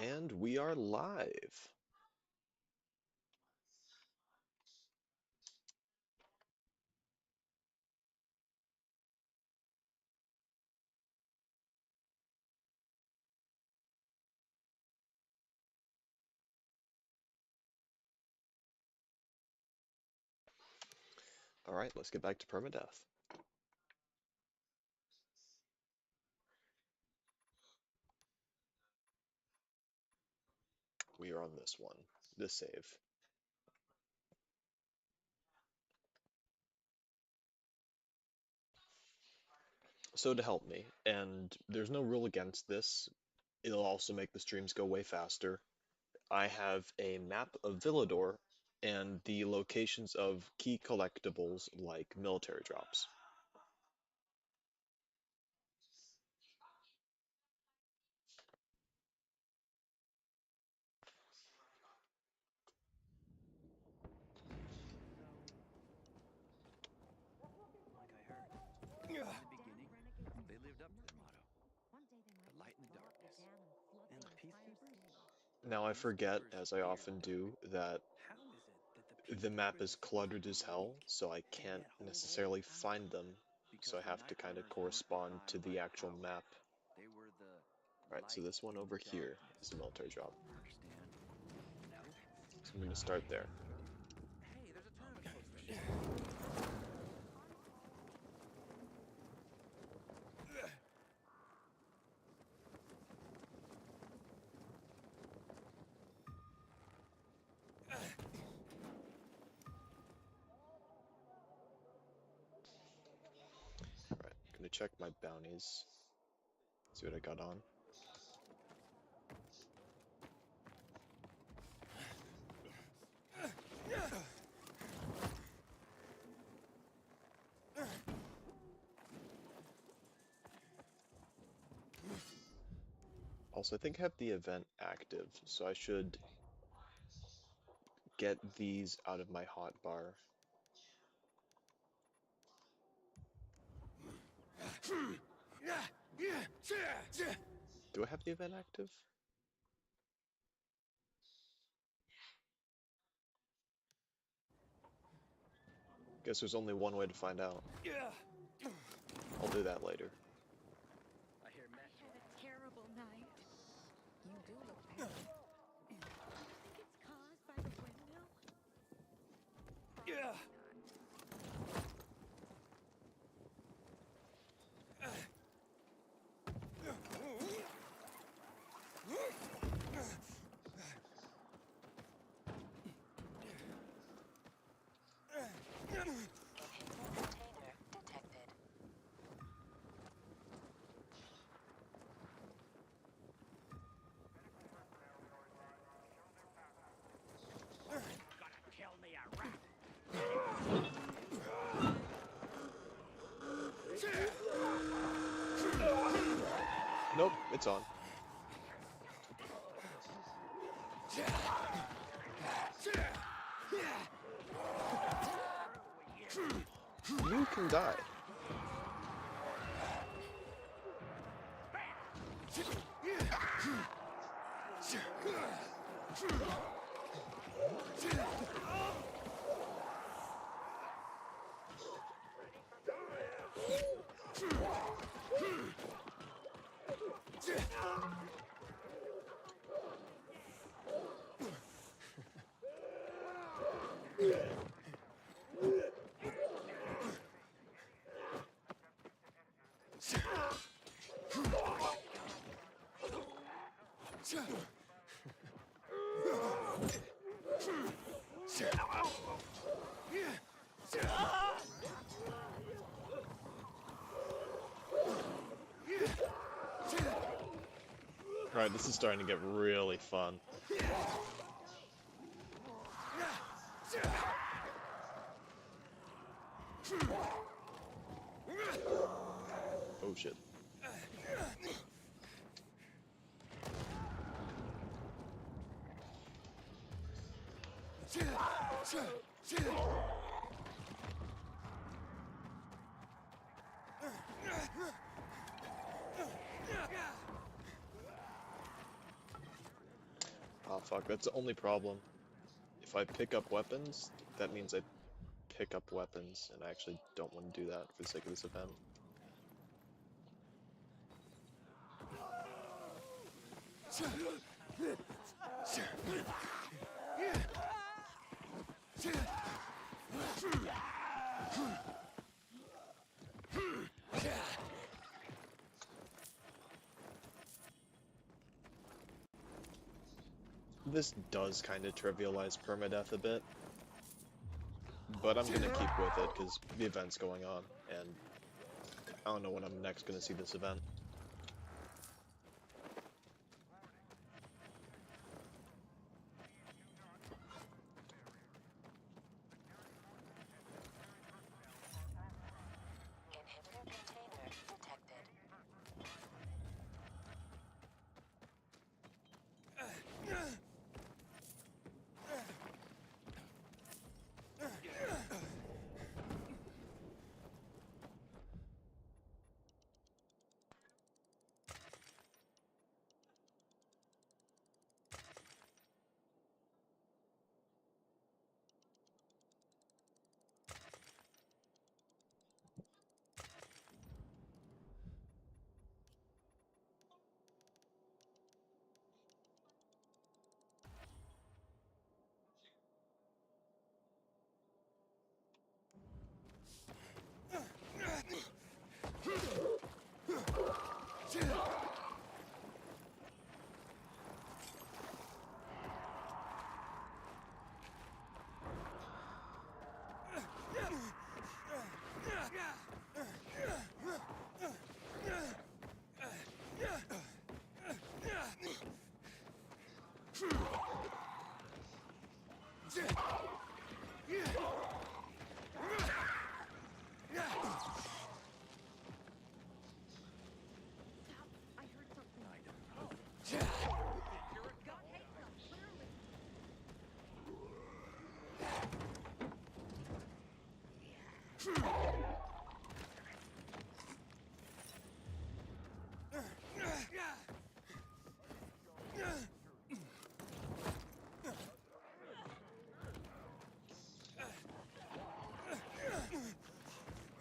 And we are live. All right, let's get back to permadeath. We are on this one, this save. So to help me, and there's no rule against this, it'll also make the streams go way faster. I have a map of Villador and the locations of key collectibles like military drops. Like I heard. In the beginning, they lived up to their motto. The light in the darkness. And the peacekeepers? Now I forget, as I Peacekeepers often feared the do, light. that How is it that the the map peacekeepers is cluttered defeated as the hell, weak so I and can't yet hold old necessarily power? find them. So Because I the have to kind of Nightrunners weren't correspond to defined the by actual power. map. They were the Right, so light this one in the over here is darkness. a military drop. Understand? No? So I'm going to start there. Hey, there's a tournament close to us. Right, gonna check my bounties. See what I got on. Also, I think I have the event active, so I should get these out of my hotbar. Do I have the event active? Guess there's only one way to find out. I'll do that later. I hear Matt. Had a terrible night. You do look pale. Do you think it's caused by the windmill? Probably not. Hidden container detected. Gotta kill me a rat. Nope, it's on. You can die. Alright, this is starting to get really fun. Oh shit. Fuck, that's the only problem. If I pick up weapons, that means I pick up weapons, and I actually don't want to do that for the sake of this event. This does kind of trivialize permadeath a bit, but I'm gonna keep with it because the event's going on, and I don't know when I'm next gonna see this event. Inhibitor container detected. I heard something. I don't know. God hates them, clearly.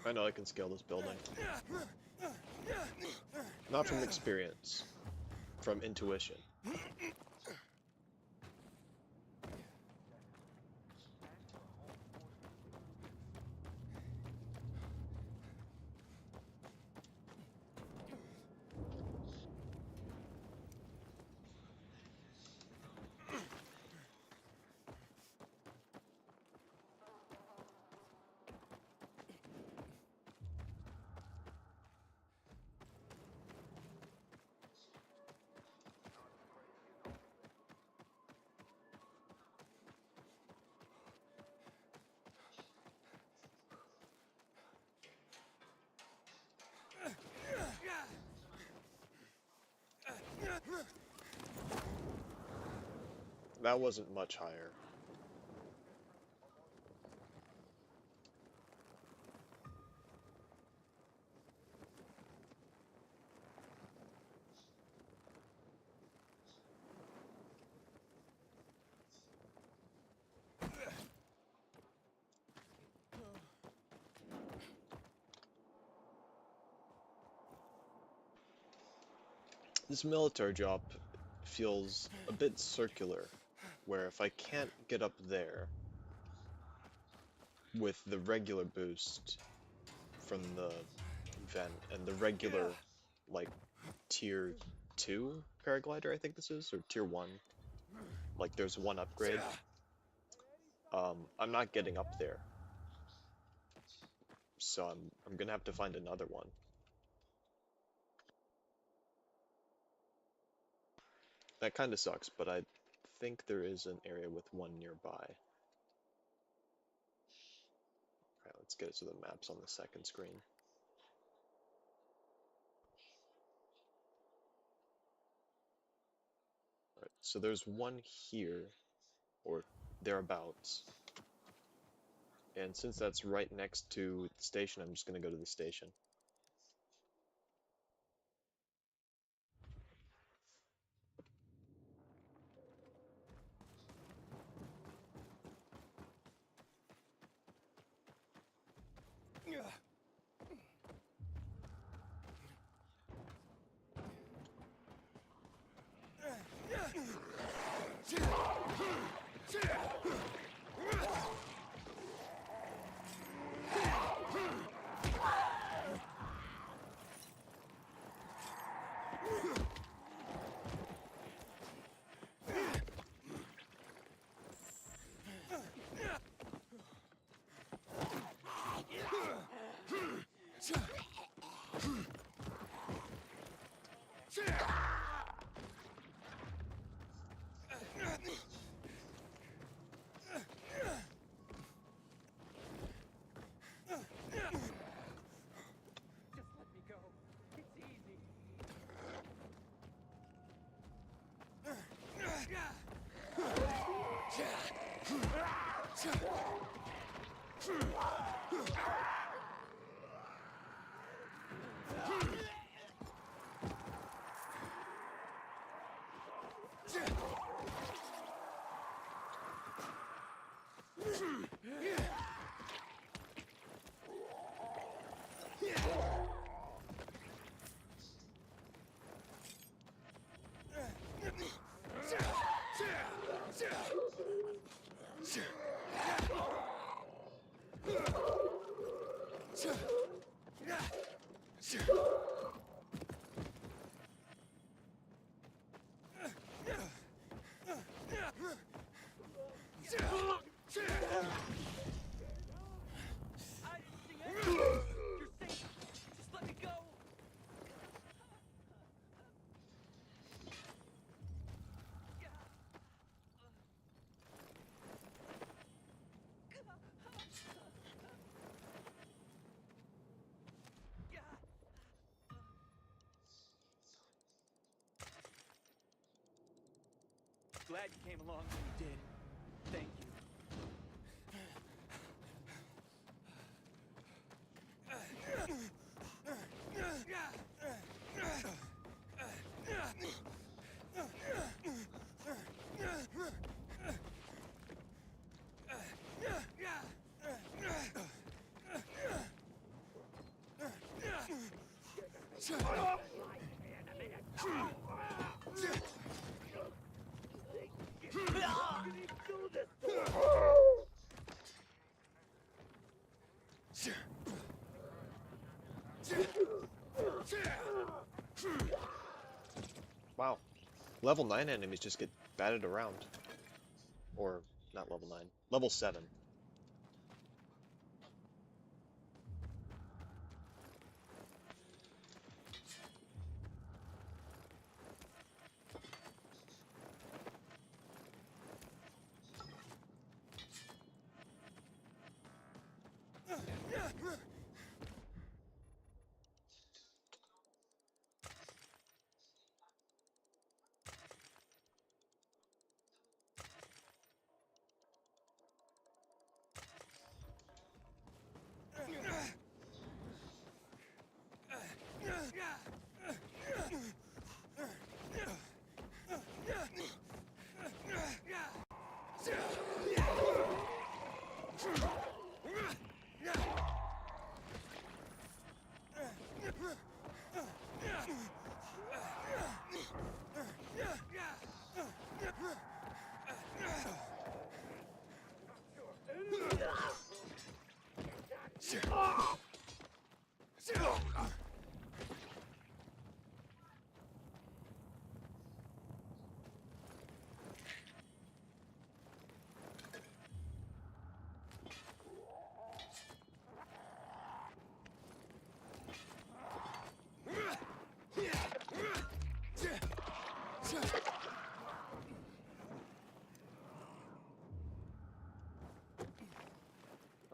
I know I can scale this building. Not from experience, from intuition. That wasn't much higher. This military job feels a bit circular, where if I can't get up there with the regular boost from the vent and the regular, like, tier 2 paraglider, I think this is, or tier 1, like there's one upgrade, I'm not getting up there, so I'm gonna have to find another one. That kind of sucks, but I think there is an area with one nearby. Alright, let's get to the maps on the second screen. Alright, so there's one here, or thereabouts. And since that's right next to the station, I'm just gonna go to the station. Just let me go. It's easy. I didn't see anything. You're safe. Just let me go. Glad you came along when you did. Thank you. Wow. Level 9 enemies just get batted around. Or, not level 9. Level 7.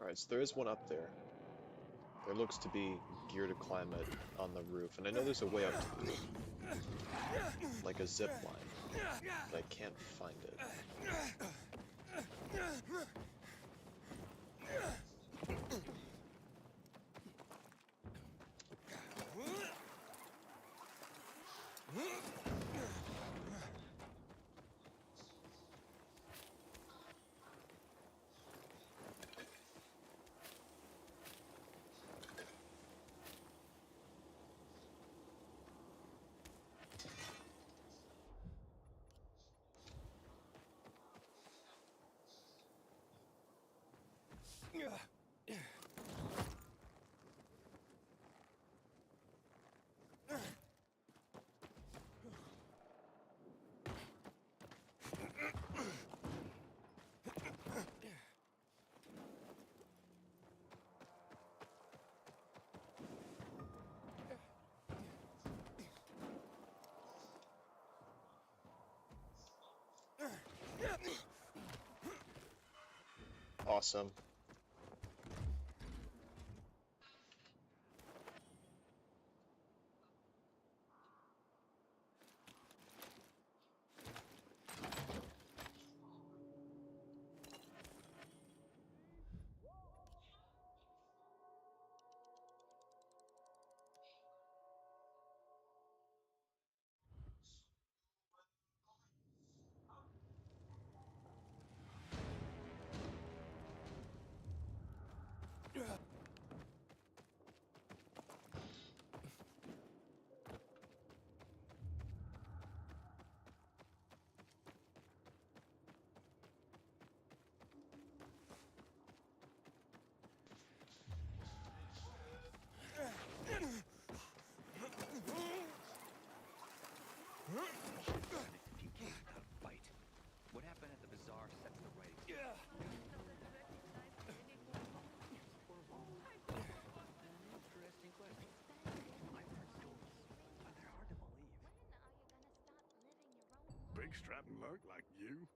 Alright, so there is one up there. There looks to be gear to climb it on the roof, and I know there's a way up to the roof. Like a zip line. But I can't find it. Awesome. If you came without a fight, what happened at the bazaar sets the right example. An interesting question. I've heard stories, but they're hard to believe. Big strapping lurk like you?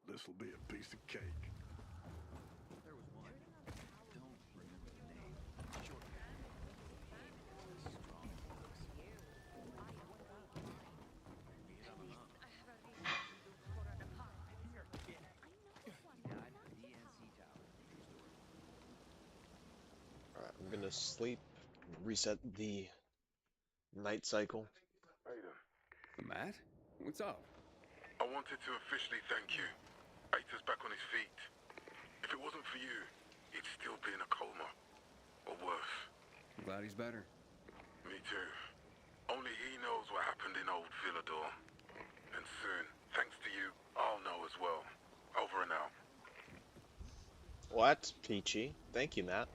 This'll be a piece of cake. There was one. Don't remember the name. Short guy. He was strong as an ox. Meat on the hump. Died at the DNC tower. True story. Alright, I'm gonna sleep, reset the night cycle. Aiden, Matt? What's up? I wanted to officially thank you. Aita's back on his feet. If it wasn't for you, he'd still be in a coma. Or worse. I'm glad he's better. Me too. Only he knows what happened in old Villador. And soon, thanks to you, I'll know as well. Over and out. What? Peachy. Thank you, Matt.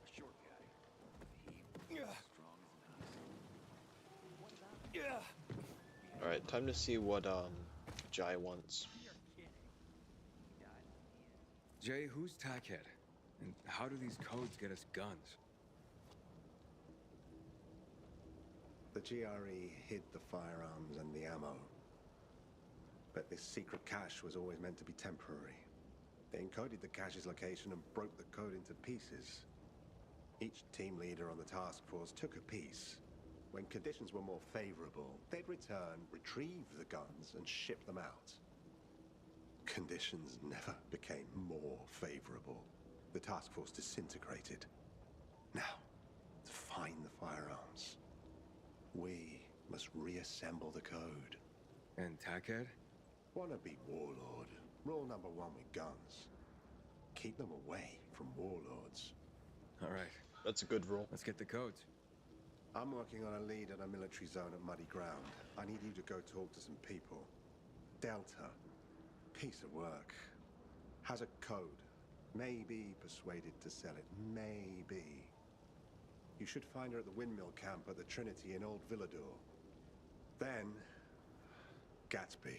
A short guy. He was strong as an ox. Alright, time to see what Jai wants. You're kidding. He died at the DNC. Jay, who's Tackhead? And how do these codes get us guns? The GRE hid the firearms and the ammo. But this secret cache was always meant to be temporary. They encoded the cache's location and broke the code into pieces. Each team leader on the task force took a piece. When conditions were more favorable, they'd return, retrieve the guns, and ship them out. Conditions never became more favorable. The task force disintegrated. Now, to find the firearms, we must reassemble the code. And Tackhead? Wannabe warlord. Rule number one with guns. Keep them away from warlords. All right, That's a good rule. let's get the codes. I'm working on a lead in a military zone at Muddy Ground. I need you to go talk to some people. Delta. Piece of work. Has a code. Maybe persuaded to sell it. Maybe. You should find her at the windmill camp at the Trinity in Old Villador. Then, Gatsby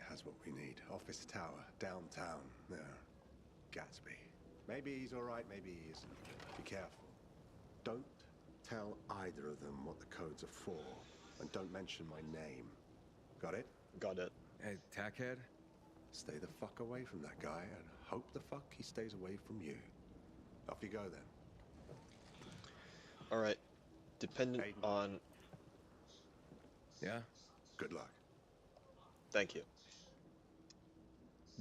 has what we need. Office tower, downtown, there. Gatsby. Maybe he's all right, maybe he isn't. Be careful. Don't tell either of them what the codes are for, and don't mention my name. Got it? Got it. Hey, Tackhead? Stay the fuck away from that guy, and hope the fuck he stays away from you. Off you go, then. Alright. Dependent Aiden. on... Yeah? Good luck. Thank you.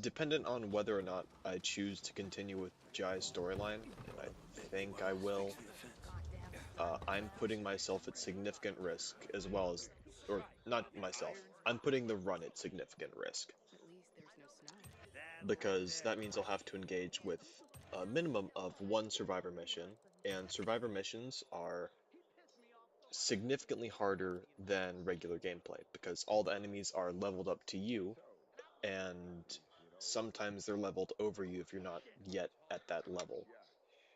Dependent on whether or not I choose to continue with Jai's storyline, and I think I will, I'm putting myself at significant risk, as well as, or not myself, I'm putting the run at significant risk. At least there's no snow. Because that means I'll have to engage with a minimum of one survivor mission, and survivor missions are significantly harder than regular gameplay, because all the enemies are leveled up to you, and sometimes they're leveled over you if you're not yet at that level.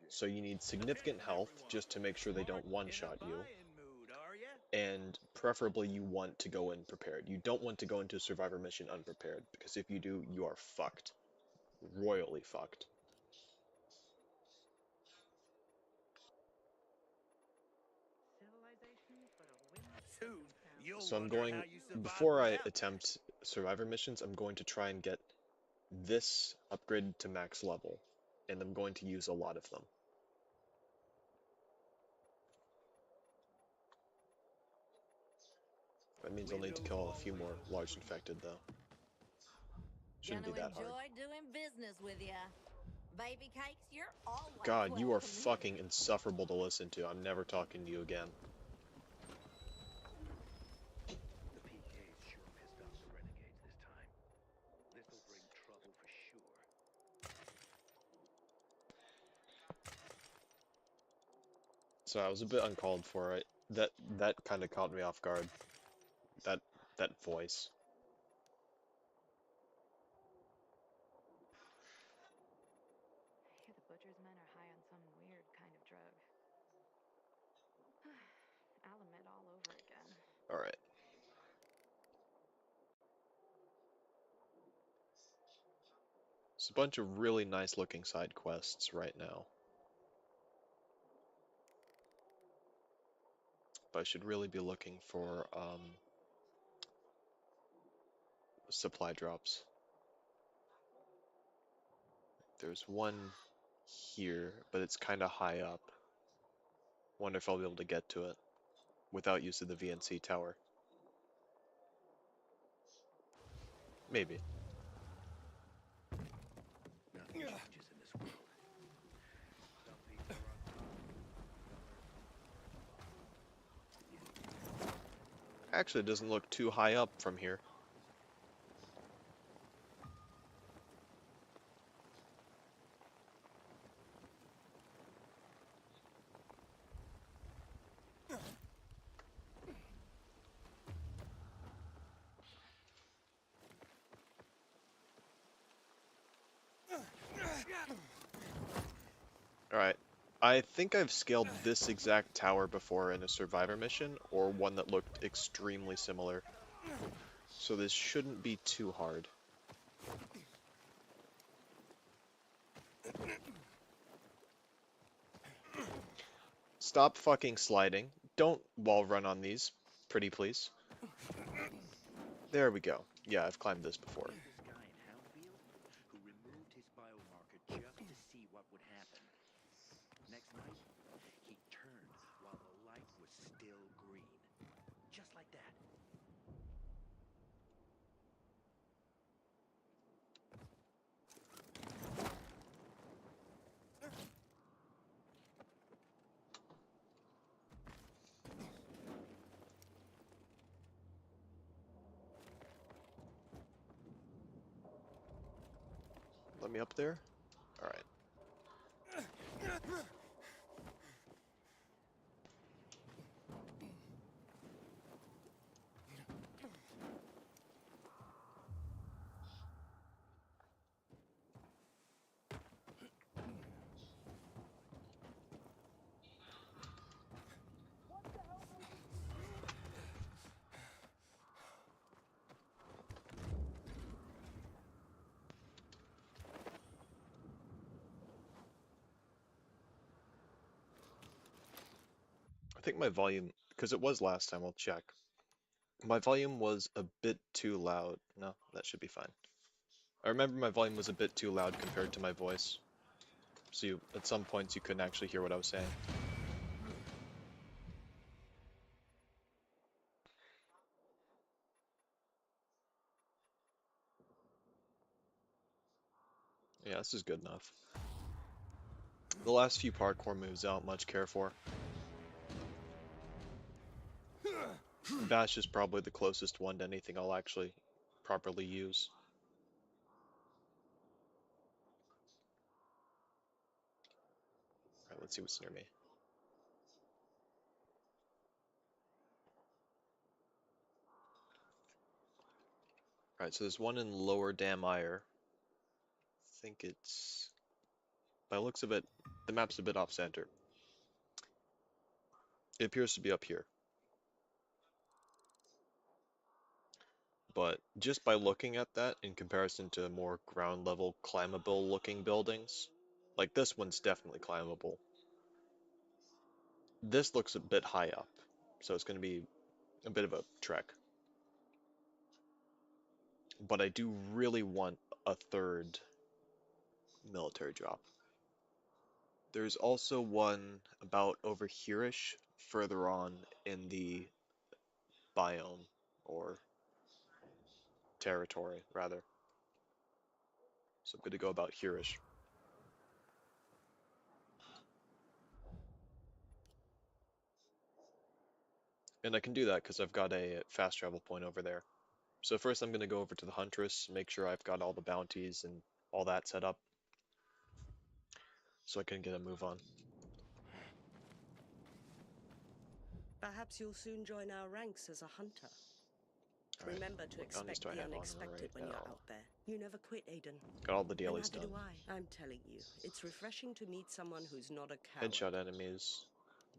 So you need significant health just to make sure they don't one-shot you. Buying mood, are ya? and preferably you want to go in prepared. You don't want to go into a survivor mission unprepared, because if you do, you are fucked. Royally fucked. Civilization's but a whim. Soon, you'll So I'm wonder going, how you survived before I without that. attempt survivor missions, I'm going to try and get this upgraded to max level, and I'm going to use a lot of them. That means I'll need to Windows kill a few always more open large for you. infected, though. Shouldn't be Gonna that hard. enjoy doing business with ya. Baby cakes, you're always God, you are welcome here. fucking insufferable to listen to. I'm never talking to you again. The PK's sure pissed off the renegades this time. This'll bring trouble for sure. So I was a bit uncalled for it. That kind of caught me off guard. That that voice. I hear the butcher's men are high on some weird kind of drug. I'll admit all over again. All right. It's a bunch of really nice looking side quests right now. But I should really be looking for supply drops. There's one here, but it's kind of high up. Wonder if I'll be able to get to it without use of the VNC tower. Maybe. Nothing changes in this world. Some people are on top, Actually, it doesn't look too high up from here. Alright. I think I've scaled this exact tower before in a survivor mission, or one that looked extremely similar. So this shouldn't be too hard. Stop fucking sliding. Don't wall run on these. Pretty please. There we go. Yeah, I've climbed this before. There's this guy in Houndfield who removed his biomarker just to see what would happen. Next night, he turned while the light was still green. Just like that. Let me up there. Alright. I think my volume, because it was last time, I'll check. My volume was a bit too loud. No, that should be fine. I remember my volume was a bit too loud compared to my voice. So at some points you couldn't actually hear what I was saying. Yeah, this is good enough. The last few parkour moves I don't much care for. Bash is probably the closest one to anything I'll actually properly use. Alright, let's see what's near me. Alright, so there's one in Lower Dam Ire. I think it's... By the looks of it, the map's a bit off-center. It appears to be up here. But just by looking at that in comparison to more ground level climbable looking buildings, like this one's definitely climbable. This looks a bit high up, so it's going to be a bit of a trek. But I do really want a third military drop. There's also one about over here-ish, further on in the biome, or territory, rather. So I'm good to go about here-ish. And I can do that because I've got a fast travel point over there. So first I'm going to go over to the Huntress, make sure I've got all the bounties and all that set up, so I can get a move on. Perhaps you'll soon join our ranks as a hunter. Alright, Remember to what bounties expect do I the have on unexpected right when you're now? out there. You never quit, Aiden. Got all the And dailies neither done. do I. I'm telling you, it's refreshing to meet someone who's not a coward. Headshot enemies.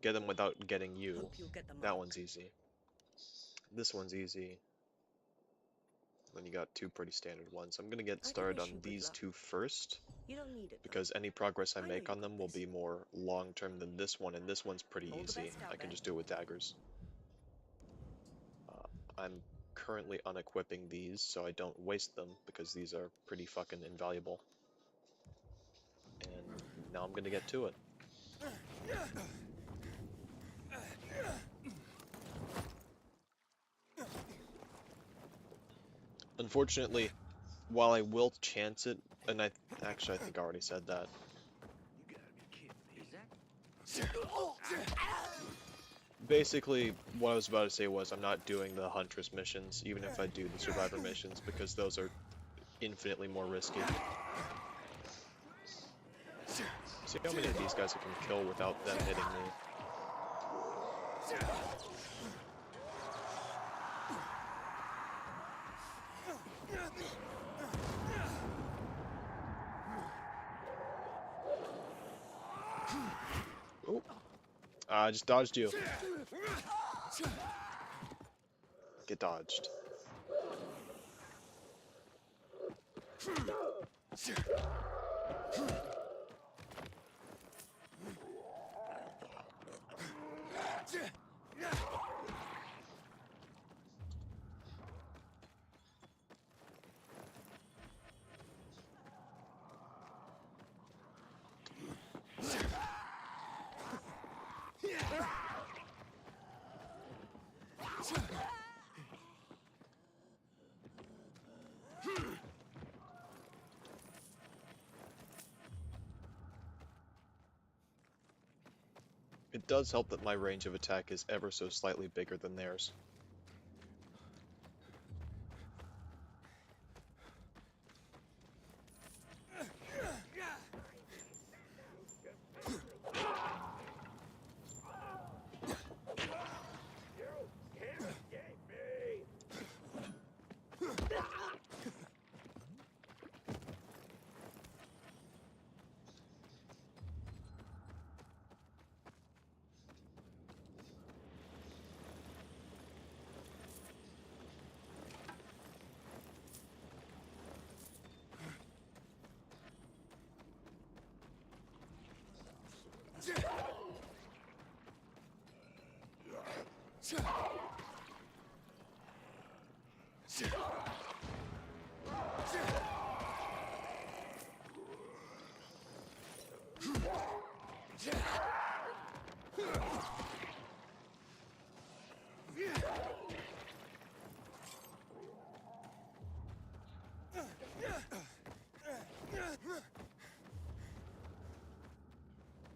Get them without getting you. Hope you'll get the That mark. one's easy. This one's easy. Then you got two pretty standard ones. I'm gonna get I can started wish on you good these luck. two first, You don't need it, though. because any progress I I know make you on them got will this. be more long-term than this one, and this one's pretty All the easy. best out I can there. just do it with daggers. I'm currently unequipping these, so I don't waste them, because these are pretty fucking invaluable. And now I'm gonna get to it. Unfortunately, while I will chance it, and I think I already said that. You gotta be kidding me. Is that? Basically, what I was about to say was I'm not doing the Huntress missions, even if I do the Survivor missions, because those are infinitely more risky. See how many of these guys I can kill without them hitting me. Oh, I just dodged you. Get dodged. It does help that my range of attack is ever so slightly bigger than theirs.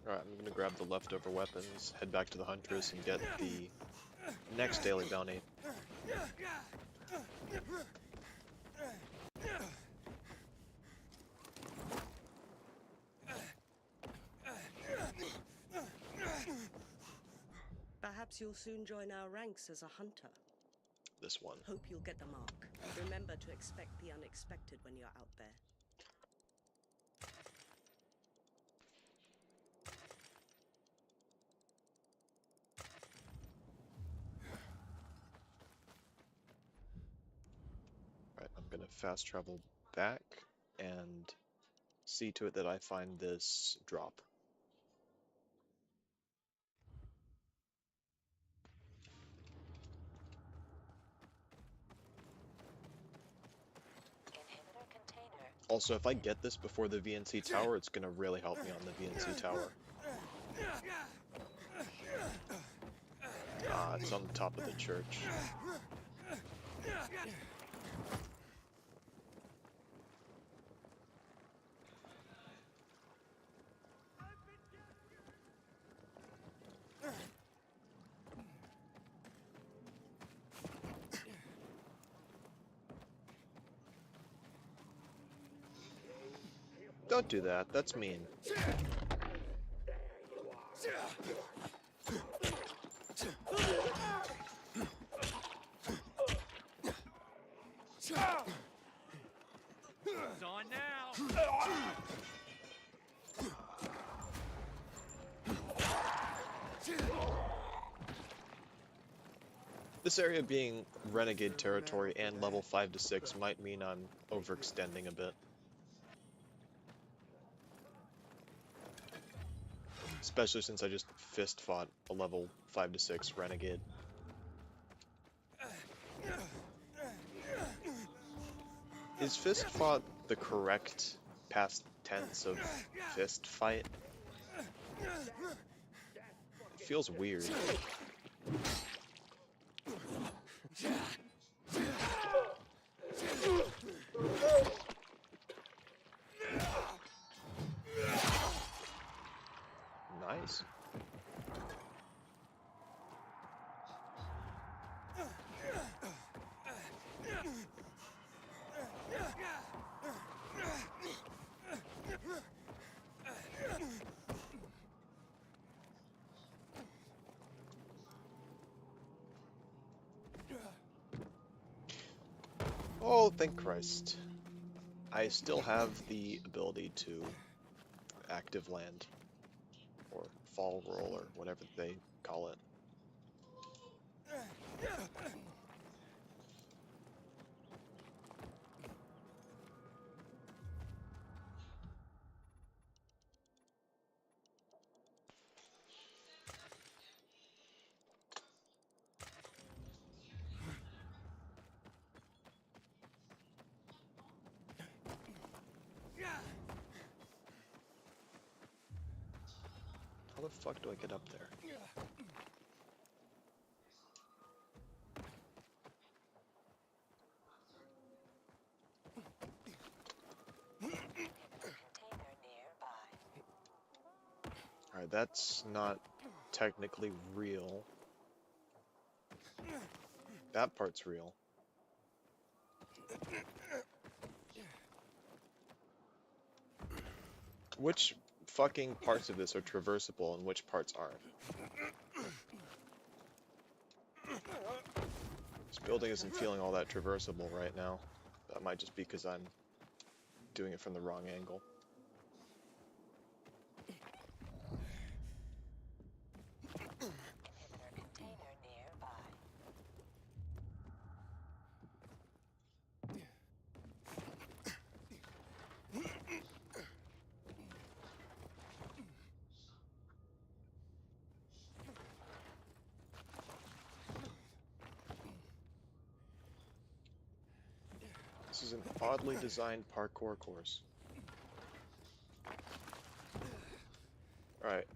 Alright, I'm gonna grab the leftover weapons, head back to the Huntress, and get the next daily bounty. Perhaps you'll soon join our ranks as a hunter. This one. Hope you'll get the mark. Remember to expect the unexpected when you're out there. I'm gonna fast travel back and see to it that I find this drop. Inhibitor container Also, if I detected. get this before the VNC tower, it's gonna really help me on the VNC tower. Ah, it's on the top of the church. Don't do that, that's mean. It's on now. This area being renegade territory and level 5 to 6 might mean I'm overextending a bit. Especially since I just fist fought a level 5 to 6 renegade. Is fist fought the correct past tense of fist fight? It feels weird. Nice. Oh, thank Christ. I still have the ability to active land, or fall roll, or whatever they call it. How the fuck do I get up there? container nearby. Alright, that's not technically real. That part's real. Which fucking parts of this are traversable and which parts aren't? This building isn't feeling all that traversable right now. That might just be because I'm doing it from the wrong angle. Inhibitor container nearby. This is an oddly designed parkour course. Alright.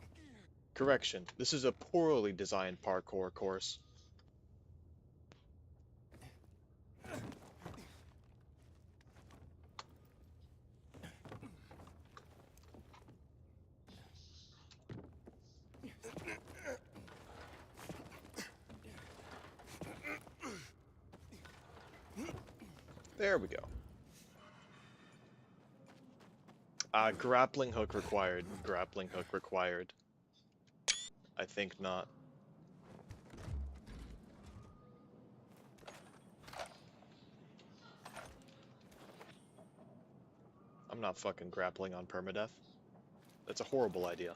Correction. This is a poorly designed parkour course. There we go. Grappling hook required. Grappling hook required. I think not. I'm not fucking grappling on permadeath. That's a horrible idea.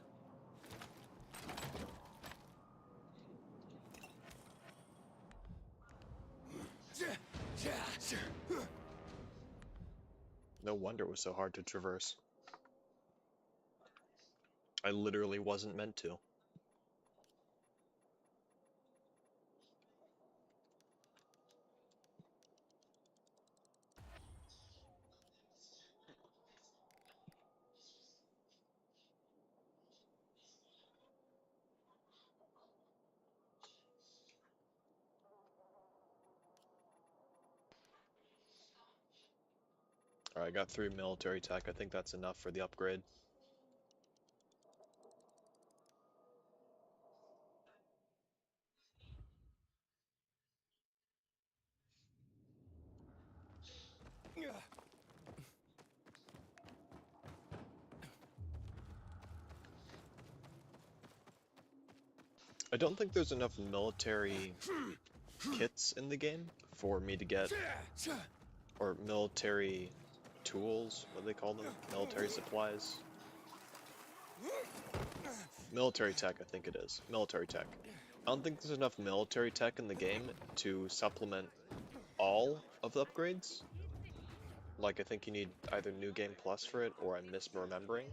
No wonder it was so hard to traverse. I literally wasn't meant to. Alright, I got 3 military tech. I think that's enough for the upgrade. I don't think there's enough military kits in the game for me to get, or military tools, what do they call them? Military supplies? Military tech, I think it is. Military tech. I don't think there's enough military tech in the game to supplement all of the upgrades. Like, I think you need either New Game Plus for it, or I'm misremembering.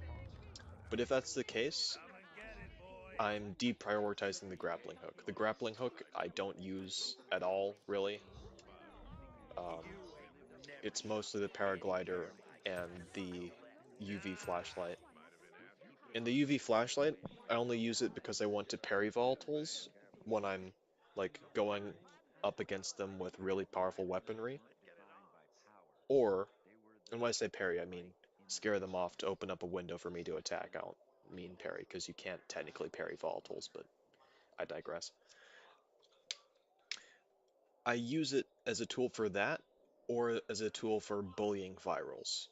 But if that's the case, I'm deprioritizing the grappling hook. The grappling hook I don't use at all, really. Um, it's mostly the paraglider and the UV flashlight. In the UV flashlight, I only use it because I want to parry volatiles when I'm like going up against them with really powerful weaponry. Or, and when I say parry, I mean scare them off to open up a window for me to attack. I don't mean parry, because you can't technically parry volatiles, but I digress. I use it as a tool for that, or as a tool for bullying virals.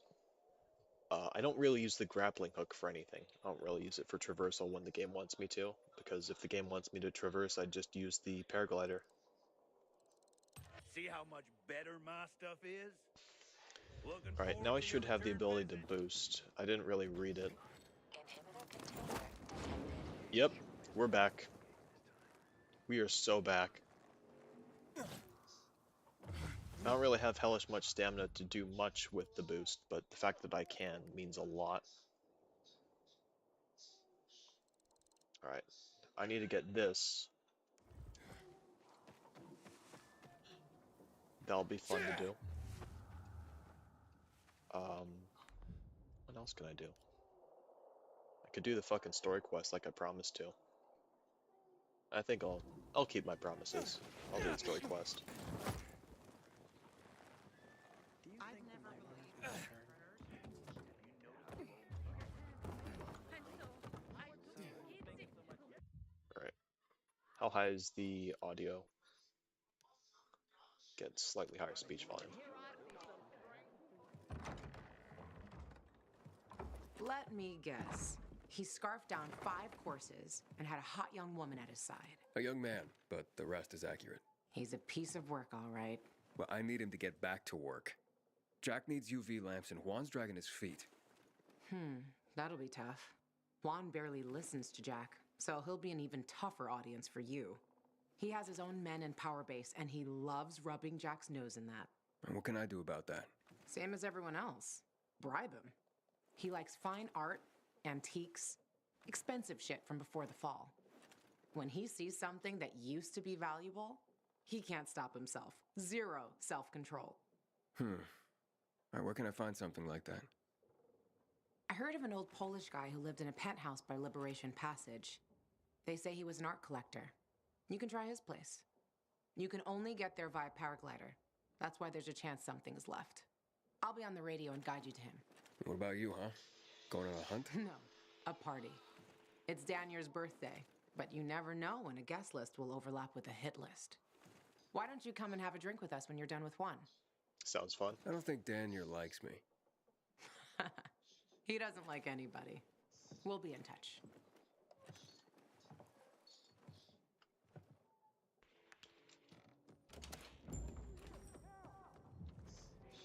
I don't really use the grappling hook for anything. I don't really use it for traversal when the game wants me to, because if the game wants me to traverse, I just use the paraglider. See how much better my stuff is? Looking Alright, now forward I to your should have the return ability to visit? boost. I didn't really read it. Inhibitor container detected. Yep, we're back. We are so back. I don't really have hellish much stamina to do much with the boost, but the fact that I can means a lot. Alright, I need to get this. That'll be fun to do. What else can I do? I could do the fucking story quest like I promised to. I think I'll keep my promises. I'll do the story quest. Alright. How high is the audio? Get slightly higher speech volume. Let me guess. He scarfed down 5 courses and had a hot young woman at his side. A young man, but the rest is accurate. He's a piece of work, all right. Well, I need him to get back to work. Jack needs UV lamps and Juan's dragging his feet. That'll be tough. Juan barely listens to Jack, so he'll be an even tougher audience for you. He has his own men and power base, and he loves rubbing Jack's nose in that. And what can I do about that? Same as everyone else. Bribe him. He likes fine art, antiques, expensive shit from before the fall. When he sees something that used to be valuable, he can't stop himself. 0 self-control. All right, where can I find something like that? I heard of an old Polish guy who lived in a penthouse by Liberation Passage. They say he was an art collector. You can try his place. You can only get there via paraglider. That's why there's a chance something's left. I'll be on the radio and guide you to him. What about you, huh? Going on a hunt? No, a party. It's Danier's birthday, but you never know when a guest list will overlap with a hit list. Why don't you come and have a drink with us when you're done with one? Sounds fun. I don't think Daniel likes me. He doesn't like anybody. We'll be in touch.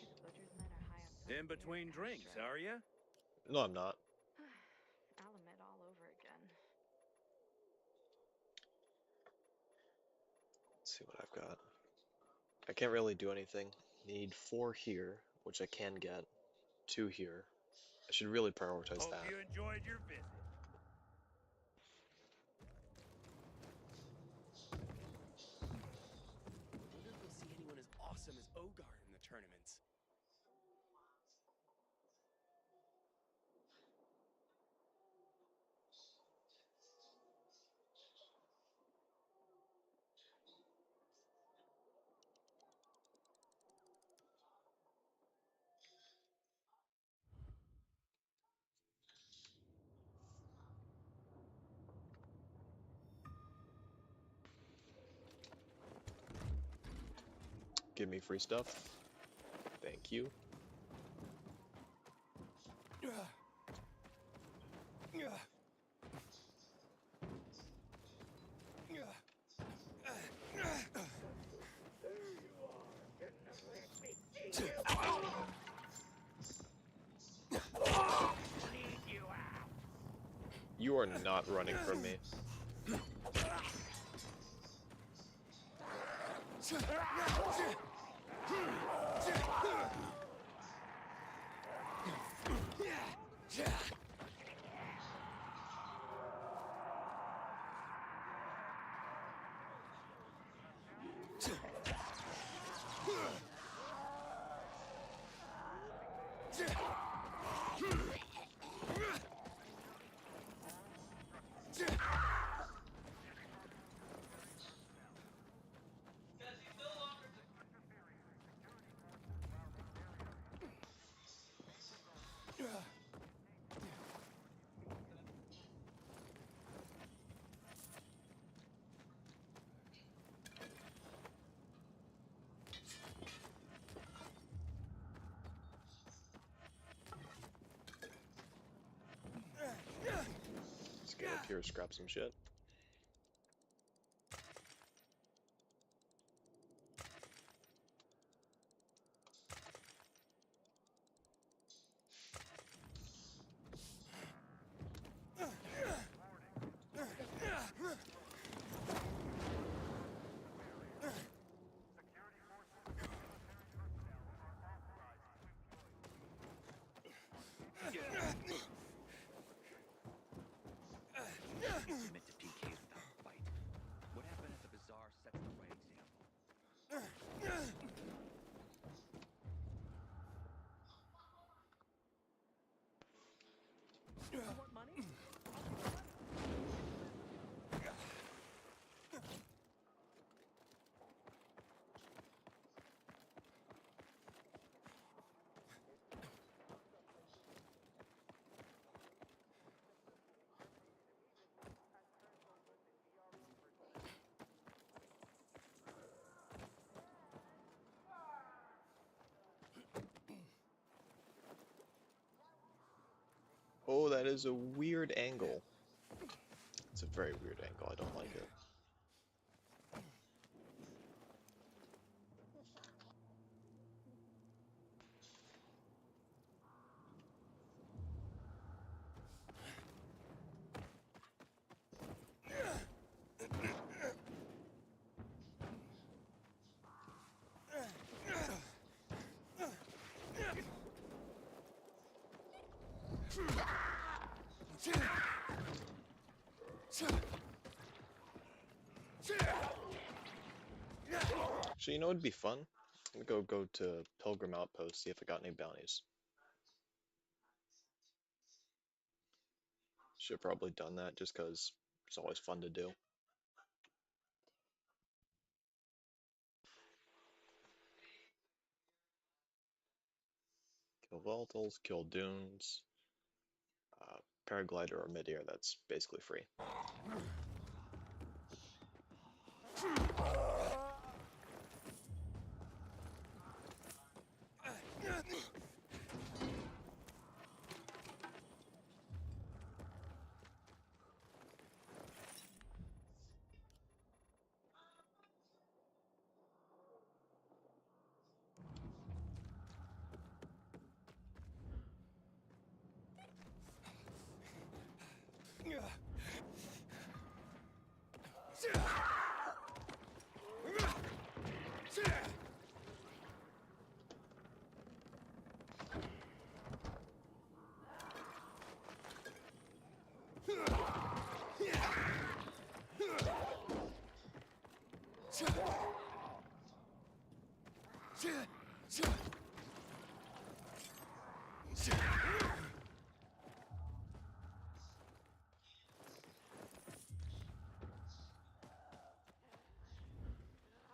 The butcher's men are high on some In between weird kind of drinks, drug. are you? No, I'm not. I'll admit all over again. Let's see what I've got. I can't really do anything. Need 4 here, which I can get. 2 here. I should really prioritize Hope that. you enjoyed your visit. Wonder if we'll see anyone as awesome as Ogar in the tournaments. Give me free stuff. Thank you. You are not running from me. Let's get up here, scrap some shit. Meant to PKs without a fight. What happened at the bazaar sets the right example. You want money? Oh, that is a weird angle. It's a very weird angle. I don't like it. So you know what'd be fun? I'm gonna go to Pilgrim Outpost, see if I got any bounties. Should have probably done that just because it's always fun to do. Kill volatiles, kill dunes, paraglider or midair, that's basically free.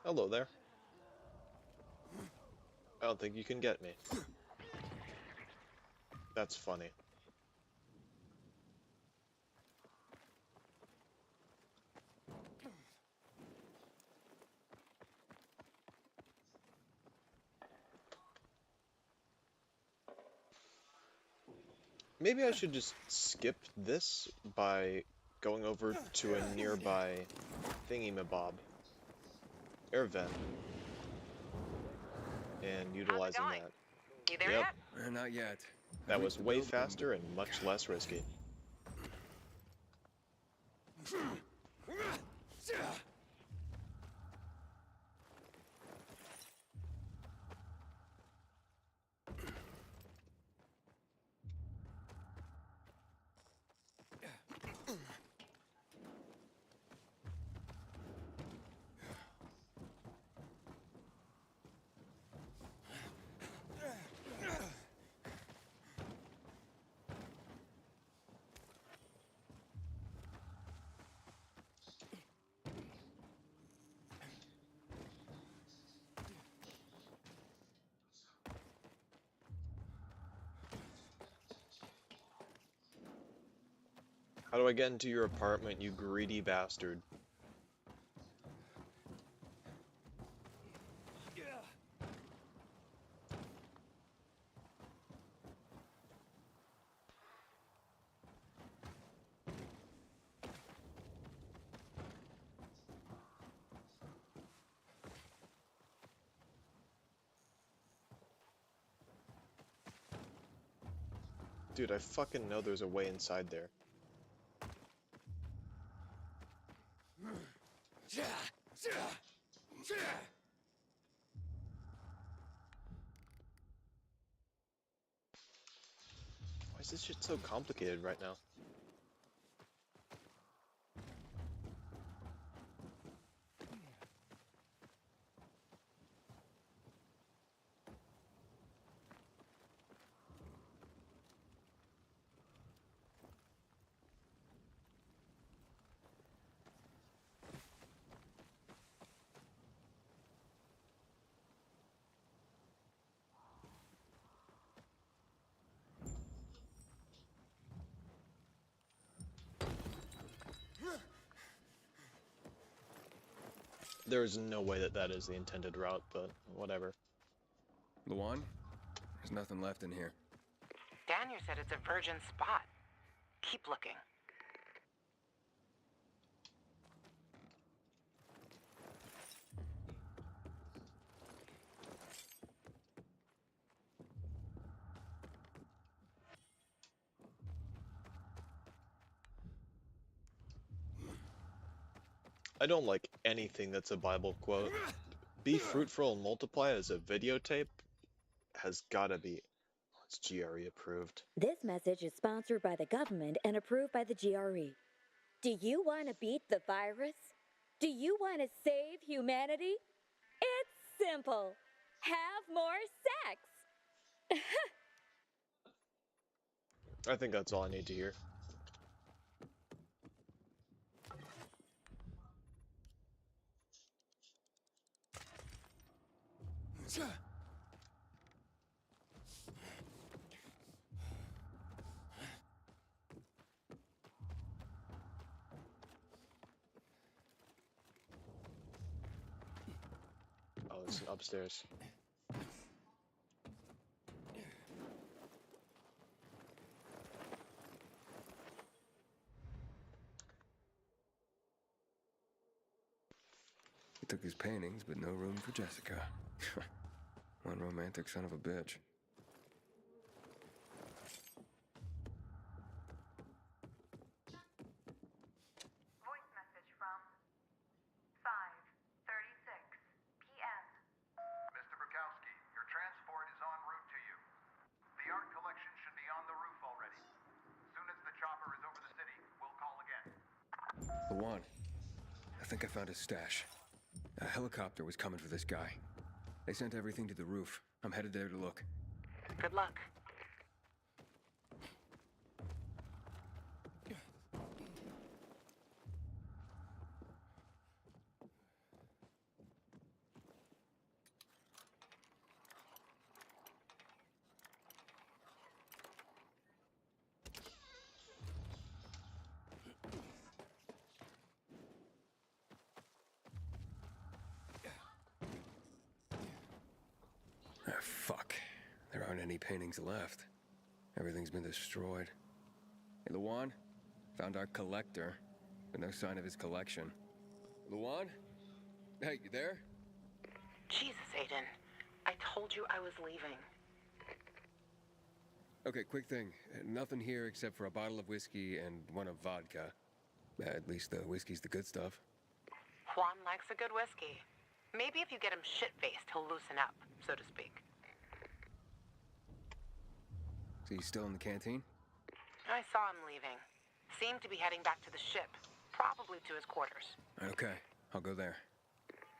Hello there. I don't think you can get me. That's funny. Maybe I should just skip this by going over to a nearby thingy-mabob, air vent, and utilizing that. You there Yep, yet? Not yet. that was way faster and much less risky. How do I get into your apartment, you greedy bastard? Dude, I fucking know there's a way inside there. Why is this shit so complicated right now? There's no way that that is the intended route, but whatever. Luan? There's nothing left in here. Daniel said it's a virgin spot. Keep looking. I don't like anything that's a Bible quote. Be fruitful and multiply as a videotape has gotta be. It's GRE approved. This message is sponsored by the government and approved by the GRE. Do you want to beat the virus? Do you want to save humanity? It's simple. Have more sex. I think that's all I need to hear. Oh, it's upstairs. He took his paintings, but no room for Jessica. One romantic son of a bitch. Voice message from 5:36 p.m. Mr. Bukowski, your transport is en route to you. The art collection should be on the roof already. Soon as the chopper is over the city, we'll call again. Luan, I think I found his stash. A helicopter was coming for this guy. They sent everything to the roof. I'm headed there to look. Good luck. Ah, fuck. There aren't any paintings left. Everything's been destroyed. Hey, Luan? Found our collector, but no sign of his collection. Luan? Hey, you there? Jesus, Aiden. I told you I was leaving. Okay, quick thing. Nothing here except for a bottle of whiskey and one of vodka. At least the whiskey's the good stuff. Juan likes a good whiskey. Maybe if you get him shit-faced, he'll loosen up, so to speak. So he's still in the canteen? I saw him leaving. Seemed to be heading back to the ship, probably to his quarters. Okay, I'll go there.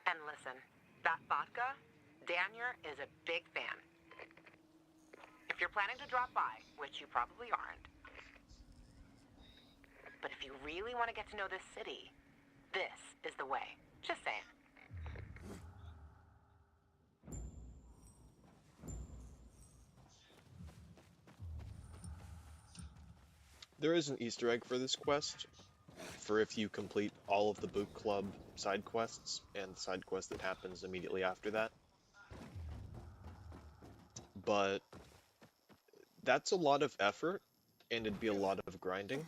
And listen, that vodka, Daniel is a big fan. If you're planning to drop by, which you probably aren't, but if you really want to get to know this city, this is the way. Just saying. There is an Easter egg for this quest, for if you complete all of the boot club side quests, and the side quest that happens immediately after that. But that's a lot of effort, and it'd be a lot of grinding,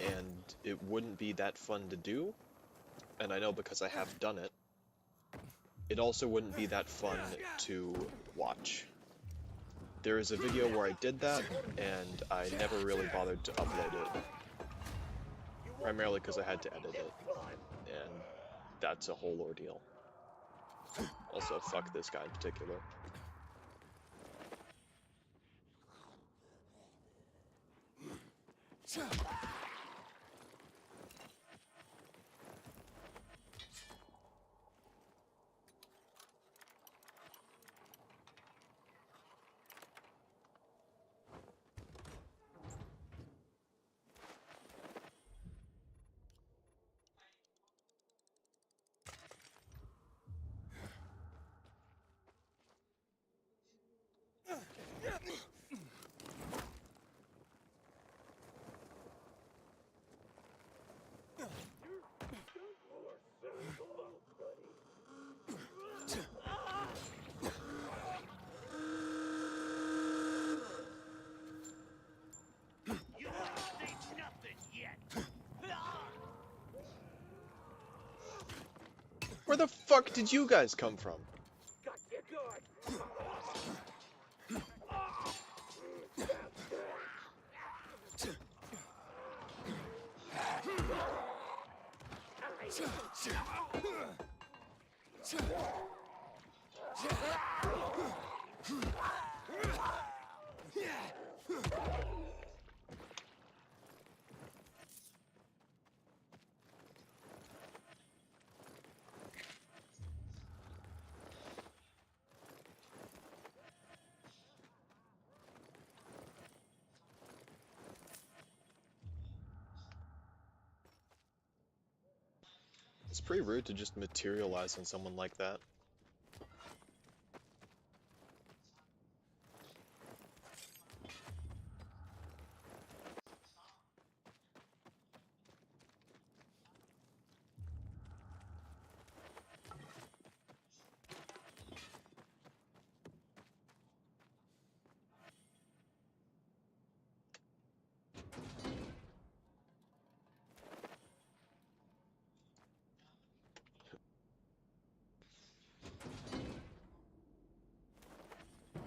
and it wouldn't be that fun to do, and I know because I have done it. It also wouldn't be that fun to watch. There is a video where I did that, and I never really bothered to upload it. Primarily because I had to edit it, and that's a whole ordeal. Also, fuck this guy in particular. Where the fuck did you guys come from? It's pretty rude to just materialize on someone like that.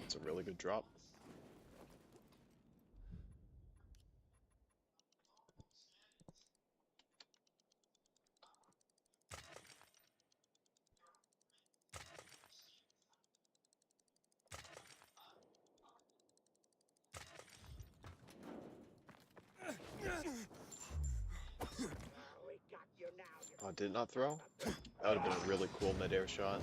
It's a really good drop. Oh, did it not throw? That would have been a really cool mid-air shot.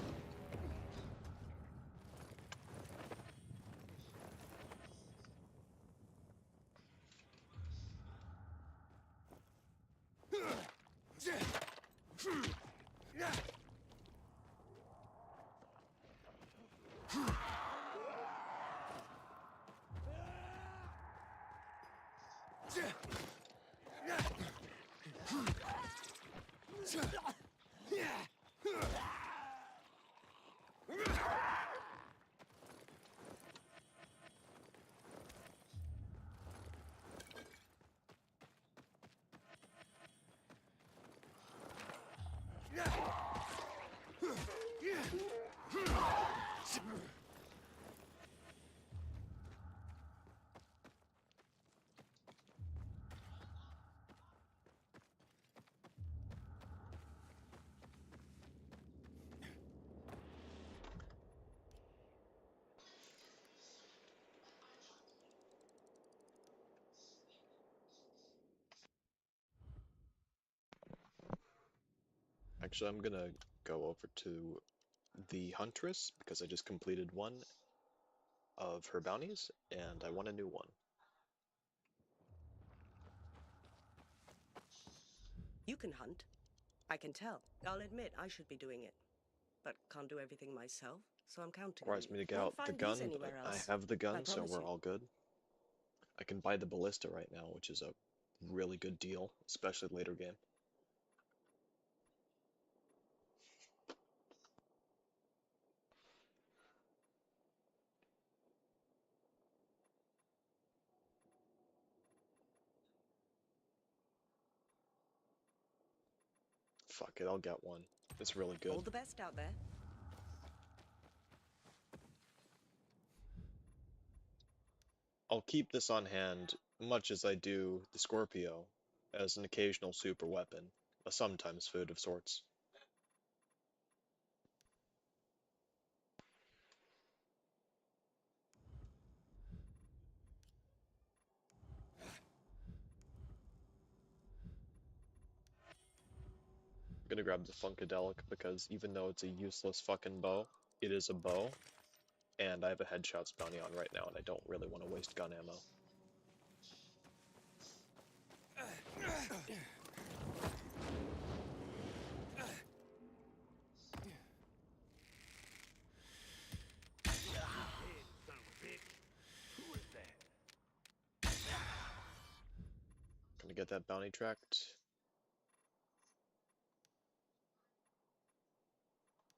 Actually, I'm gonna go over to the Huntress because I just completed one of her bounties and I want a new one. You can hunt. I can tell. I'll admit I should be doing it. But can't do everything myself, so I'm counting on Requires you. me to get Won't out the find these gun, but anywhere I else. have the I gun, so promise we're you. all good. I can buy the ballista right now, which is a really good deal, especially later game. Fuck it, I'll get one. It's really good. All the best out there. I'll keep this on hand, much as I do the Scorpio, as an occasional super weapon, a sometimes food of sorts. I'm gonna grab the Funkadelic because even though it's a useless fucking bow, it is a bow, and I have a headshots bounty on right now, and I don't really want to waste gun ammo. Gonna get that bounty tracked.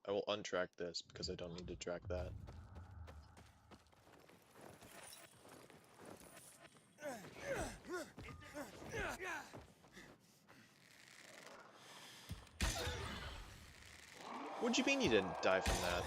I will untrack this because I don't need to track that. What do you mean you didn't die from that?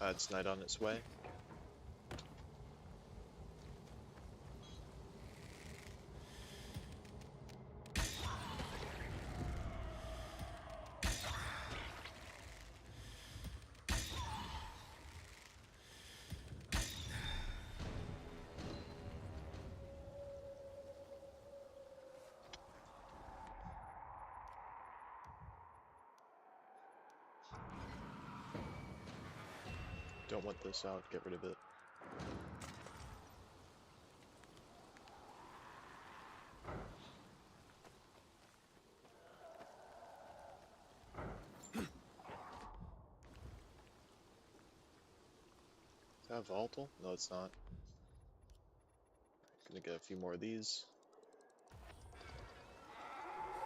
It's night on its way. Don't want this out, get rid of it. Is that volatile? No, it's not. Gonna get a few more of these.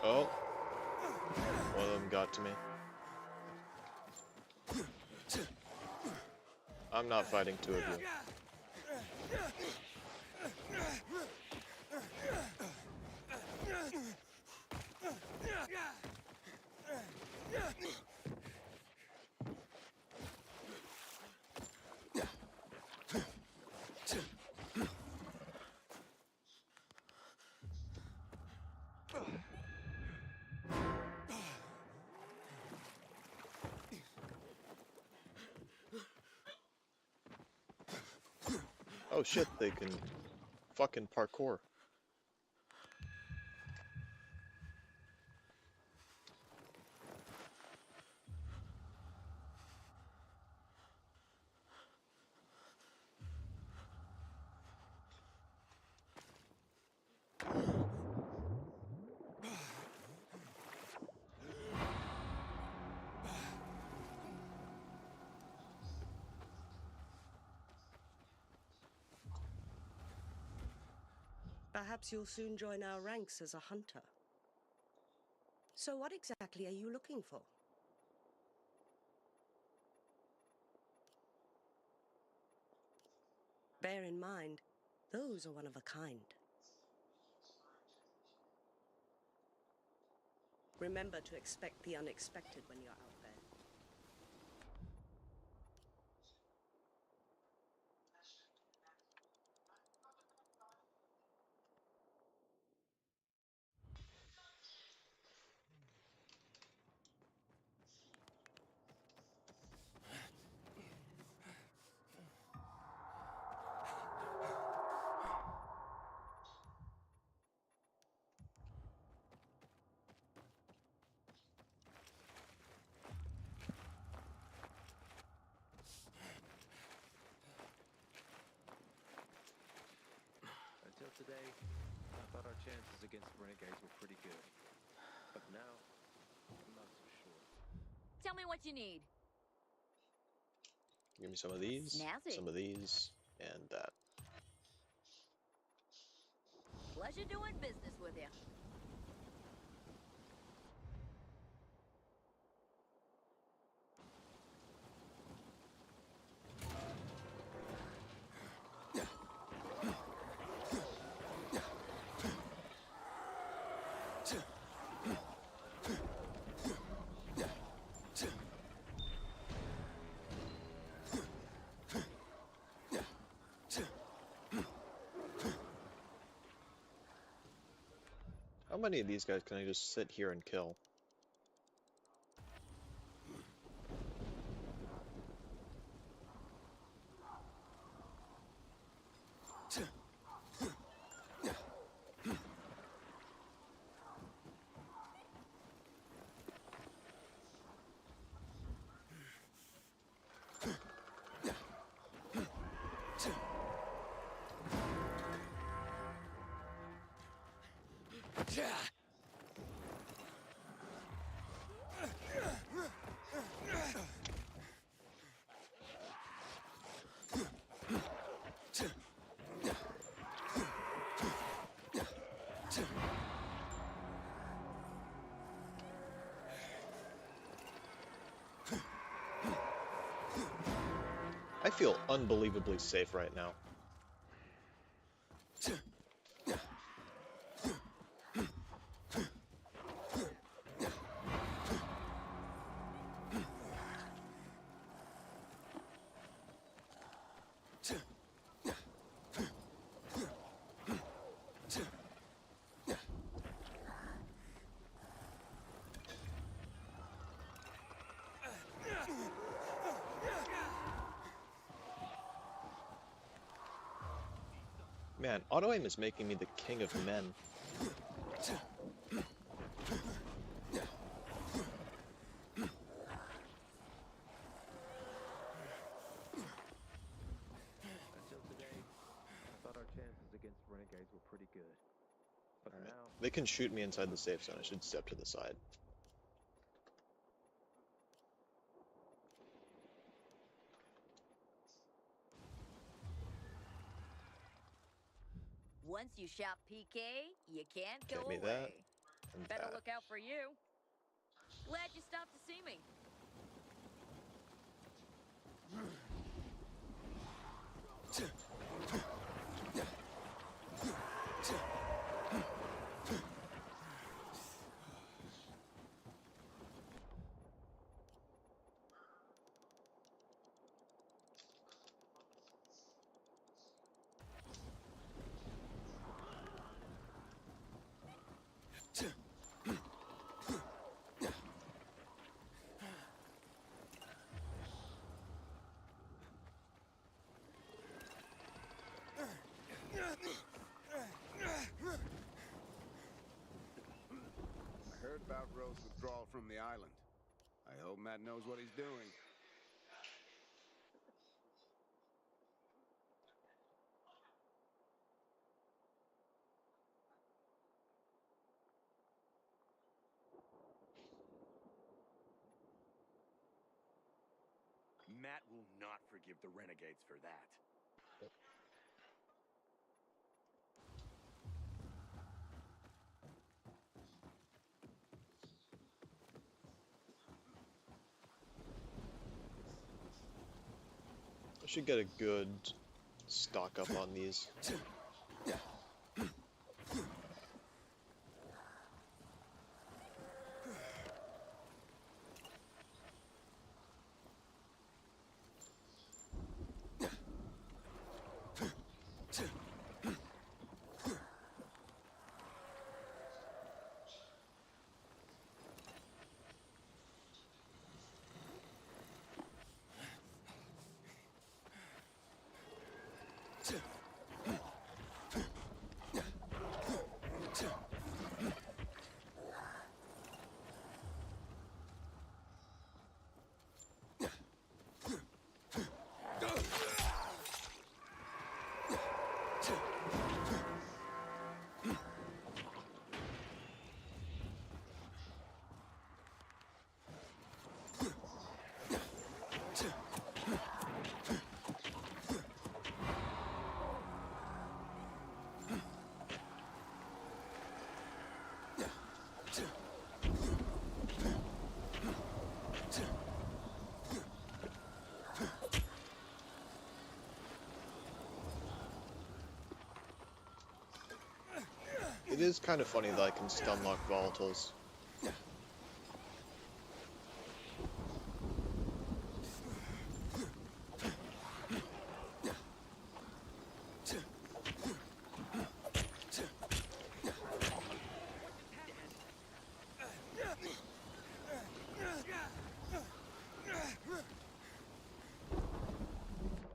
Oh! One of them got to me. I'm not fighting two of you. Oh shit, they can fucking parkour. Perhaps you'll soon join our ranks as a hunter. So what exactly are you looking for? Bear in mind, those are one of a kind. Remember to expect the unexpected when you're out there. Until today, I thought our chances against renegades were pretty good. But now, I'm not so sure. Tell me what you need. Give me some of these, Snazzy. some of these, and that. Pleasure doing business with you. How many of these guys can I just sit here and kill? I feel unbelievably safe right now. Man, auto-aim is making me the king of men. Until today, I thought our chances against renegades were pretty good. But Alright. now, They can shoot me inside the safe zone. I should step to the side. Once you shop PK, you can't Get go me that, away. and Better that. look out for you. Glad you stopped to see me. I heard about Rose's withdrawal from the island. I hope Matt knows what he's doing. Matt will not forgive the renegades for that. I should get a good stock up on these. It is kind of funny that I can stun lock volatiles.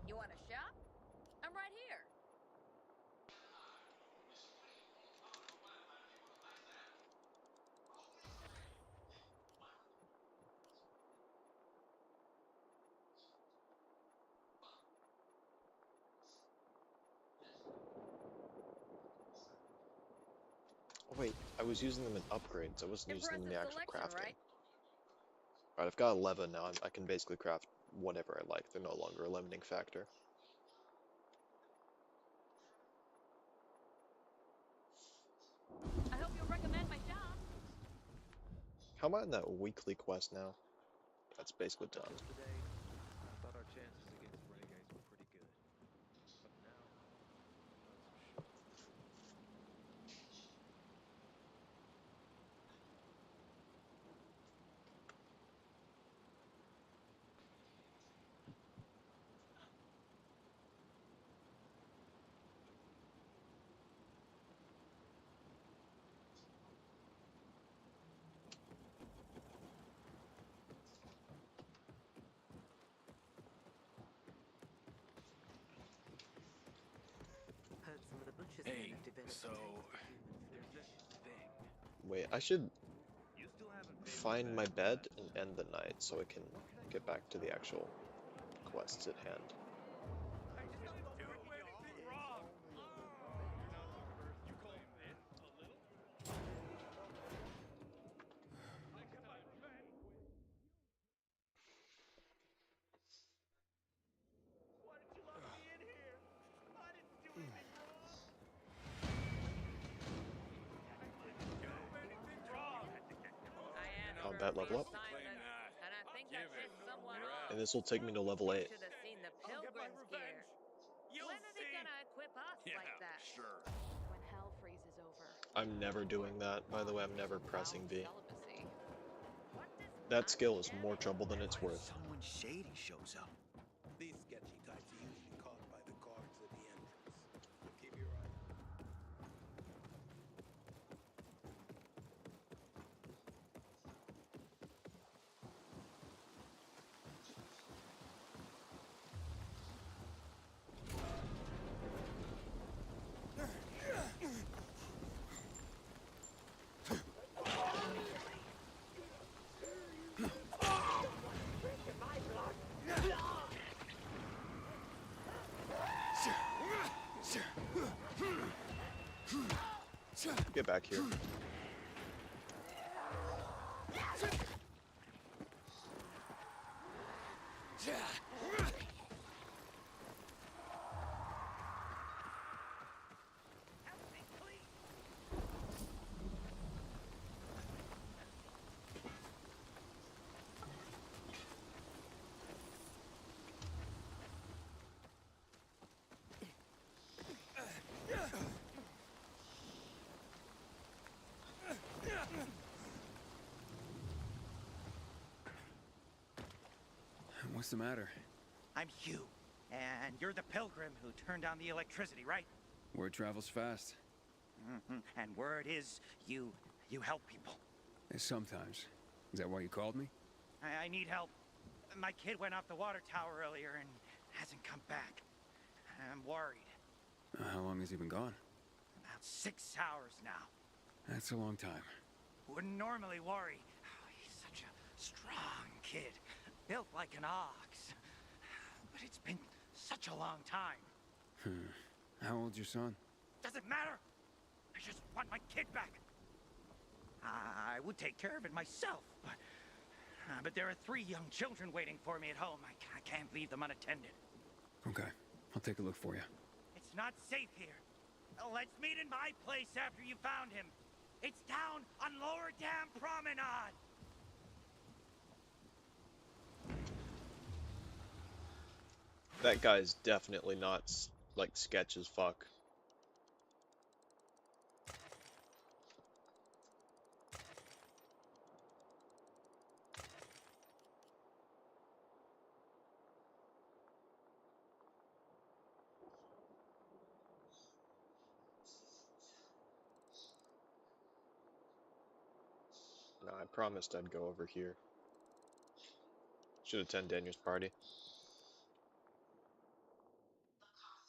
You want a shop? I'm right here. Oh wait, I was using them in upgrades. I wasn't using them in the Impressive actual selection, crafting. right? Alright, I've got 11 now. I can basically craft whatever I like. They're no longer a limiting factor. I hope you'll recommend my shop. How am I in that weekly quest now? That's basically done. Until today, I thought our chances against renegades were pretty good. But now, I'm not so sure. conscious Hey, men have developed so there's this thing. Wait, I should You still haven't paid find my bed and end the night so I can get back to the actual quests at hand. I didn't do anything wrong. You're not the first to claim this. A little. I got my revenge. Why did you lock me in here? I didn't do anything wrong. I didn't do anything wrong. I asked for Combat the level up. assignment, and I think I pissed someone off. And this will take me to level 8. Should have seen the I'll get my pilgrim's gear. revenge. You'll When are they see. gonna equip us like that? Sure. When hell freezes over. I'm never doing that, by the way. I'm never pressing B. Celibacy. What does That skill is more trouble than it's worth. Someone shady shows up. These sketchy types are usually caught by the guards at the entrance. Keep your eye. Get back here. What's the matter? I'm Hugh, and you're the pilgrim who turned on the electricity, right? Word travels fast. And word is you help people. Sometimes. Is that why you called me? I need help. My kid went off the water tower earlier and hasn't come back. I'm worried. How long has he been gone? About 6 hours now. That's a long time. Wouldn't normally worry. He's such a strong kid. Built like an ox. But it's been such a long time. How old's your son? Doesn't matter. I just want my kid back. I would take care of it myself, but there are 3 young children waiting for me at home. I can't leave them unattended. Okay, I'll take a look for you. It's not safe here. Let's meet in my place after you found him. It's down on Lower Dam Promenade. That guy's definitely not, like, sketch as fuck. No, I promised I'd go over here. Should attend Daniel's party.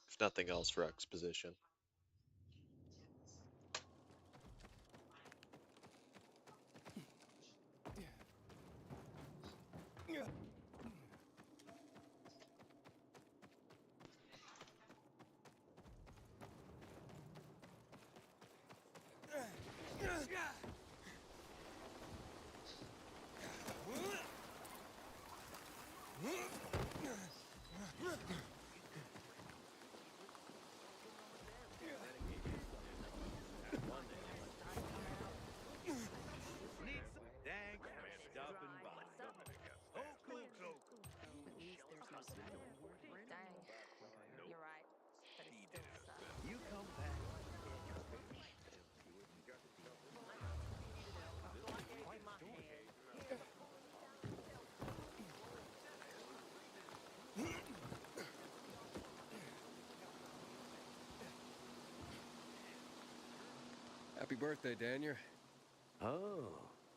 If nothing else, for exposition. Thanks for stopping by. Oh, cool. At least there's no smell. Dang. You're right. But it still sucks. You come back. Happy birthday, Daniel. Oh,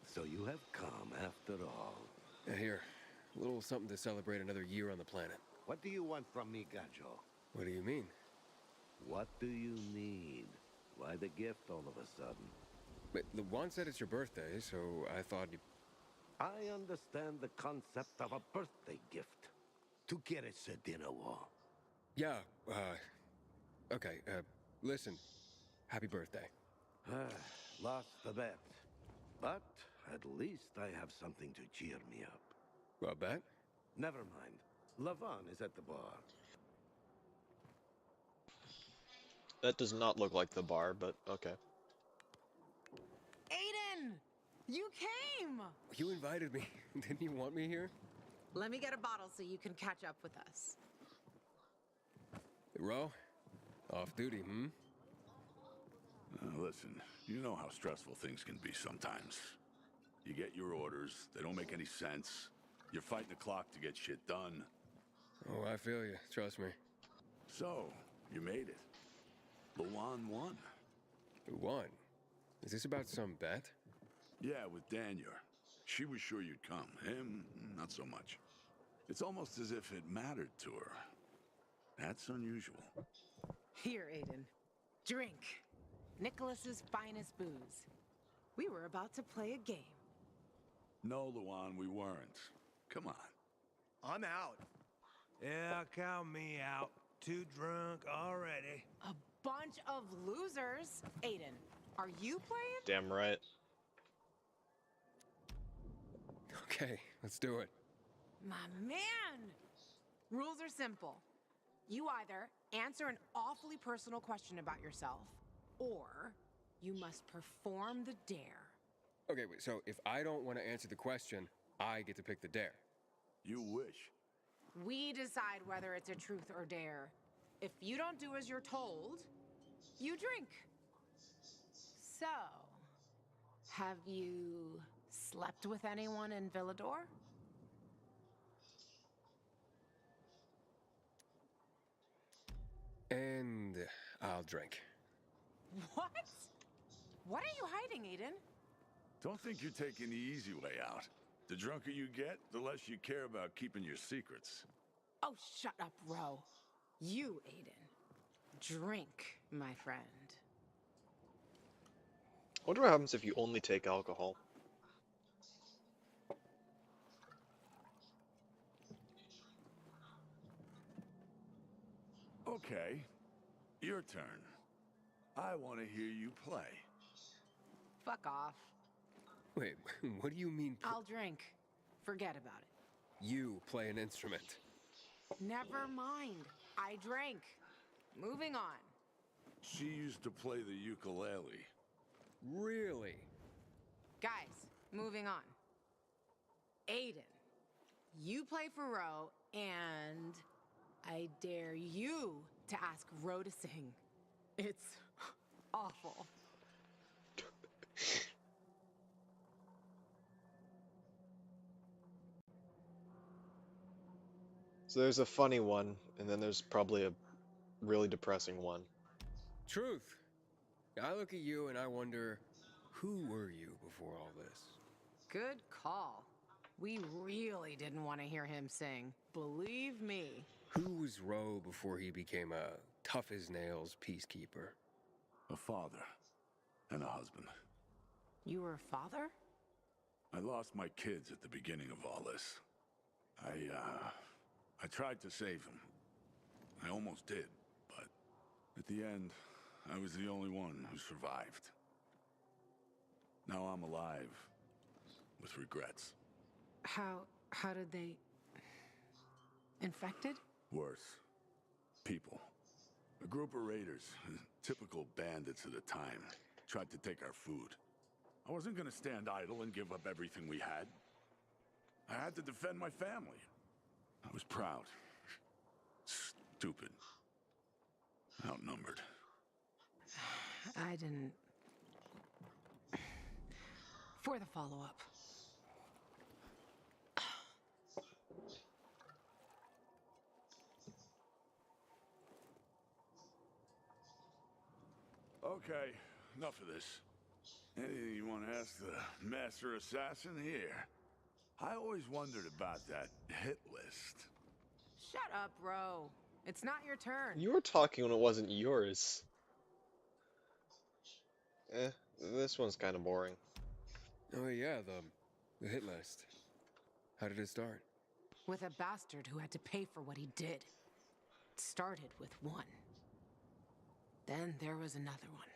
so you have come after all. Here, a little something to celebrate another year on the planet. What do you want from me, Gajo? What do you mean? What do you need? Why the gift all of a sudden? But the one said it's your birthday, so I thought you... I understand the concept of a birthday gift. ¿Tú quieres a dinner wall? Yeah, okay, listen. Happy birthday. Lost the bet. But at least I have something to cheer me up. A bet? Never mind. Lavon is at the bar. That does not look like the bar, but okay. Aiden! You came! You invited me. Didn't you want me here? Let me get a bottle so you can catch up with us. Ro? Off duty, hmm? Listen, you know how stressful things can be sometimes. You get your orders, they don't make any sense. You're fighting the clock to get shit done. Oh, I feel you. Trust me. So, you made it. Luan won. Who won? Is this about some bet? Yeah, with Daniel. She was sure you'd come. Him, not so much. It's almost as if it mattered to her. That's unusual. Here, Aiden. Drink. Nicholas's finest booze. We were about to play a game. No, Luan, we weren't. Come on. I'm out. Yeah, count me out. Too drunk already. A bunch of losers. Aiden, are you playing? Damn right. Okay, let's do it. My man! Rules are simple. You either answer an awfully personal question about yourself, or you must perform the dare. Okay, wait, so if I don't want to answer the question, I get to pick the dare. You wish. We decide whether it's a truth or dare. If you don't do as you're told, you drink. So, have you slept with anyone in Villador? And I'll drink. What? What are you hiding, Aiden? Don't think you're taking the easy way out. The drunker you get, the less you care about keeping your secrets. Oh, shut up, Ro. You, Aiden. Drink, my friend. I wonder what happens if you only take alcohol. Okay, your turn. I want to hear you play. Fuck off. Wait, what do you mean? I'll drink. Forget about it. You play an instrument. Never mind. I drank. Moving on. She used to play the ukulele. Really? Guys, moving on. Aiden, you play for Ro, and I dare you to ask Ro to sing. It's awful. So there's a funny one, and then there's probably a really depressing one. Truth. I look at you and I wonder, who were you before all this? Good call. We really didn't want to hear him sing. Believe me. Who was Ro before he became a tough-as-nails peacekeeper? A father and a husband. You were a father? I lost my kids at the beginning of all this. I tried to save them. I almost did, but at the end, I was the only one who survived. Now I'm alive, with regrets. How did they... Infected? Worse. People. A group of raiders, typical bandits of the time, tried to take our food. I wasn't gonna stand idle and give up everything we had. I had to defend my family. I was proud. Stupid. Outnumbered. I didn't... For the follow-up. Okay, enough of this. Anything you want to ask the Master Assassin here? I always wondered about that hit list. Shut up, Ro. It's not your turn. You were talking when it wasn't yours. This one's kind of boring. Oh yeah, the hit list. How did it start? With a bastard who had to pay for what he did. It started with one. Then there was another one.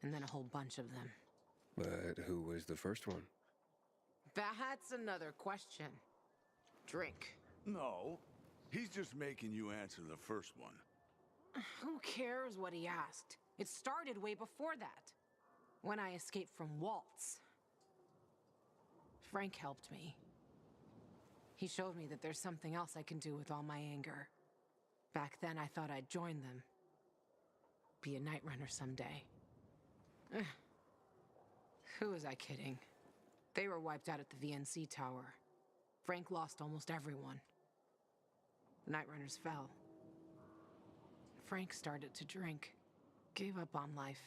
And then a whole bunch of them. But who was the first one? That's another question. Drink. No, he's just making you answer the first one. Who cares what he asked? It started way before that. When I escaped from Waltz. Frank helped me. He showed me that there's something else I can do with all my anger. Back then, I thought I'd join them. Be a night runner someday. Who was I kidding? They were wiped out at the VNC tower. Frank lost almost everyone. The night runners fell. Frank started to drink. Gave up on life.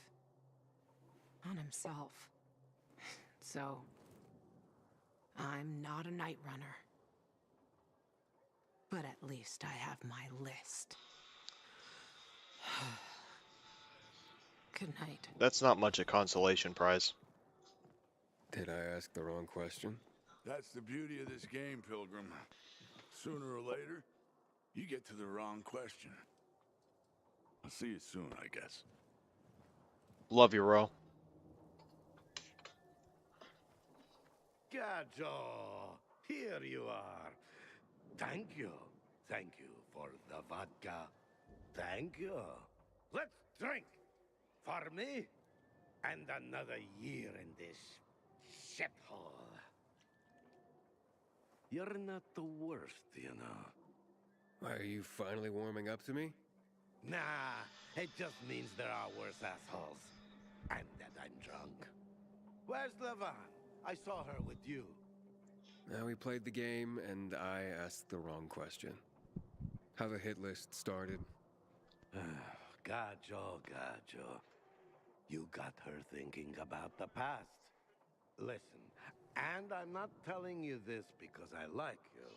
On himself. So, I'm not a night runner. But at least I have my list. Good night. That's not much a consolation prize. Did I ask the wrong question? That's the beauty of this game, Pilgrim. Sooner or later, you get to the wrong question. I'll see you soon, I guess. Love you, Ro. Gajo, here you are. Thank you. Thank you for the vodka. Thank you. Let's drink. For me, and another year in this shithole. You're not the worst, you know. Why, are you finally warming up to me? Nah, it just means there are worse assholes. And that I'm drunk. Where's Levan? I saw her with you. Now we played the game, and I asked the wrong question. How the hit list started. Gajo. You got her thinking about the past. Listen, and I'm not telling you this because I like you.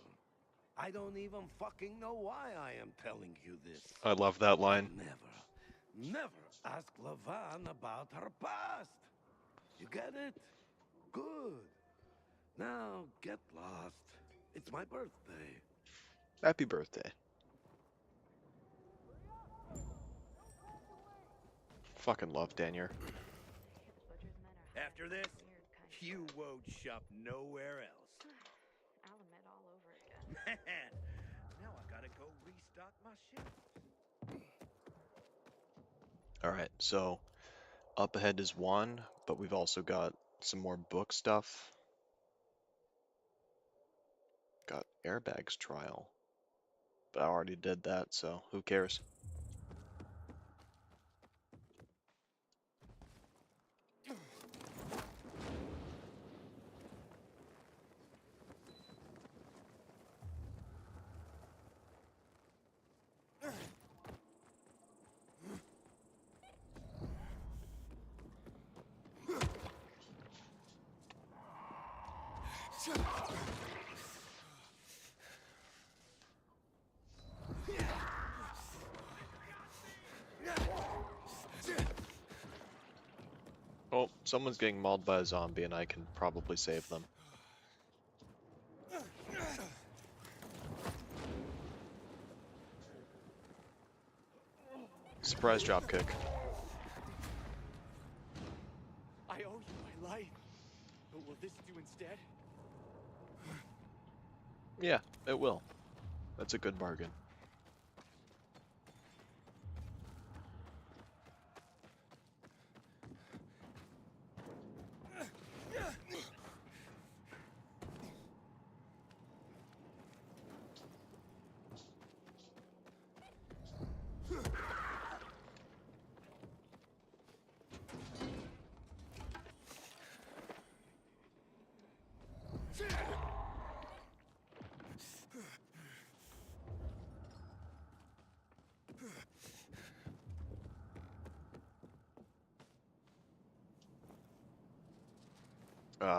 I don't even fucking know why I am telling you this. I love that line. Never ask Levan about her past. You get it? Good. Now, get lost. It's my birthday. Happy birthday. Fucking love Daniel. After this, you won't shop nowhere else. I'll admit all over again. Man, now I gotta go restock my shelves. Alright, so up ahead is Juan, but we've also got some more book stuff. Got Airbags Trial. But I already did that, so who cares? Oh, someone's getting mauled by a zombie and I can probably save them. Surprise dropkick. I owe you my life. But will this do instead? Yeah, it will. That's a good bargain.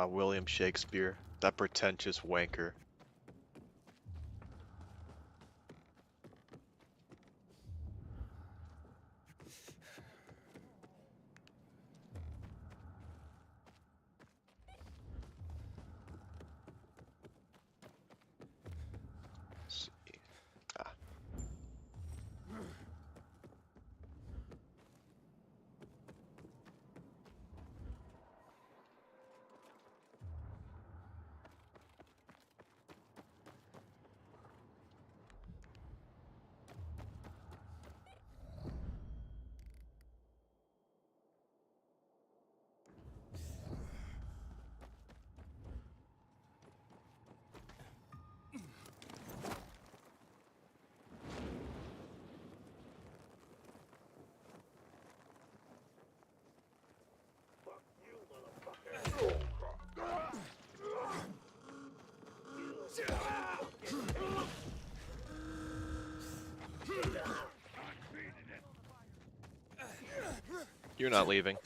William Shakespeare, that pretentious wanker. You're not leaving.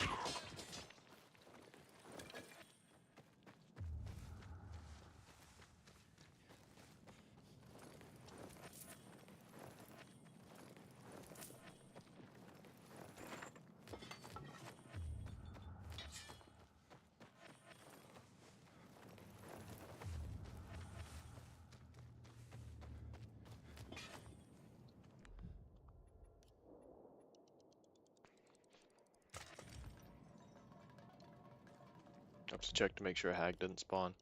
Have to check to make sure a hag didn't spawn.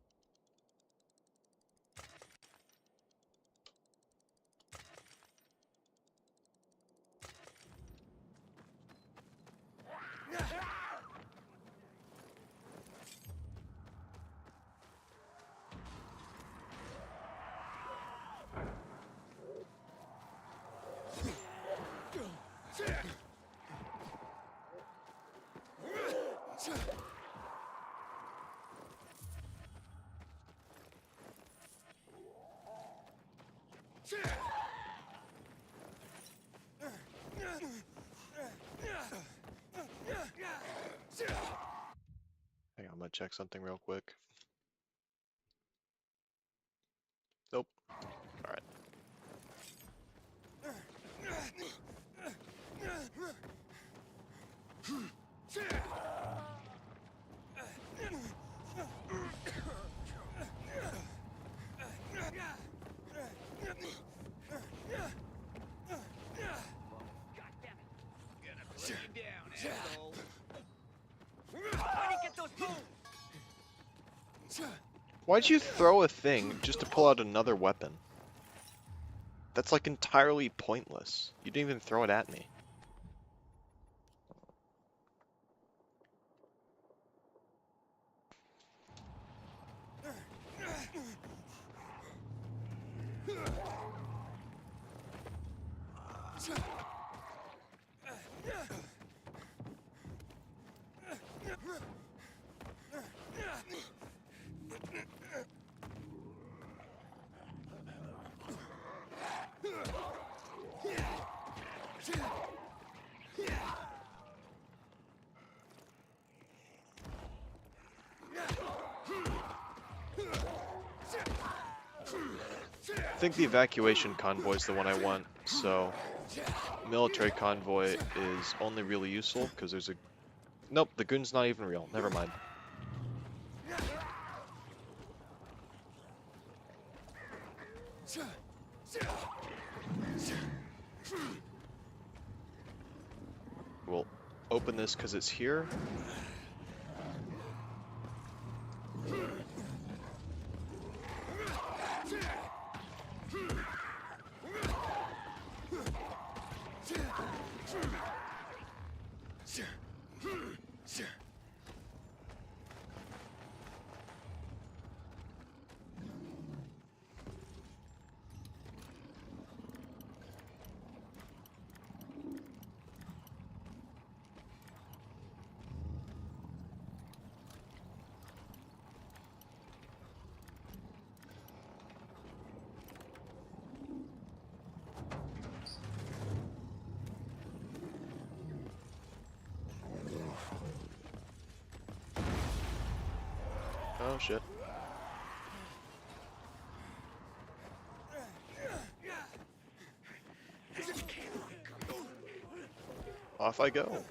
Hang on, I'm gonna check something real quick. Nope. Alright. Why'd you throw a thing just to pull out another weapon? That's like entirely pointless. You didn't even throw it at me. I think the evacuation convoy is the one I want, so military convoy is only really useful because there's a... Nope, the goon's not even real. Never mind. We'll open this because it's here. Oh shit. Off I go.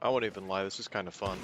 I won't even lie, this is kind of fun.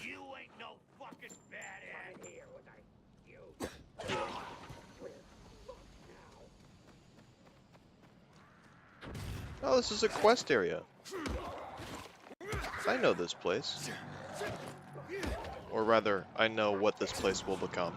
You ain't no fucking badass. Here with you. Oh, this is a quest area. I know this place. Or rather, I know what this place will become.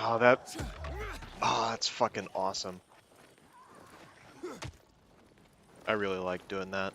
Oh, that's fucking awesome. I really like doing that.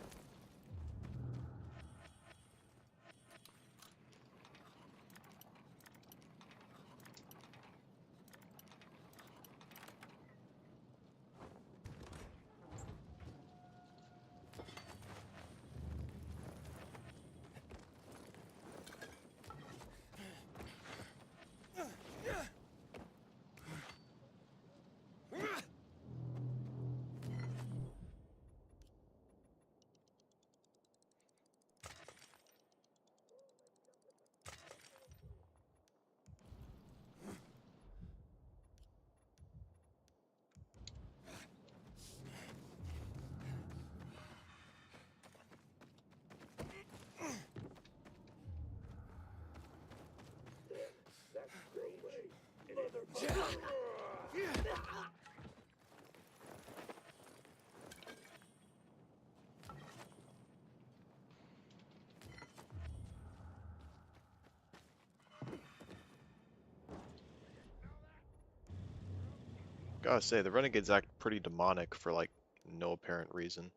Gotta say, the Renegades act pretty demonic for, like, no apparent reason.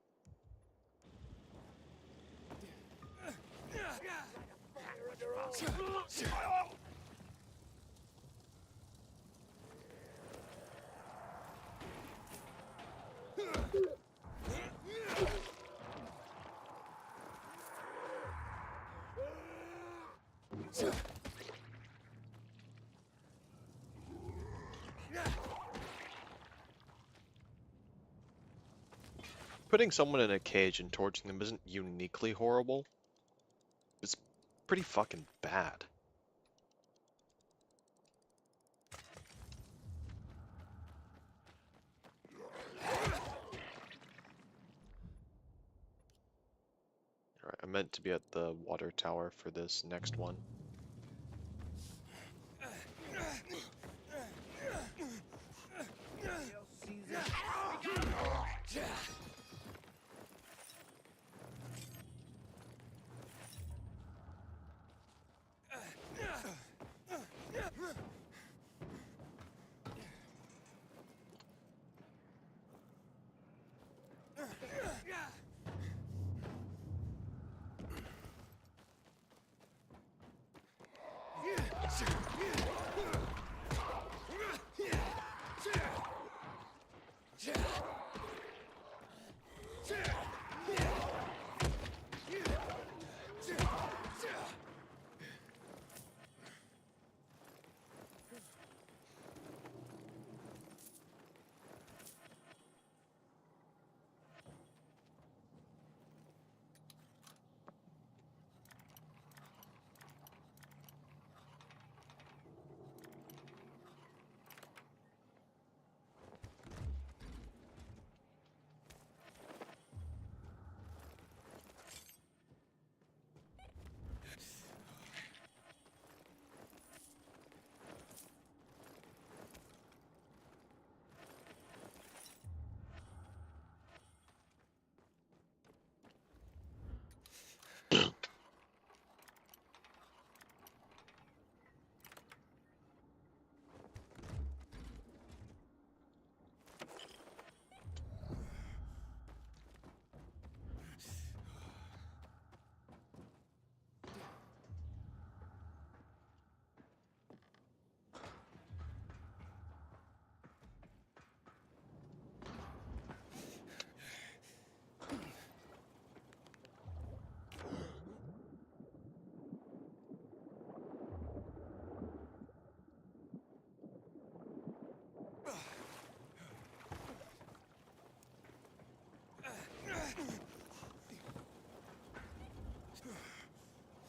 Putting someone in a cage and torturing them isn't uniquely horrible. It's pretty fucking bad. Alright, I'm meant to be at the water tower for this next one.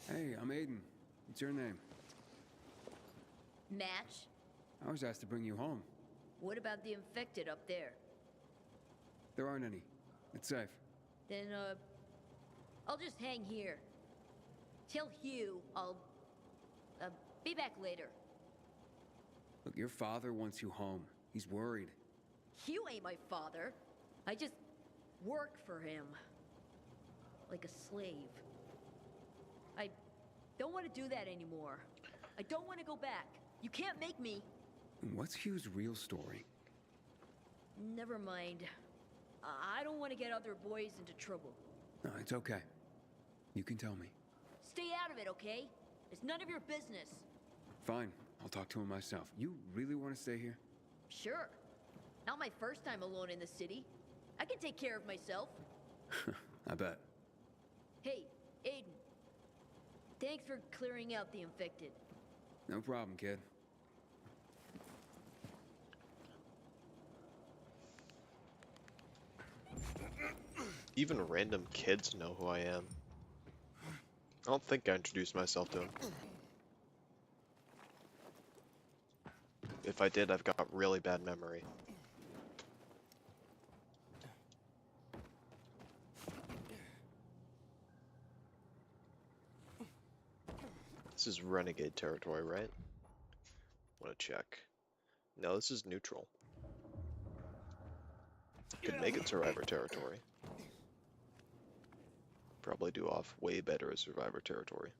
Hey, I'm Aiden. What's your name? Match? I was asked to bring you home. What about the infected up there? There aren't any. It's safe. Then, I'll just hang here. Tell Hugh I'll, be back later. Look, your father wants you home. He's worried. Hugh ain't my father. I just work for him. Like a slave. I don't want to do that anymore. I don't want to go back. You can't make me. What's Hugh's real story? Never mind. I don't want to get other boys into trouble. No, it's okay. You can tell me. Stay out of it, okay? It's none of your business. Fine. I'll talk to him myself. You really want to stay here? Sure. Not my first time alone in the city. I can take care of myself. I bet. Hey, Aiden. Thanks for clearing out the infected. No problem, kid. Even random kids know who I am. I don't think I introduced myself to them. If I did, I've got really bad memory. This is renegade territory, right? Want to check. No, this is neutral. Could make it survivor territory. Probably do off way better as survivor territory.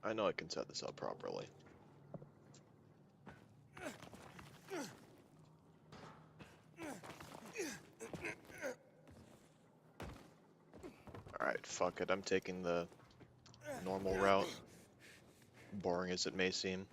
I know I can set this up properly. Alright, fuck it. I'm taking the normal route, boring as it may seem.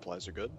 Supplies are good.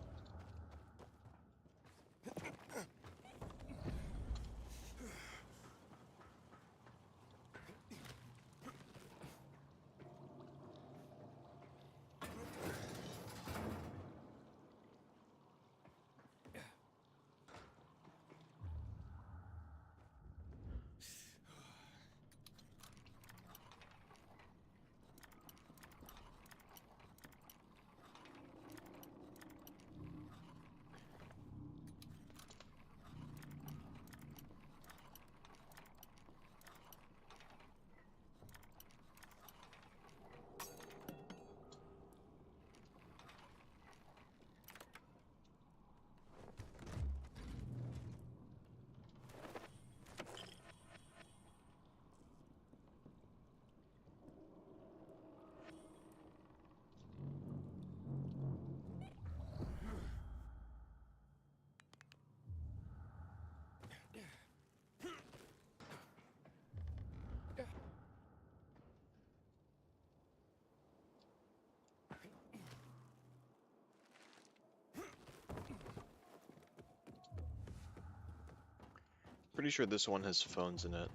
Pretty sure this one has phones in it.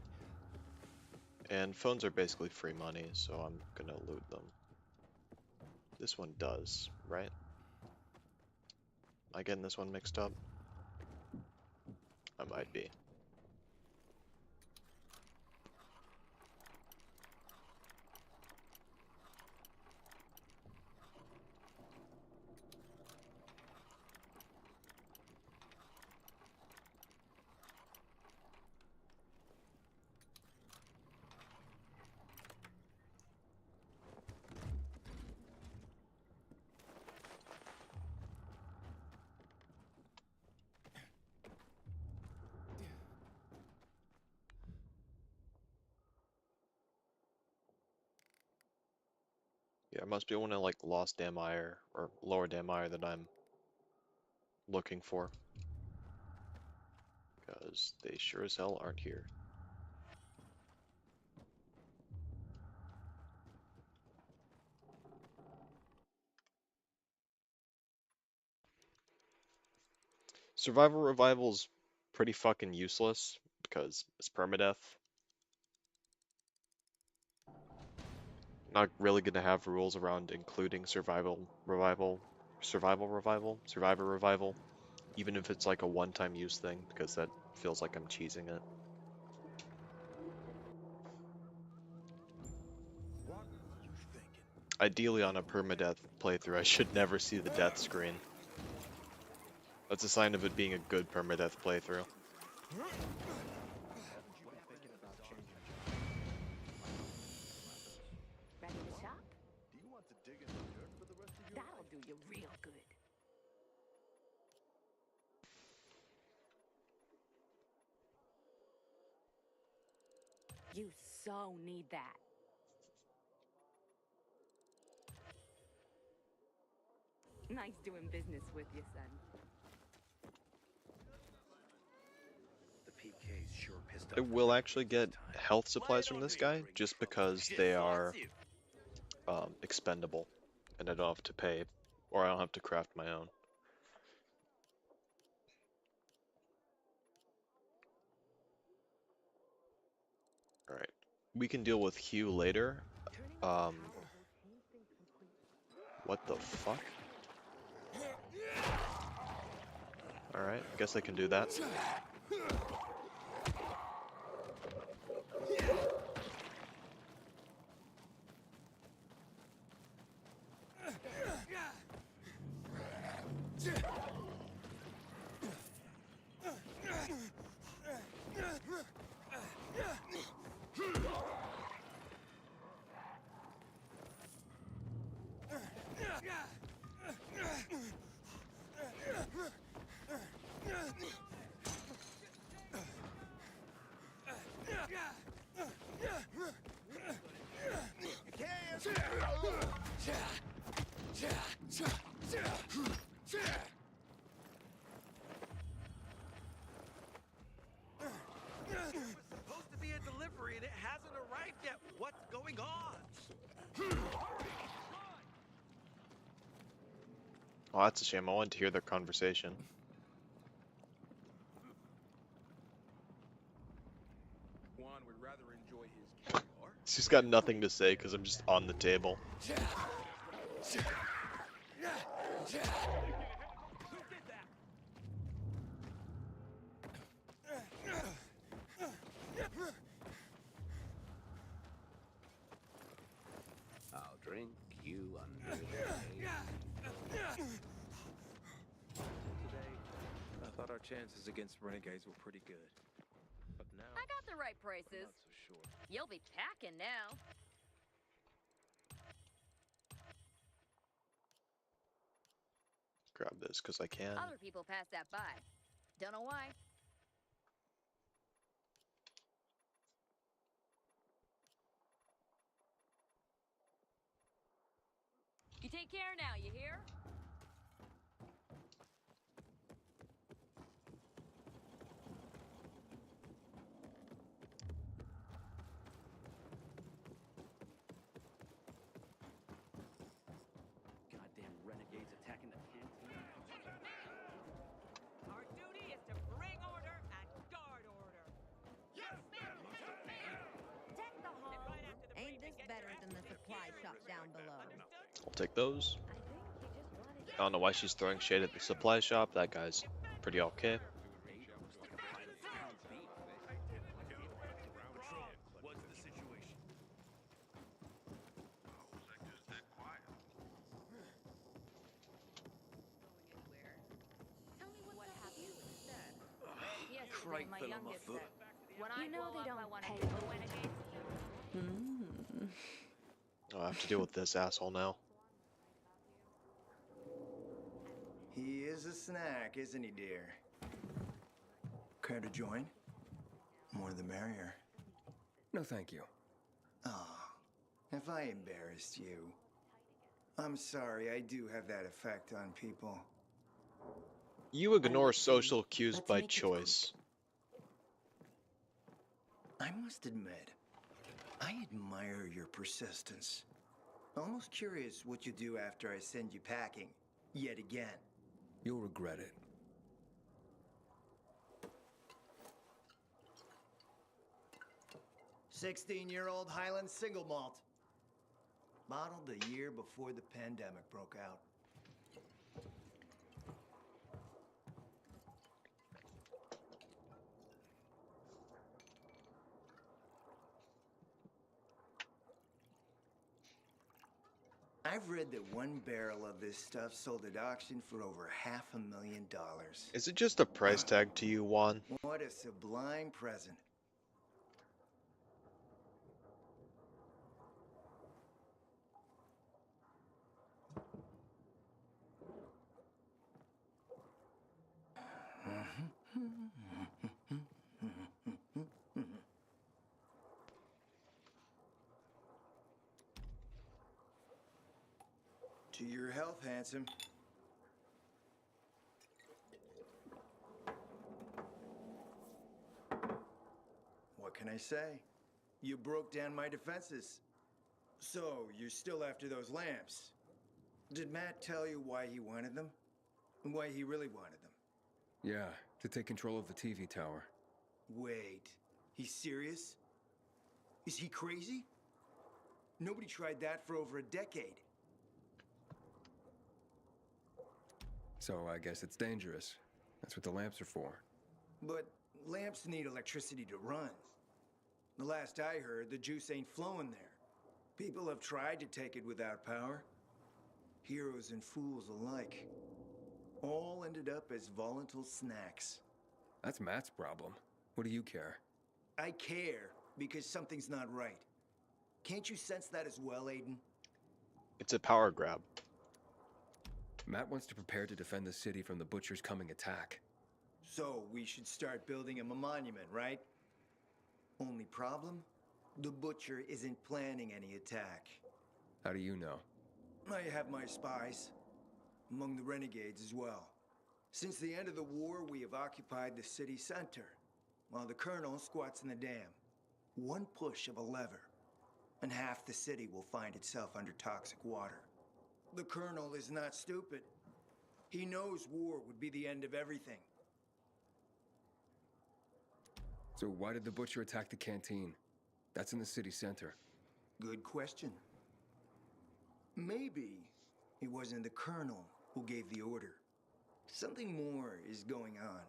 And phones are basically free money, so I'm gonna loot them. This one does, right? Am I getting this one mixed up? I might be. Yeah, it must be one of like Lost Damire or Lower Damire that I'm looking for. Because they sure as hell aren't here. Survival Revival's pretty fucking useless because it's permadeath. Not really gonna have rules around including survivor revival, even if it's like a one-time use thing, because that feels like I'm cheesing it. Ideally on a permadeath playthrough, I should never see the death screen. That's a sign of it being a good permadeath playthrough. Ready to shop? Do you want to dig in the dirt for the rest of your That'll do you real good. You so need that. Nice doing business with you, son. The PK's sure pissed I off. will actually get health supplies from this guy, just because they are expendable, and I don't have to pay, or I don't have to craft my own. Alright, we can deal with Hugh later. What the fuck? Alright, I guess I can do that. Supposed to be a delivery and it hasn't arrived yet. What's going on? Oh, that's a shame. I wanted to hear their conversation. Juan would rather enjoy his caviar. She's got nothing to say because I'm just on the table. Who did that? I'll drink you under the table. Today, I thought our chances against renegades were pretty good. But now, I got the right prices. not so sure. You'll be packing now. Grab this because I can. Other people pass that by. Don't know why. You take care now, you hear? Goddamn renegades attacking the canteen. Our duty is to bring order and guard order. Yes, ma'am! Deck the hall. Ain't this better than the supply shop down below? I'll take those. I don't know why she's throwing shade at the supply shop. That guy's pretty okay. What's the situation? Tell me what happened instead. Yes, Crike my fell on my youngest foot. said, when I You know grow they up, I don't want to pay be a renegade. Oh, I have to deal with this asshole now. He is a snack, isn't he, dear? Care to join? More the merrier. No, thank you. Oh, if I embarrassed you. I'm sorry, I do have that effect on people. You ignore social cues by choice. I must admit, I admire your persistence. Almost curious what you do after I send you packing, yet again. You'll regret it. "16-year-old Highland single malt. Bottled the year before the pandemic broke out. I've read that one barrel of this stuff sold at auction for over $500,000. Is it just a price tag to you, Juan? What a sublime present. To your health, handsome. What can I say? You broke down my defenses. So, you're still after those lamps. Did Matt tell you why he wanted them? And why he really wanted them? Yeah, to take control of the TV tower. Wait, he's serious? Is he crazy? Nobody tried that for over a decade. So I guess it's dangerous. That's what the lamps are for. But lamps need electricity to run. The last I heard, the juice ain't flowing there. People have tried to take it without power. Heroes and fools alike. All ended up as volatile snacks. That's Matt's problem. What do you care? I care because something's not right. Can't you sense that as well, Aiden? It's a power grab. Matt wants to prepare to defend the city from the Butcher's coming attack. So we should start building him a monument, right? Only problem? The Butcher isn't planning any attack. How do you know? I have my spies. Among the renegades as well. Since the end of the war, we have occupied the city center, while the Colonel squats in the dam. One push of a lever, and half the city will find itself under toxic water. The Colonel is not stupid. He knows war would be the end of everything. So why did the butcher attack the canteen? That's in the city center. Good question. Maybe it wasn't the colonel who gave the order. Something more is going on.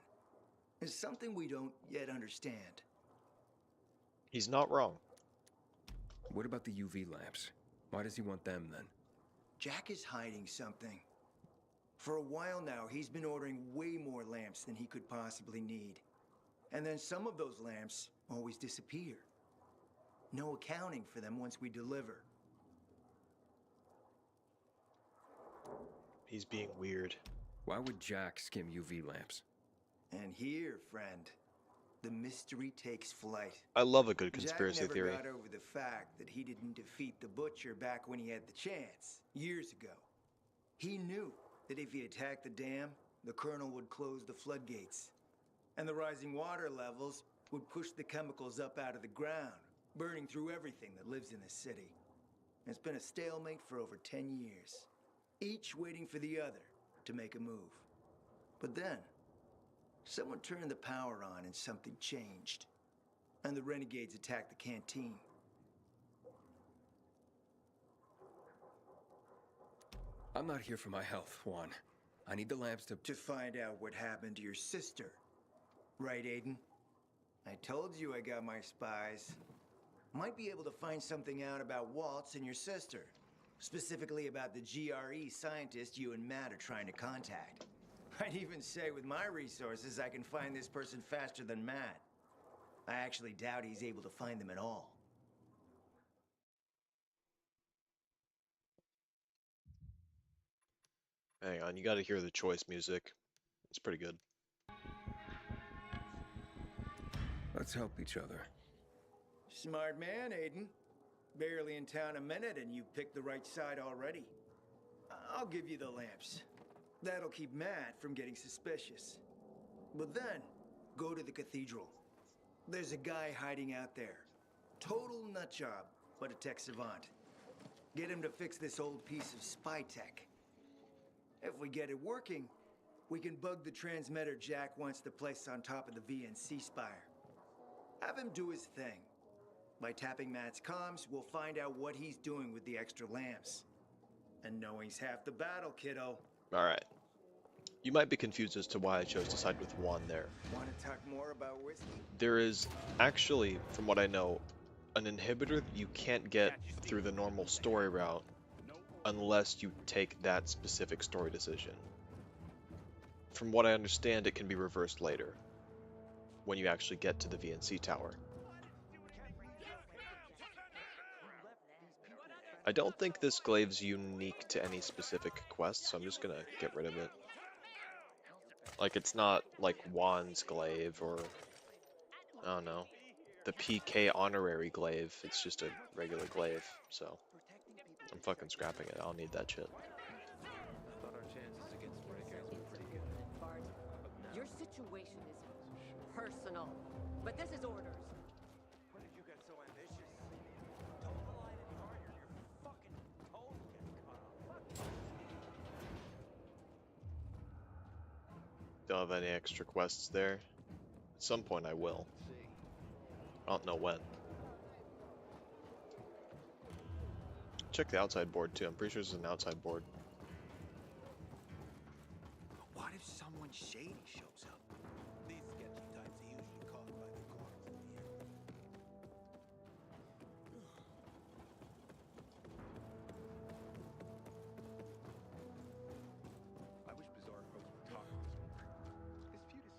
It's something we don't yet understand. He's not wrong. What about the UV lamps? Why does he want them then? Jack is hiding something. For a while now, he's been ordering way more lamps than he could possibly need. And then some of those lamps always disappear. No accounting for them once we deliver. He's being weird. Why would Jack skim UV lamps? And here, friend, the mystery takes flight. I love a good conspiracy Jack never theory. got over the fact that he didn't defeat the Butcher back when he had the chance, years ago. He knew that if he attacked the dam, the Colonel would close the floodgates. And the rising water levels would push the chemicals up out of the ground, burning through everything that lives in the city. It's been a stalemate for over 10 years, each waiting for the other to make a move. But then, someone turned the power on and something changed. And the renegades attacked the canteen. I'm not here for my health, Juan. I need the lamps to find out what happened to your sister. Right, Aiden? I told you I got my spies. Might be able to find something out about Waltz and your sister. Specifically about the GRE scientist you and Matt are trying to contact. I'd even say with my resources, I can find this person faster than Matt. I actually doubt he's able to find them at all. Hang on, you gotta hear the choice music. It's pretty good. Let's help each other. Smart man, Aiden. Barely in town a minute and you picked the right side already. I'll give you the lamps. That'll keep Matt from getting suspicious. But then, go to the cathedral. There's a guy hiding out there. Total nutjob, but a tech savant. Get him to fix this old piece of spy tech. If we get it working, we can bug the transmitter Jack wants to place on top of the VNC spire. Have him do his thing. By tapping Matt's comms, we'll find out what he's doing with the extra lamps. And knowing's half the battle, kiddo. Alright. You might be confused as to why I chose to side with Juan there. Want to talk more about whiskey? There is actually, from what I know, an inhibitor that you can't get through the normal story route unless you take that specific story decision. From what I understand, it can be reversed later, when you actually get to the VNC tower. I don't think this glaive's unique to any specific quest, so I'm just gonna get rid of it. Like, it's not like Juan's glaive or, I don't know, the PK honorary glaive. It's just a regular glaive, so I'm fucking scrapping it. I don't need that shit. Your situation is personal, but this is orders. When did you get so ambitious? Toe the line any harder, your fucking toes get cut off. Don't have any extra quests there. At some point I will. I don't know when. Check the outside board too. I'm pretty sure there's an outside board. What if someone shady shows up? These sketchy types are usually caught by the corners of the earth. I wish Bizarre folks would talk this more. His feud is...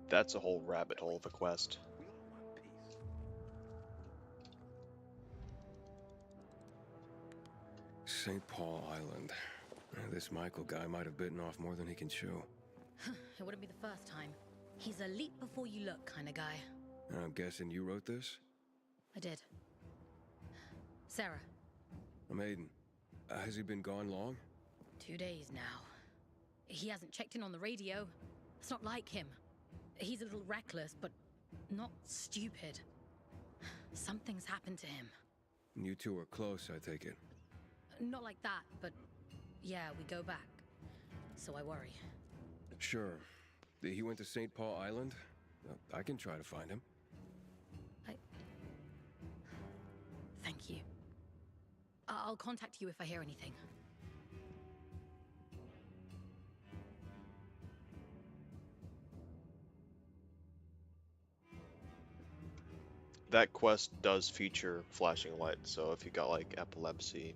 That's a whole rabbit hole of a quest. We all want peace. St. Paul Island. This Michael guy might have bitten off more than he can chew. It wouldn't be the first time. He's a leap before you look kind of guy. And I'm guessing you wrote this? I did. Sarah. I'm Aiden. Has he been gone long? 2 days now. He hasn't checked in on the radio. It's not like him. He's a little reckless, but not stupid. Something's happened to him. You two are close, I take it. Not like that, but yeah, we go back. So I worry. Sure. He went to St. Paul Island? I can try to find him. Thank you. I'll contact you if I hear anything. That quest does feature flashing lights, so if you got like epilepsy,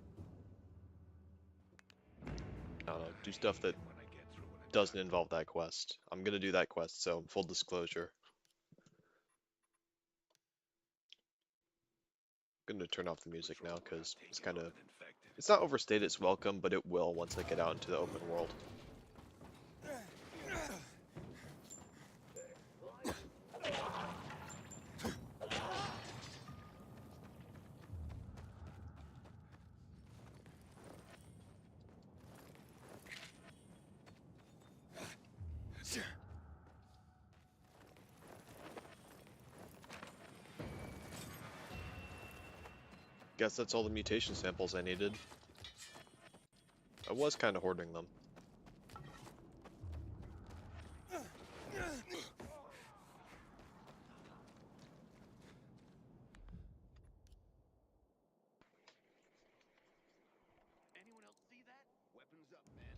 I don't know, do stuff that doesn't involve that quest. I'm gonna do that quest, so full disclosure. I'm gonna turn off the music now because it's not overstayed its welcome, but it will once I get out into the open world. Guess that's all the mutation samples I needed. I was kind of hoarding them. Anyone else see that? Weapons up, man.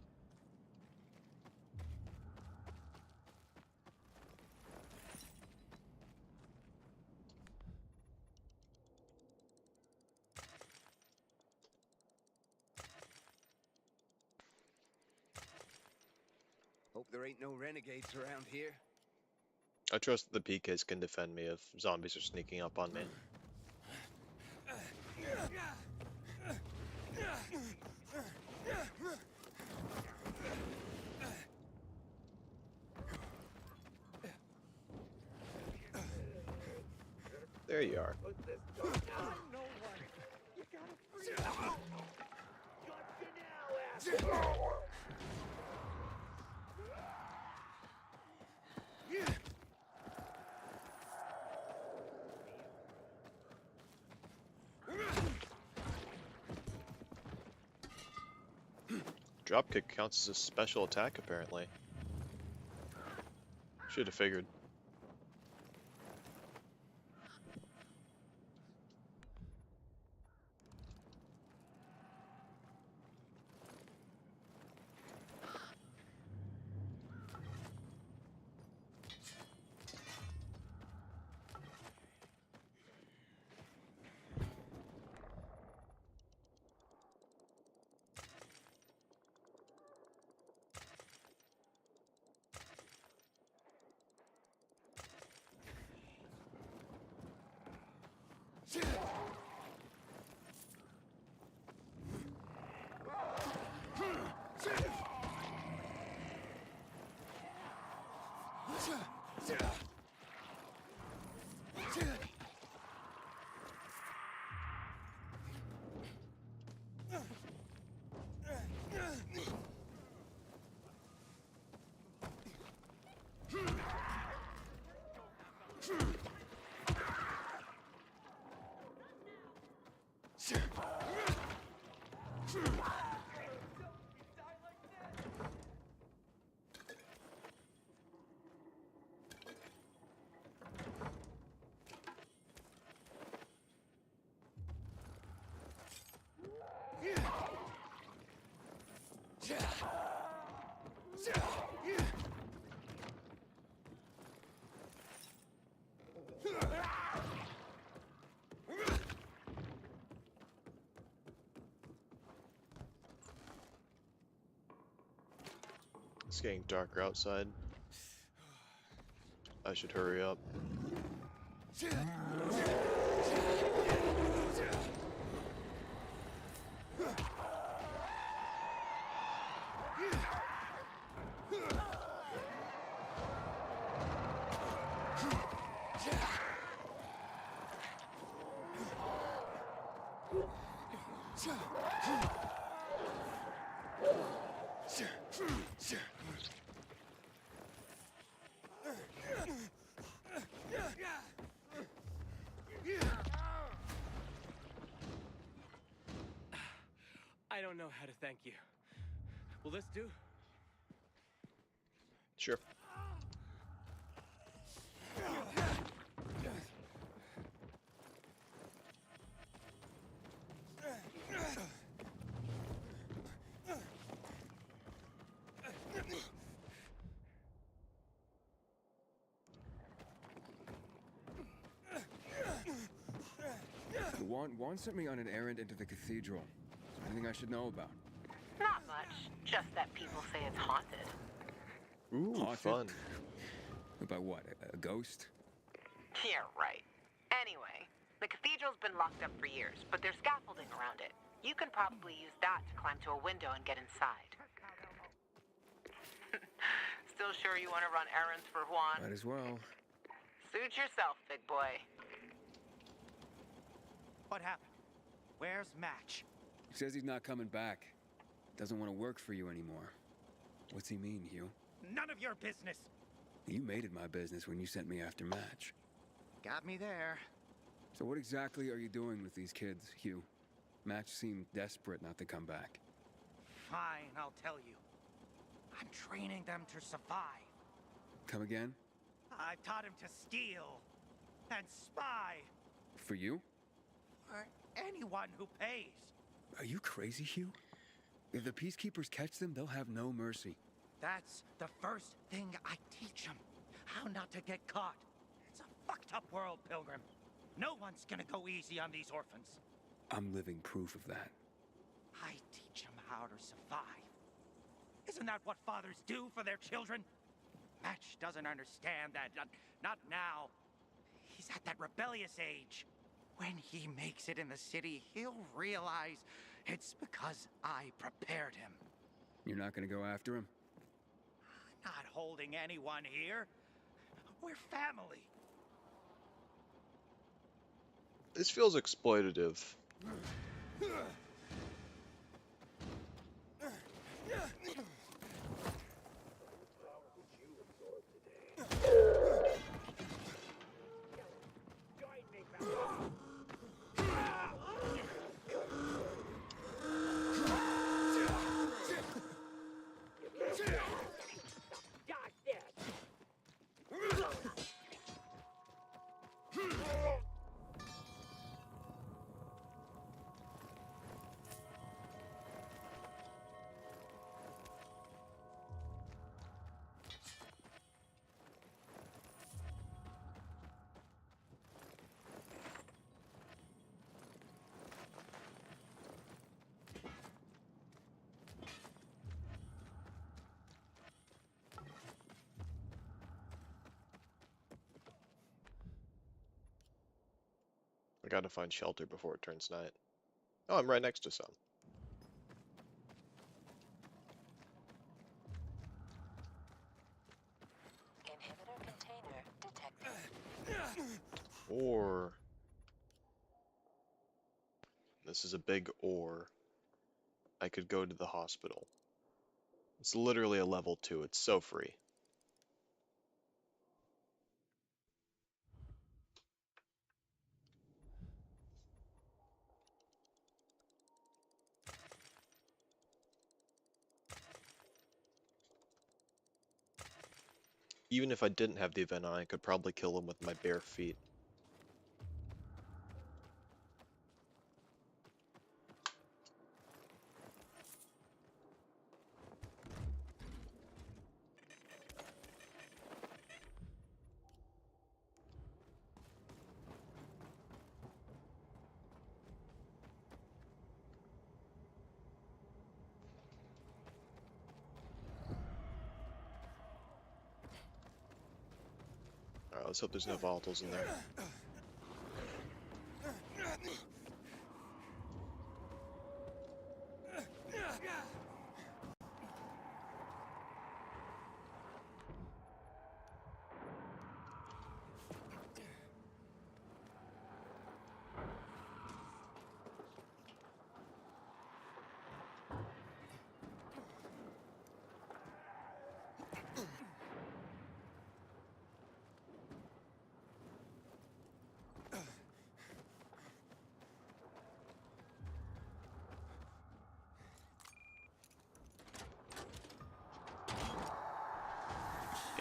Hope there ain't no renegades around here. I trust the PKs can defend me if zombies are sneaking up on me. There you are. Dropkick counts as a special attack, apparently. Should have figured. It's getting darker outside. I should hurry up. I don't know how to thank you. Will this do? Sure. Juan sent me on an errand into the cathedral. Anything I should know about? Not much. Just that people say it's haunted. Ooh, Haunted? fun. By what? A ghost? Yeah, right. Anyway, the cathedral's been locked up for years, but there's scaffolding around it. You can probably use that to climb to a window and get inside. Still sure you want to run errands for Juan? Might as well. Suit yourself, big boy. What happened? Where's Match? He says he's not coming back. Doesn't want to work for you anymore. What's he mean, Hugh? None of your business. You made it my business when you sent me after Match. Got me there. So what exactly are you doing with these kids, Hugh? Match seemed desperate not to come back. Fine, I'll tell you. I'm training them to survive. Come again? I've taught him to steal and spy For you? for anyone who pays. Are you crazy, Hugh? If the peacekeepers catch them, they'll have no mercy. That's the first thing I teach them. How not to get caught. It's a fucked up world, Pilgrim. No one's gonna go easy on these orphans. I'm living proof of that. I teach them how to survive. Isn't that what fathers do for their children? Match doesn't understand that. Not now. He's at that rebellious age. When he makes it in the city, he'll realize it's because I prepared him. You're not gonna go after him? Not holding anyone here. We're family. This feels exploitative. I gotta find shelter before it turns night. Oh, I'm right next to some. Inhibitor container detected. Or this is a big or. I could go to the hospital. It's literally a level 2. It's so free. Even if I didn't have the event on, I could probably kill him with my bare feet. Alright, let's hope there's no volatiles in there.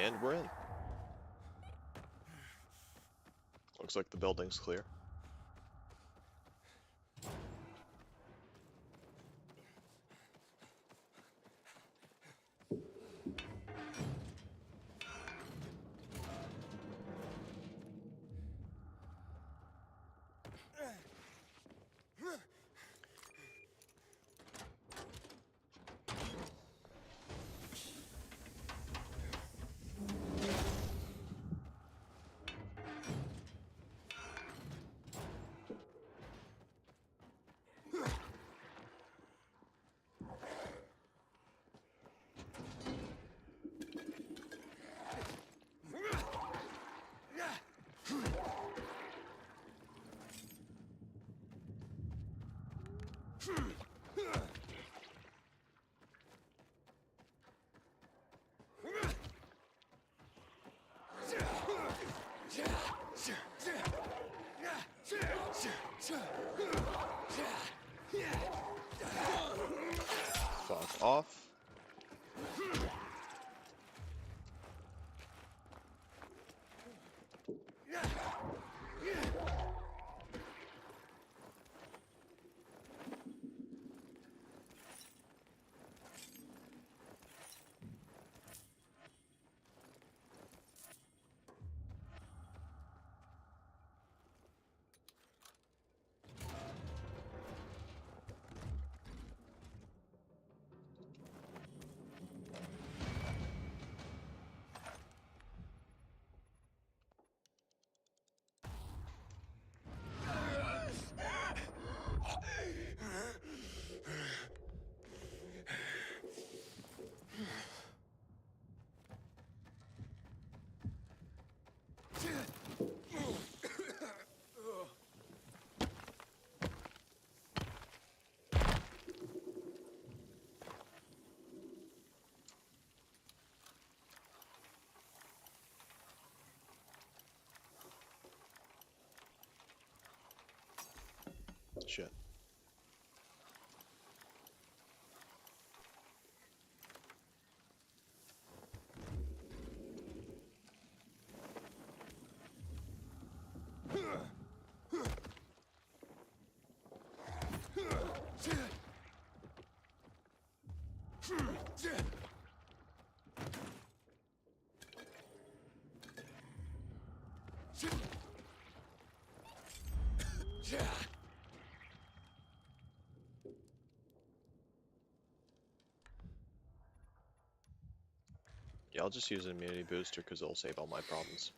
And we're in. Looks like the building's clear. Fuck off. Shit. Yeah, I'll just use an immunity booster because it'll save all my problems.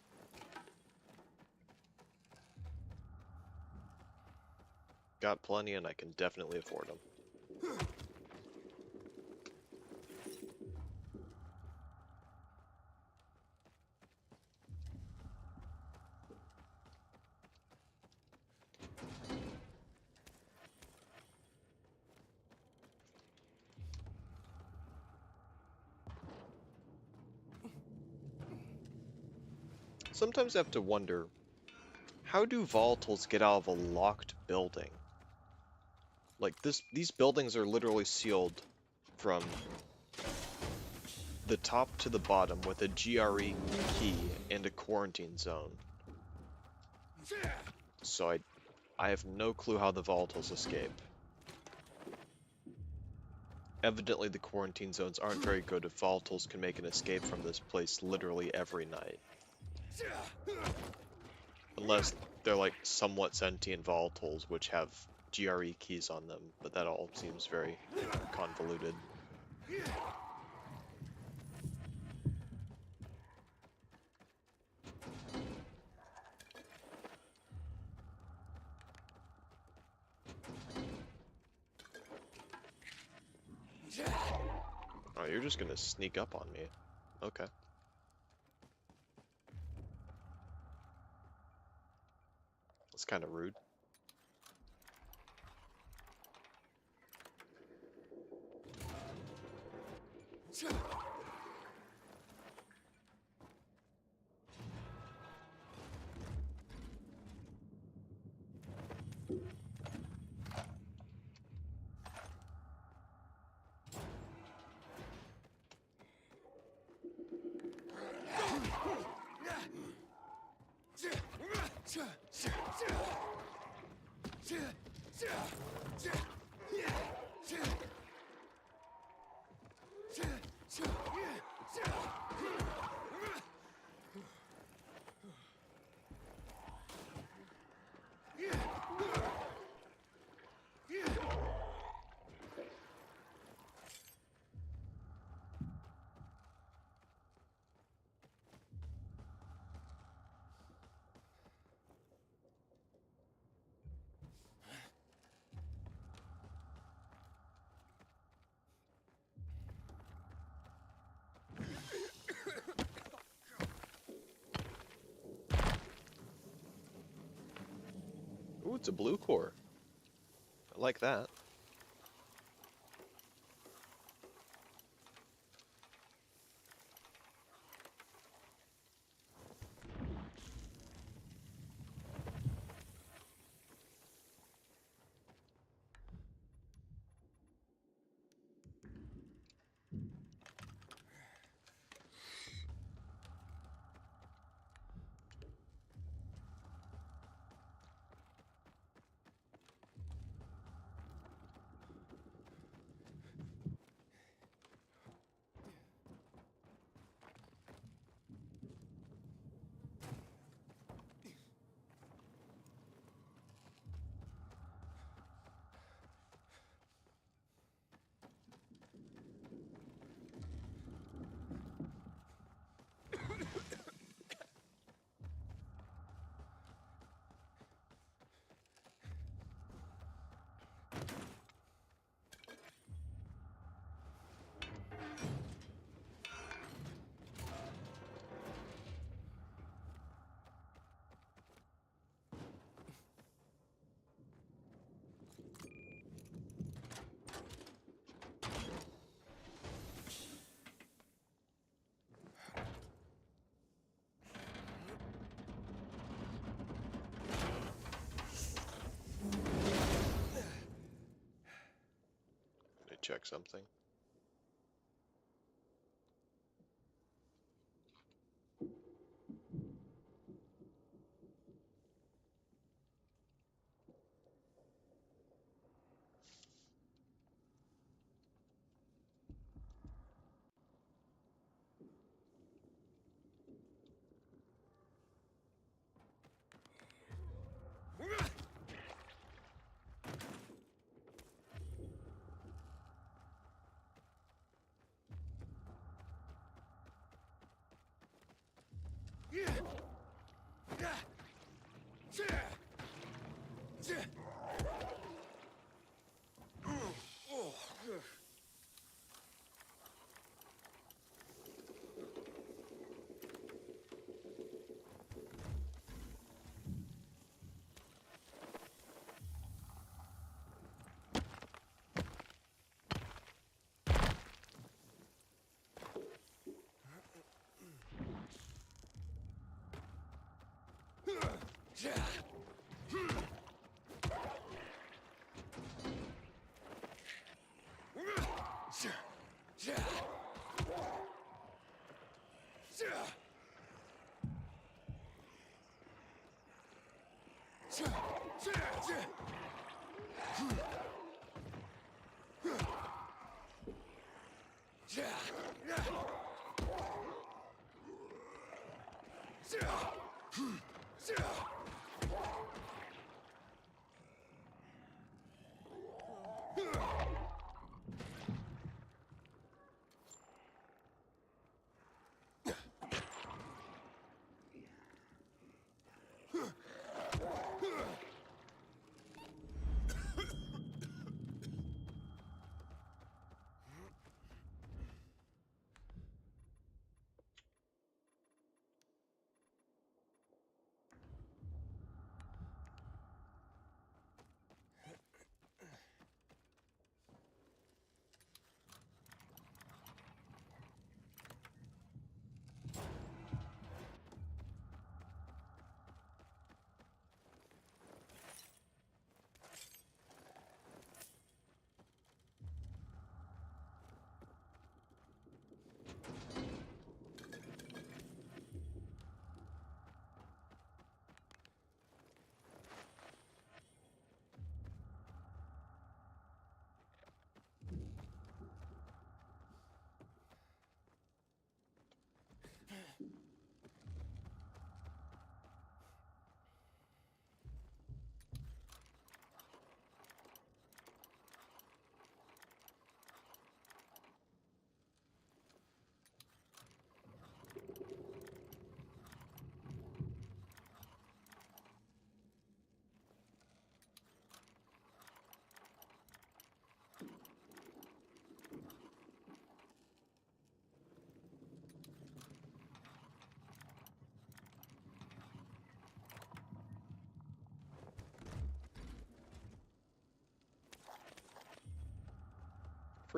Got plenty and I can definitely afford them. Sometimes I have to wonder, how do volatiles get out of a locked building? Like these buildings are literally sealed from the top to the bottom with a GRE key and a quarantine zone. So I have no clue how the volatiles escape. Evidently the quarantine zones aren't very good if volatiles can make an escape from this place literally every night. Unless they're like somewhat sentient volatiles which have GRE keys on them, but that all seems very convoluted. Oh, you're just gonna sneak up on me. Okay. That's kind of rude. Ooh, it's a blue core. I like that. Let me check something.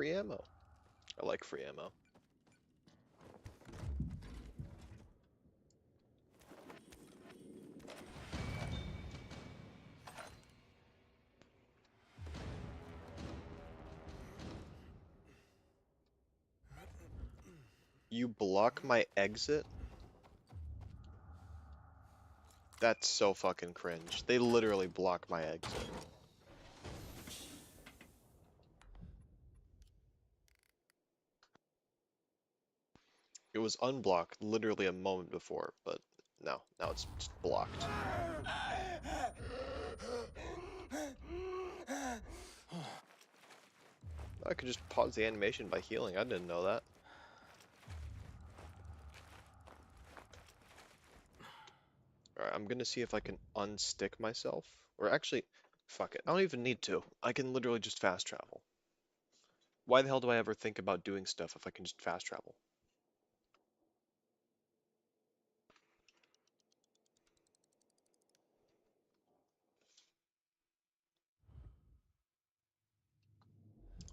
free ammo. I like free ammo. You block my exit? That's so fucking cringe. They literally block my exit. It was unblocked literally a moment before, but now it's just blocked. I could just pause the animation by healing. I didn't know that. Alright, I'm gonna see if I can unstick myself. Or actually, fuck it. I don't even need to. I can literally just fast travel. Why the hell do I ever think about doing stuff if I can just fast travel?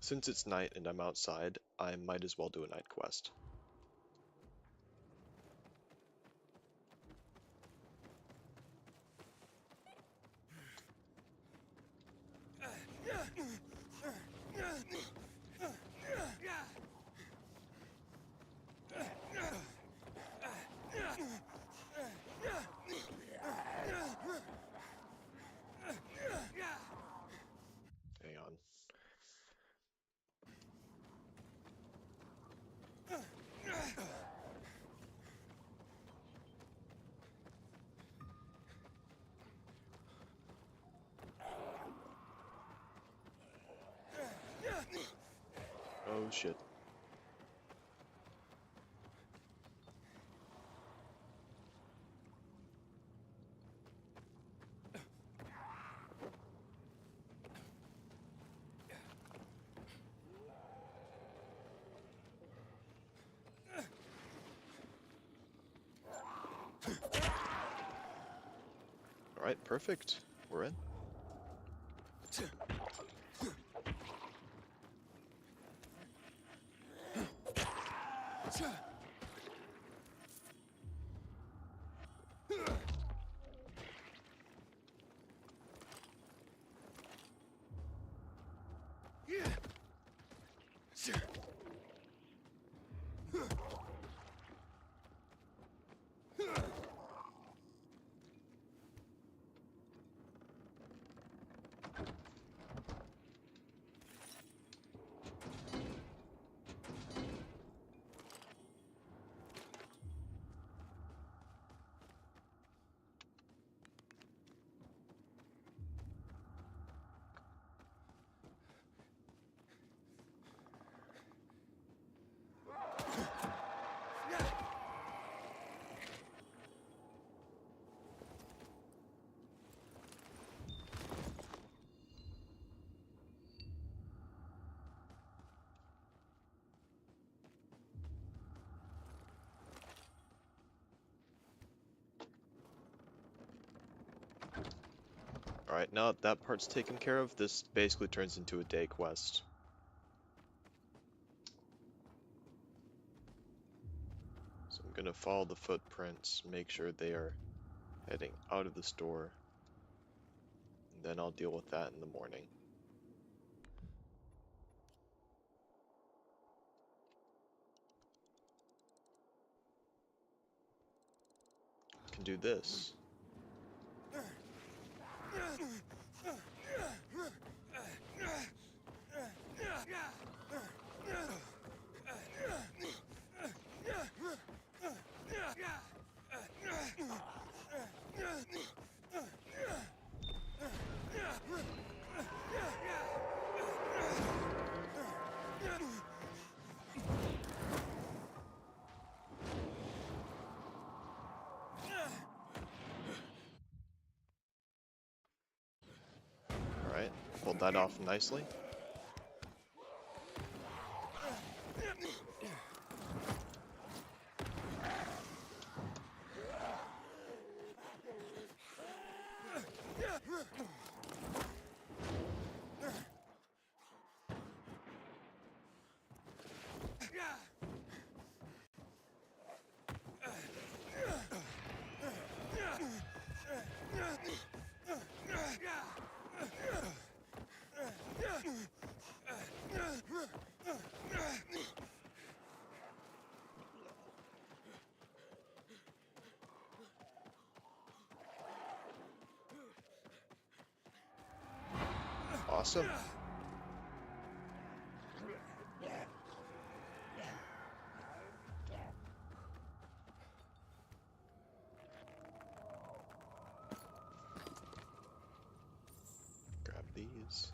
Since it's night and I'm outside, I might as well do a night quest. Hang on. Oh shit. Alright, perfect. We're in. Alright, now that part's taken care of, this basically turns into a day quest. So I'm gonna follow the footprints, make sure they are heading out of the store, and then I'll deal with that in the morning. Can do this. Alright, pulled that off nicely. Awesome. Grab these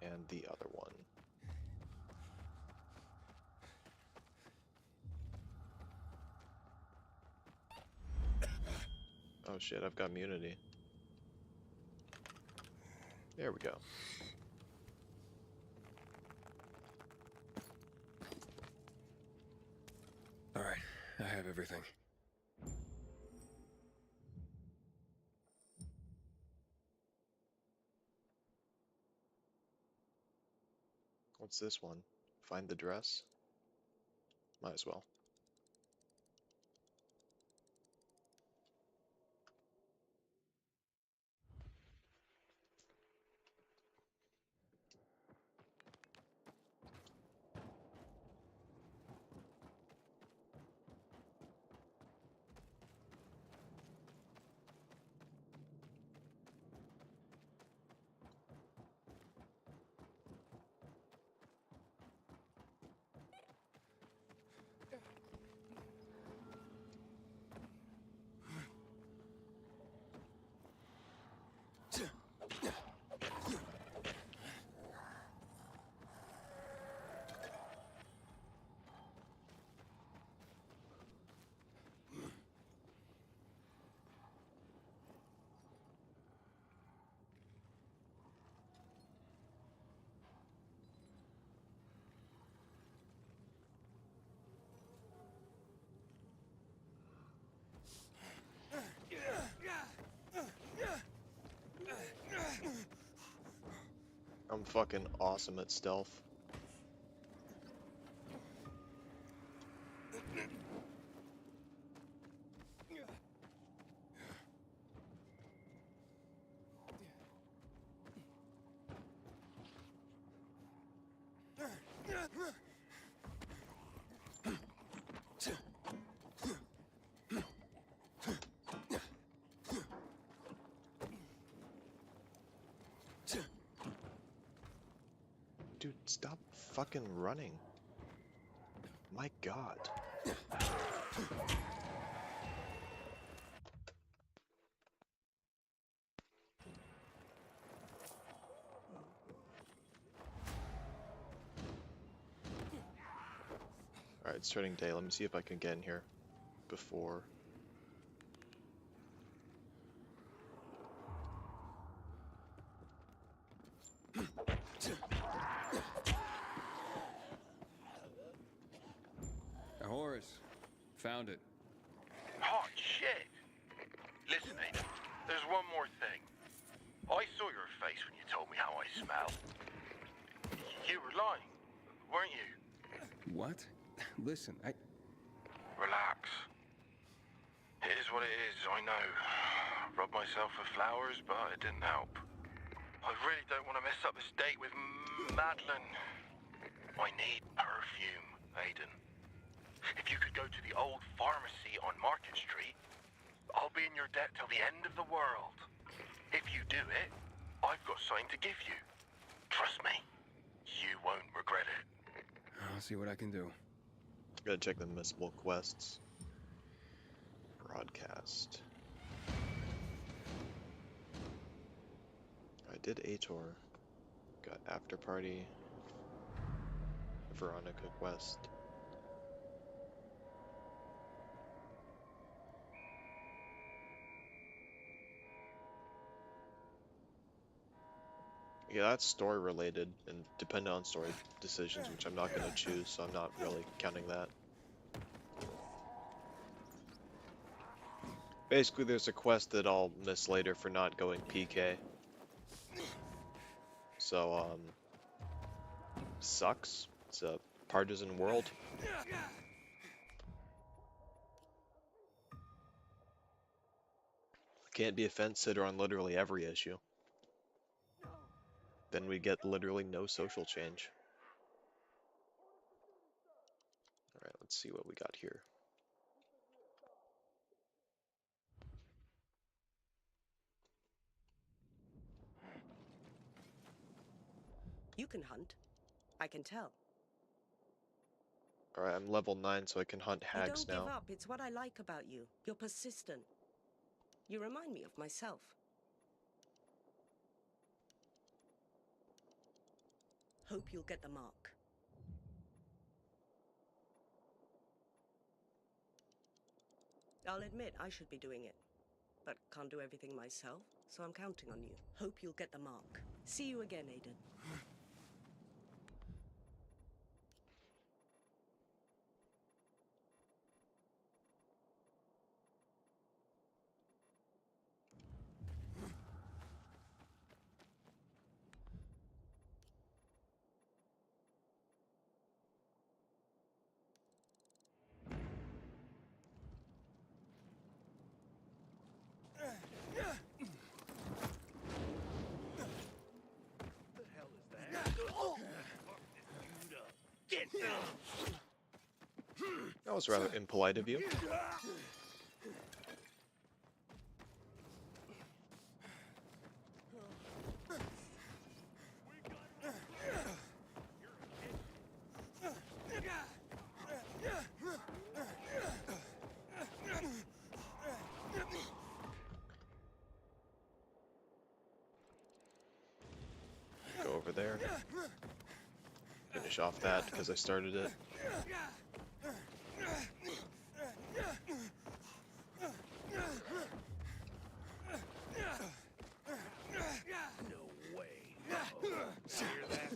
and the other one. Oh shit, I've got immunity. There we go. All right, I have everything. What's this one? Find the dress? Might as well. I'm fucking awesome at stealth. Dude, stop fucking running. My God. Alright, it's starting day. Let me see if I can get in here before. A horse. Found it. Hot shit! Listen, Aiden, there's one more thing. I saw your face when you told me how I smell. You were lying, weren't you? What? Listen, Relax. It is what it is, I know. Rubbed myself with flowers, but it didn't help. I really don't want to mess up this date with Madeline. I need perfume, Aiden. If you could go to the old pharmacy on Market Street, I'll be in your debt till the end of the world. If you do it, I've got something to give you. Trust me, you won't regret it. I'll see what I can do. Gotta check the missable quests. Broadcast. I did a tour. Got after party. Veronica quest. Yeah, that's story related and dependent on story decisions, which I'm not going to choose, so I'm not really counting that. Basically, there's a quest that I'll miss later for not going PK. So, sucks. It's a partisan world. Can't be a fence sitter on literally every issue. Then we get literally no social change. Alright, let's see what we got here. You can hunt. I can tell. Alright, I'm level 9, so I can hunt You hags don't give now. up. It's what I like about you. You're persistent. You remind me of myself. Hope you'll get the mark. I'll admit I should be doing it, but can't do everything myself, so I'm counting on you. Hope you'll get the mark. See you again, Aiden. That was rather impolite of you. Go over there. Finish off that because I started it. No way. Hear that?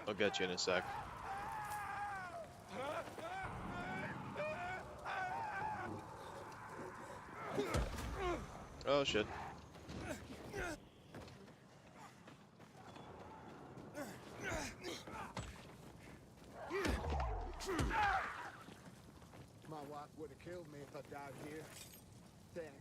I'll get you in a sec. Oh shit. My wife would have killed me if I died here. Thanks.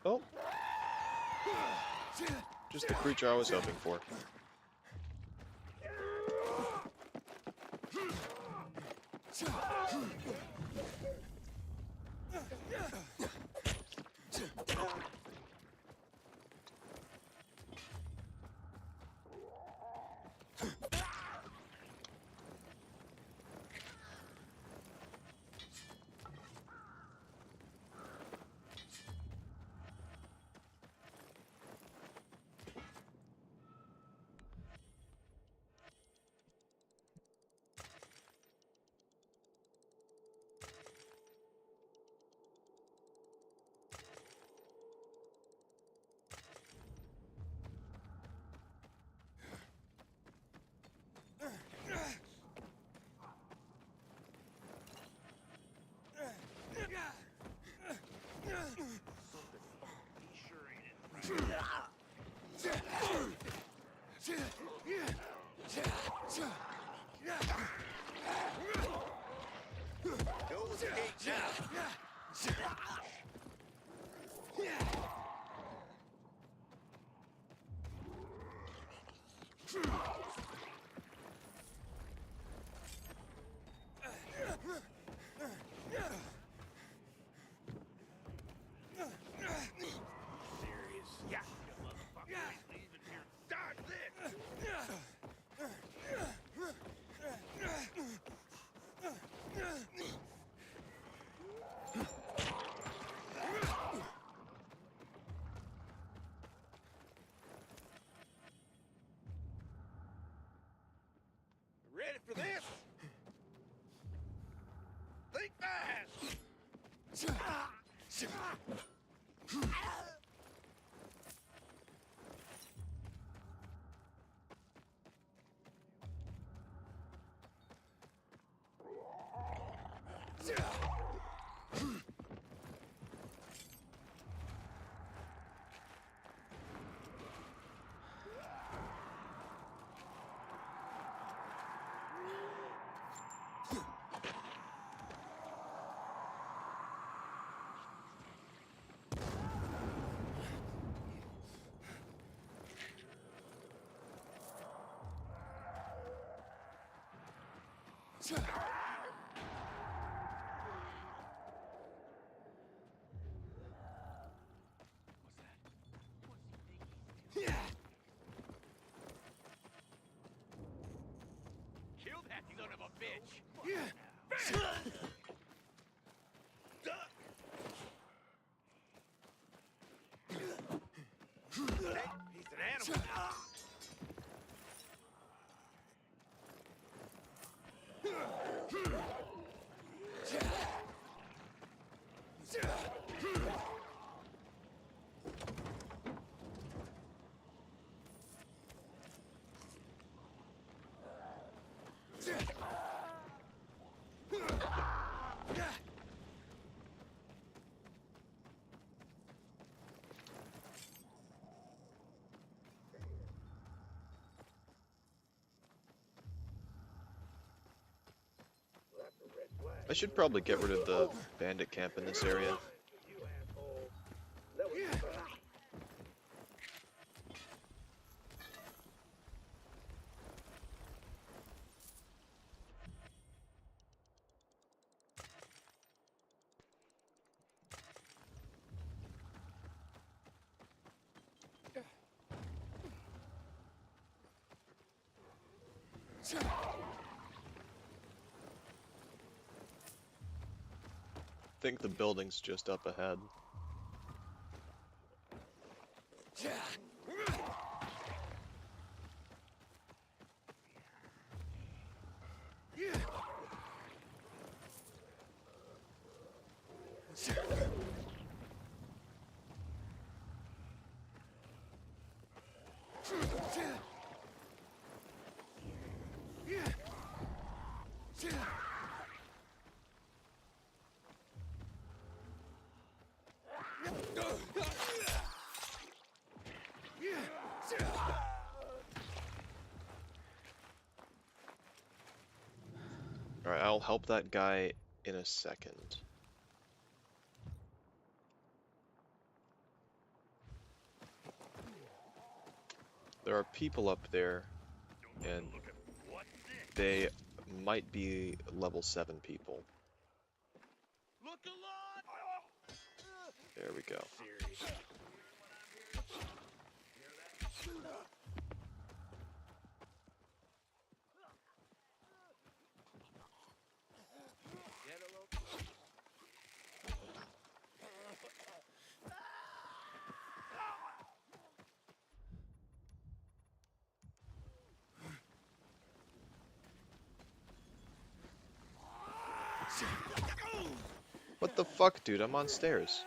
Oh. Just the creature I was hoping for. Close the gate now. Serious? Yeah. Kill that son of a bitch! He's an animal. I should probably get rid of the bandit camp in this area. I think the building's just up ahead. Alright, I'll help that guy in a second. There are people up there, and they might be level 7 people. There we go. What the fuck, dude? I'm on stairs.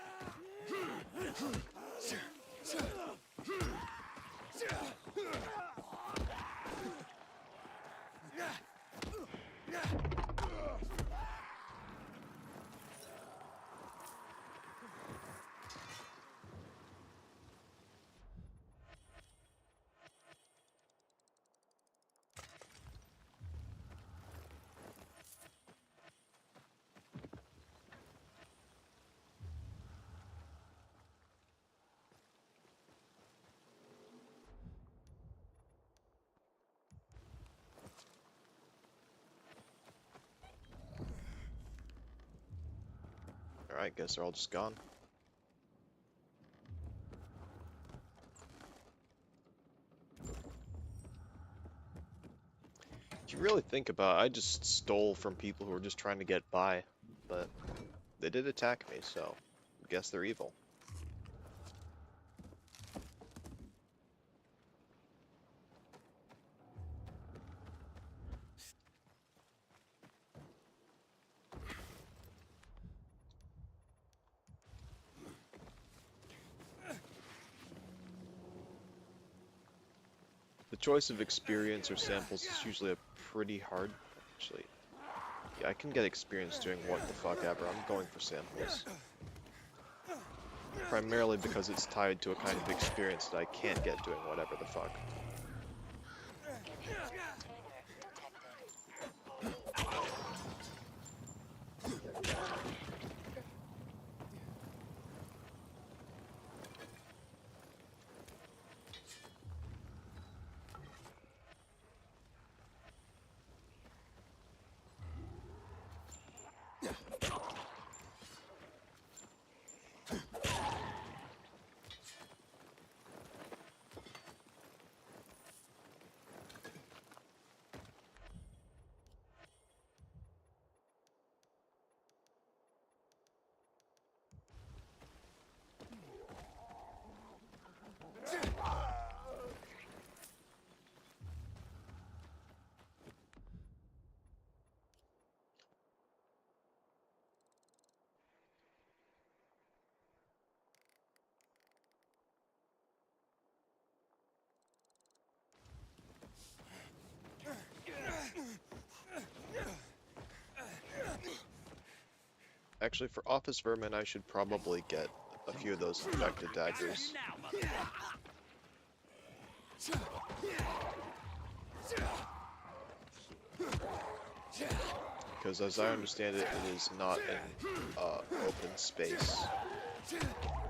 Alright, guess they're all just gone. If you really think about it, I just stole from people who were just trying to get by, but they did attack me, so I guess they're evil. choice of experience or samples is usually a pretty hard. Actually, yeah, I can get experience doing what the fuck ever. I'm going for samples. Primarily because it's tied to a kind of experience that I can't get doing whatever the fuck. Actually, for office vermin, I should probably get a few of those infected daggers. Because as I understand it, it is not an open space.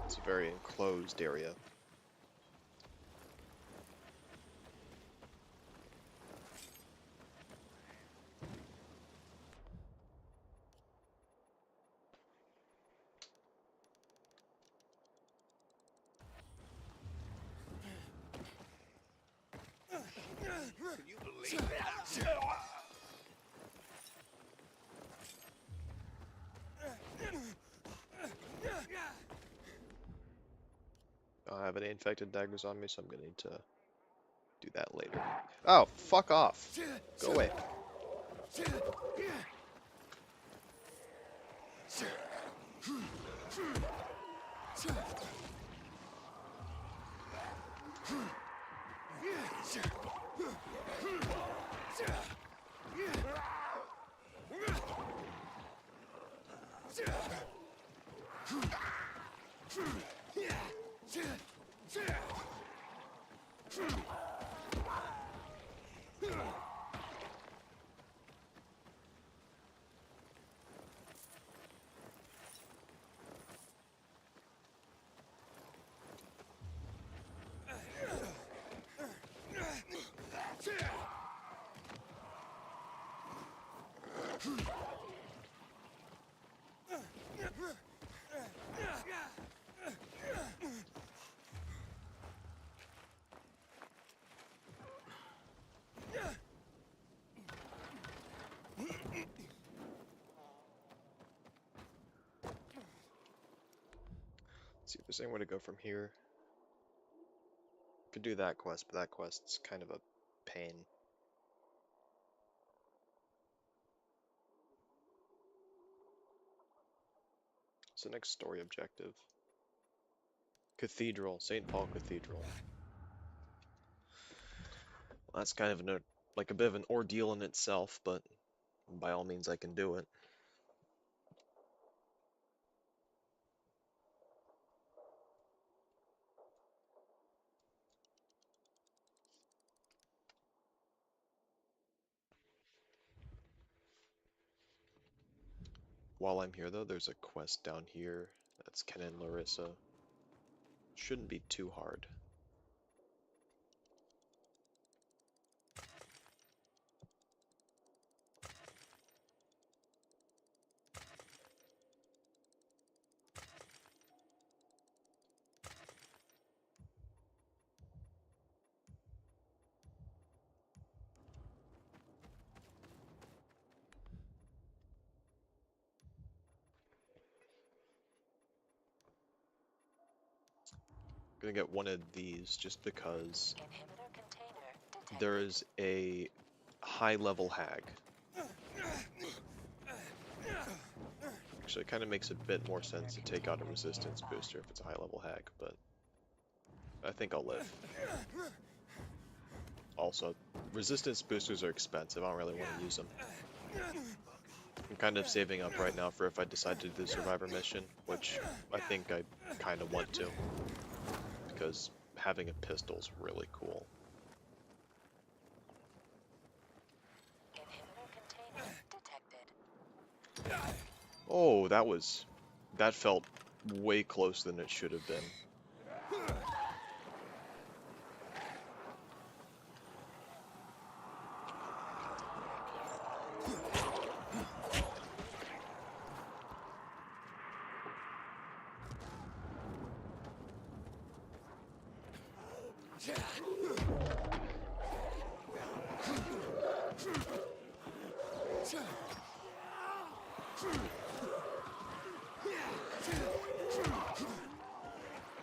It's a very enclosed area. Can you believe that? I don't have any infected daggers on me, so I'm gonna need to do that later. Oh, fuck off! Go away. See if there's anywhere to go from here. Could do that quest, but that quest's kind of a pain. What's the next story objective? Cathedral, St. Paul Cathedral. Well, that's kind of like a bit of an ordeal in itself, but by all means I can do it. While I'm here though, there's a quest down here. That's Ken and Larissa. Shouldn't be too hard. Gonna get one of these just because there is a high level hag. Actually, it kind of makes a bit more sense to take out a resistance booster if it's a high level hag, but I think I'll live. Also, resistance boosters are expensive. I don't really want to use them. I'm kind of saving up right now for if I decide to do the survivor mission, which I think I kind of want to, because having a pistol is really cool. Inhibitor container detected. Oh, that felt way closer than it should have been.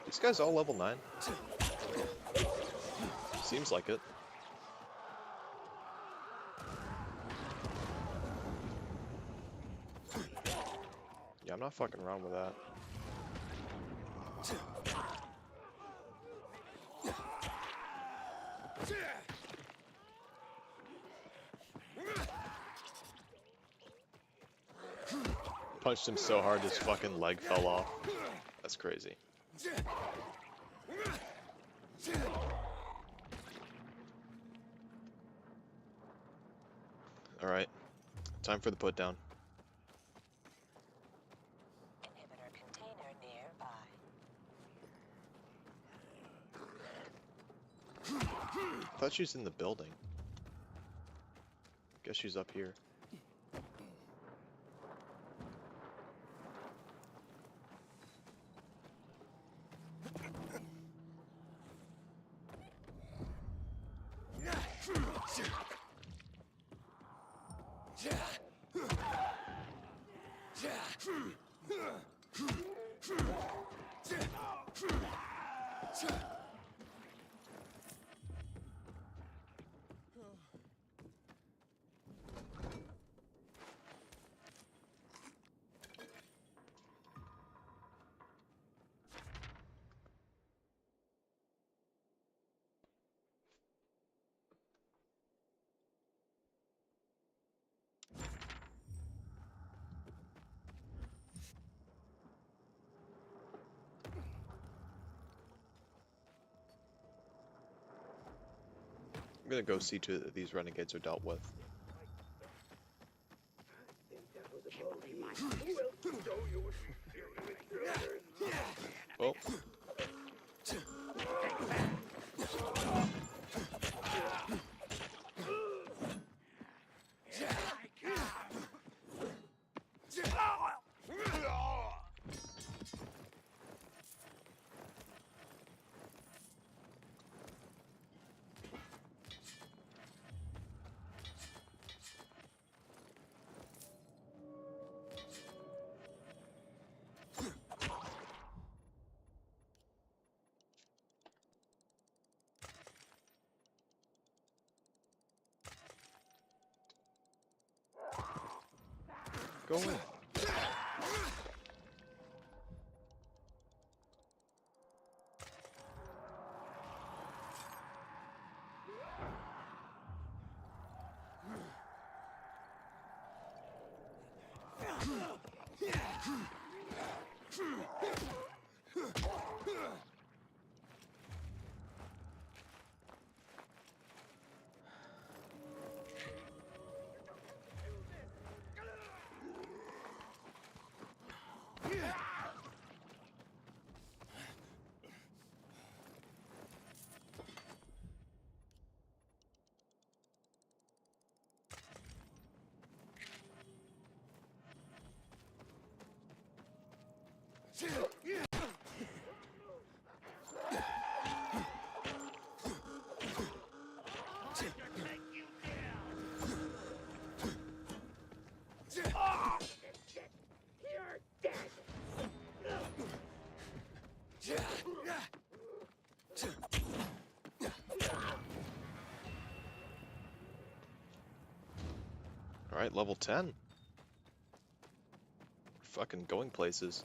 These guys all level 9? Seems like it. Yeah, I'm not fucking around with that. Punched him so hard his fucking leg fell off. That's crazy. Alright, time for the put down. Inhibitor container nearby. I thought she was in the building. Guess she's up here. I'm gonna go see to it that these renegades are dealt with. Oh. Go away. Alright, level 10. Fucking going places.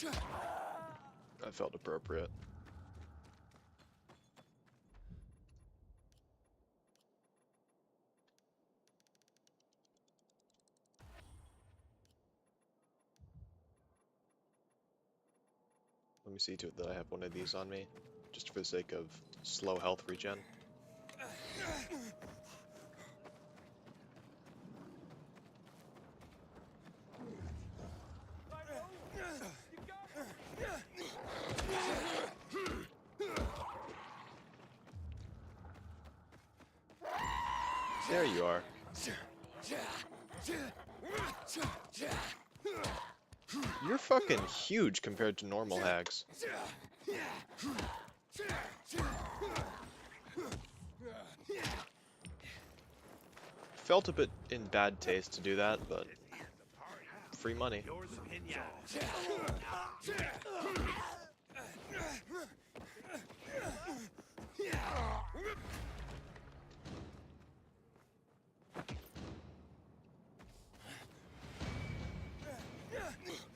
That felt appropriate. Let me see to it that I have one of these on me, just for the sake of slow health regen. There you are. You're fucking huge compared to normal hags. Felt a bit in bad taste to do that, but free money.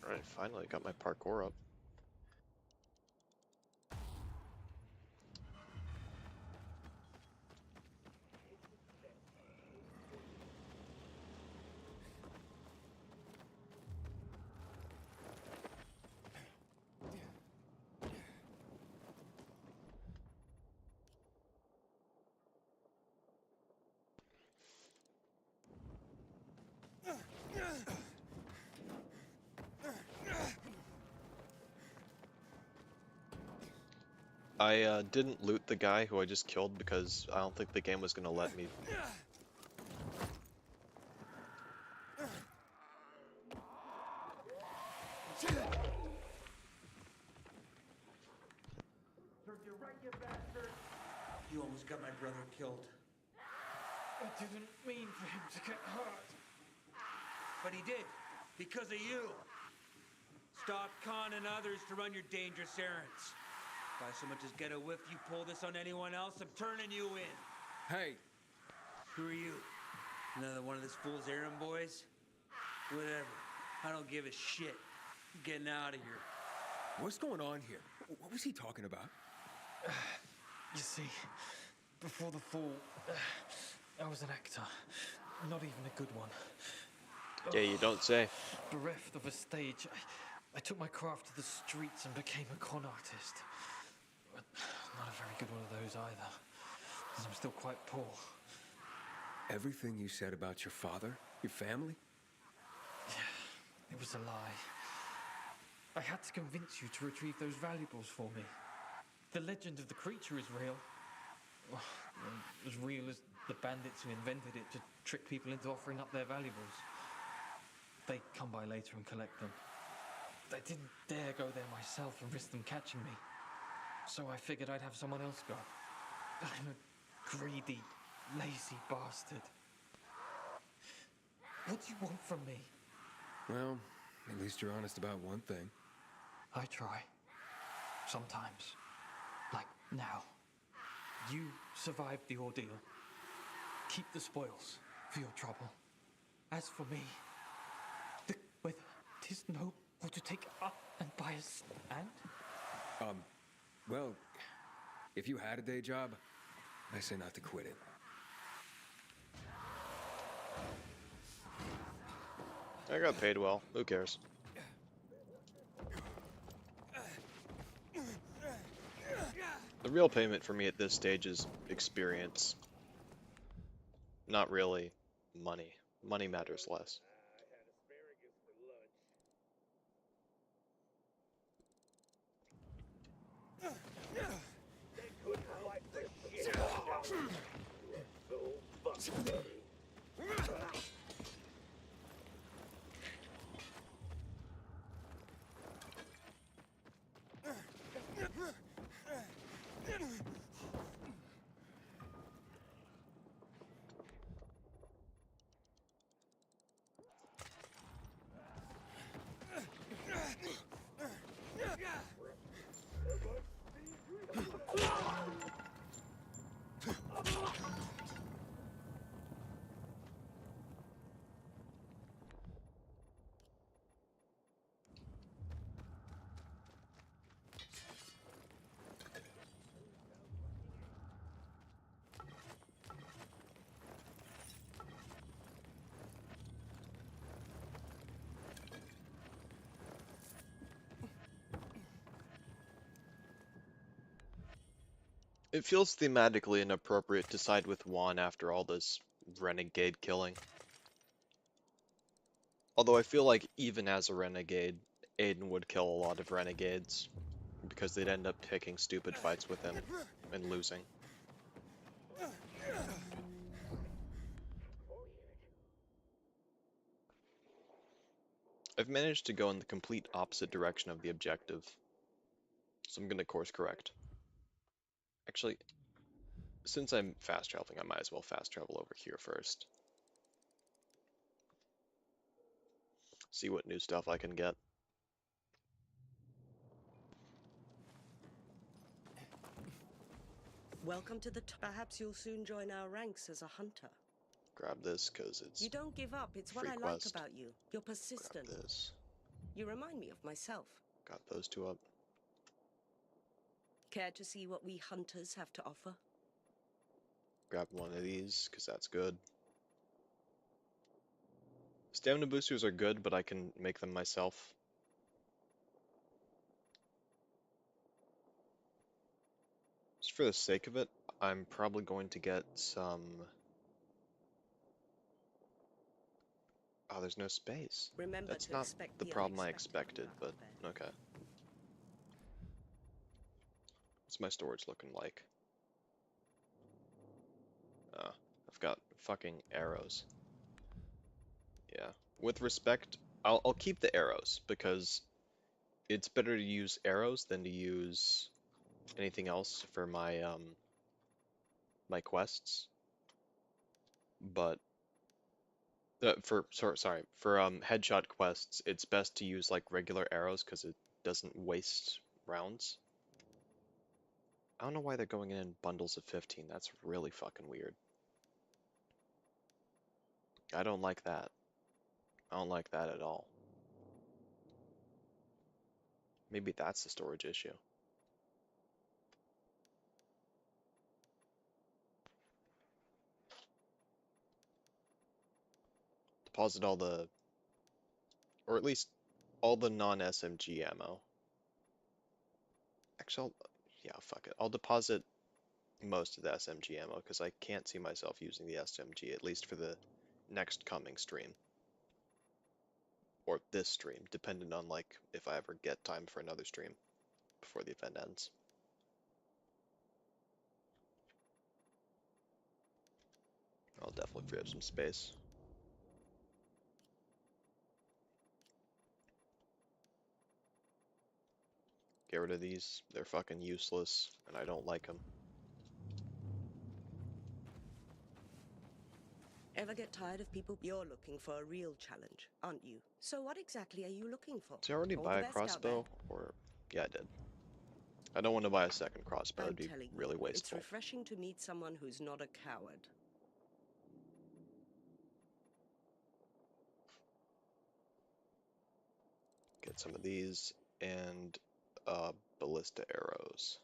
Alright, finally got my parkour up. I didn't loot the guy who I just killed because I don't think the game was gonna let me. You almost got my brother killed. I didn't mean for him to get hurt. But he did, because of you. Stop conning others to run your dangerous errands. If I so much as get a whiff you pull this on anyone else, I'm turning you in. Hey. Who are you? Another one of this fool's errand boys? Whatever. I don't give a shit. I'm getting out of here. What's going on here? What was he talking about? You see, before the fall, I was an actor. Not even a good one. Yeah, you don't say. Bereft of a stage, I took my craft to the streets and became a con artist. But not a very good one of those either, because I'm still quite poor. Everything you said about your father, your family? Yeah, it was a lie. I had to convince you to retrieve those valuables for me. The legend of the creature is real. Well, as real as the bandits who invented it to trick people into offering up their valuables. They come by later and collect them. I didn't dare go there myself and risk them catching me. So I figured I'd have someone else go. I'm a greedy, lazy bastard. What do you want from me? Well, at least you're honest about one thing. I try. Sometimes. Like now. You survived the ordeal. Keep the spoils for your trouble. As for me, whether 'tis noble to take up and buy a stand? Well, if you had a day job, I say not to quit it. I got paid well. Who cares? The real payment for me at this stage is experience. Not really money. Money matters less. It feels thematically inappropriate to side with Juan after all this renegade killing. Although I feel like even as a renegade, Aiden would kill a lot of renegades, because they'd end up picking stupid fights with him and losing. I've managed to go in the complete opposite direction of the objective, so I'm gonna course correct. Actually, since I'm fast traveling, I might as well fast travel over here first. See what new stuff I can get. Welcome to the perhaps you'll soon join our ranks as a hunter. Grab this, because it's You don't give up. It's what free I quest. like about you. You're persistent. Grab this. You remind me of myself. Got those two up. Care to see what we hunters have to offer? Grab one of these, because that's good. Stamina boosters are good, but I can make them myself. Just for the sake of it, I'm probably going to get some... Oh, there's no space. Remember That's to not expect the the problem I unexpected, expected, but okay. What's my storage looking like? I've got fucking arrows. Yeah. With respect, I'll keep the arrows, because it's better to use arrows than to use anything else for my my quests. But for headshot quests, it's best to use like regular arrows because it doesn't waste rounds. I don't know why they're going in bundles of 15. That's really fucking weird. I don't like that. I don't like that at all. Maybe that's the storage issue. Deposit all the, or at least all the non-SMG ammo. Actually, yeah, fuck it. I'll deposit most of the SMG ammo because I can't see myself using the SMG, at least for the next coming stream. Or this stream, depending on like if I ever get time for another stream before the event ends. I'll definitely free up some space. Get rid of these. They're fucking useless, and I don't like them. Ever get tired of people? You're looking for a real challenge, aren't you? So what exactly are you looking for? Did I already All buy the a best out crossbow? Or, yeah, I did. I don't want to buy a second crossbow. It'd be really It's wasteful. refreshing to meet someone who's not a coward. Get some of these and ballista arrows.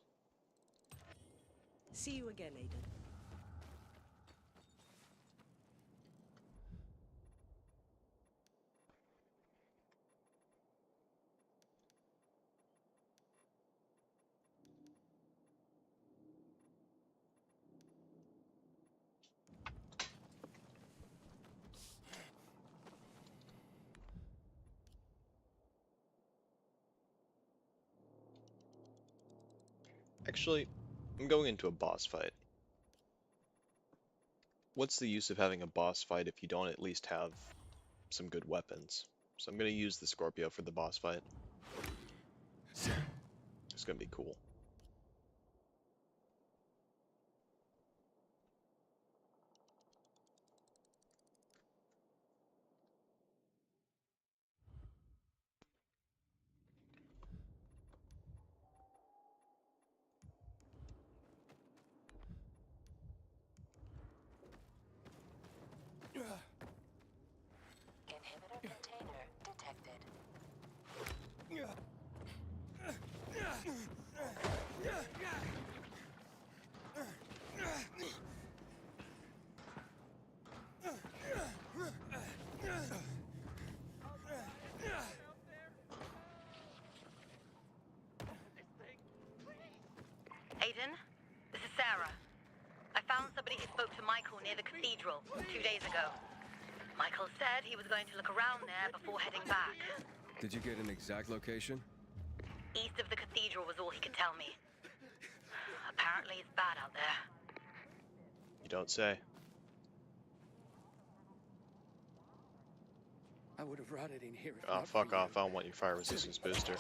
See you again, Aiden. Actually, I'm going into a boss fight. What's the use of having a boss fight if you don't at least have some good weapons? So I'm going to use the Scorpio for the boss fight. It's going to be cool. Inhibitor container detected. he spoke to Michael near the cathedral 2 days ago. Michael said he was going to look around there before heading back. Did you get an exact location? East of the cathedral was all he could tell me. Apparently it's bad out there. You don't say. I would have rotted in here. Oh, fuck off. I don't want your fire resistance booster.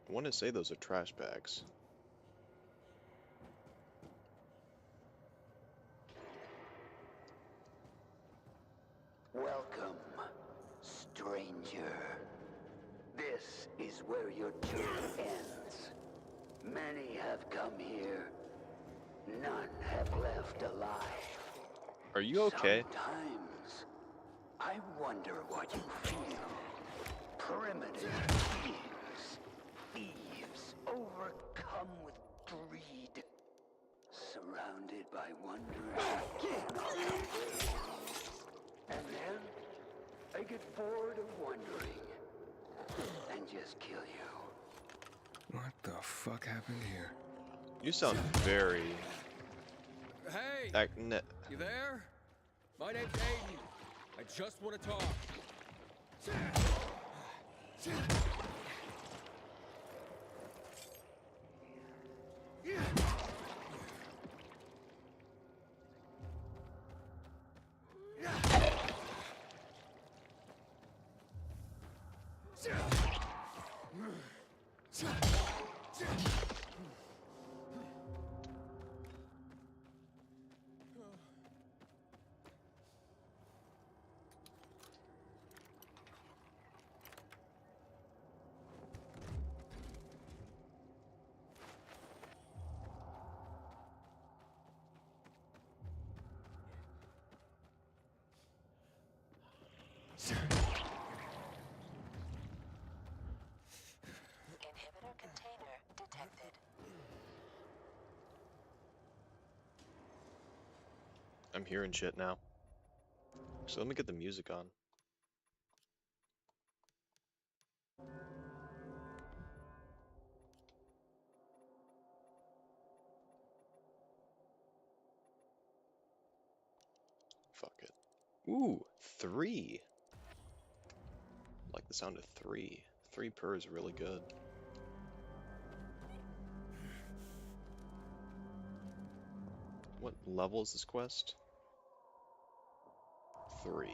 I want to say those are trash bags. Welcome, stranger. This is where your journey ends. Many have come here. None have left alive. Are you okay? Sometimes I wonder what you feel. Primitive beings. Thieves overcome with greed. Surrounded by wonders you cannot comprehend. And then, I get bored of wondering. And just kill you. What the fuck happened here? You sound very... Hey! You there? My name's Aiden. I just want to talk. Inhibitor container detected. I'm hearing shit now. So let me get the music on. Fuck it. Ooh, 3. I like the sound of 3. 3 per is really good. What level is this quest? 3.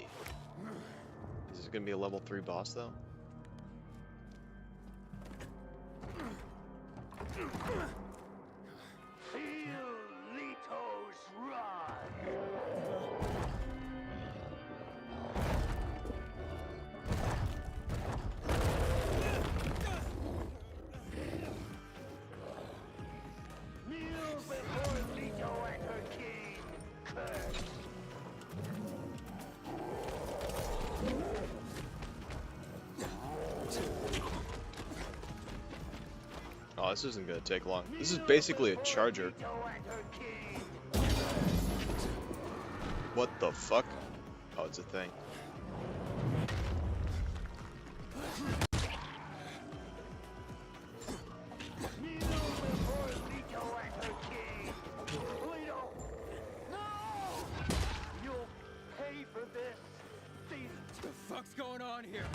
Is this gonna be a level 3 boss though? Feel Lito's rod. Kneel before Leto and her king. Curse. Oh, this isn't gonna take long. This is basically a charger. What the fuck? Oh, it's a thing. on here?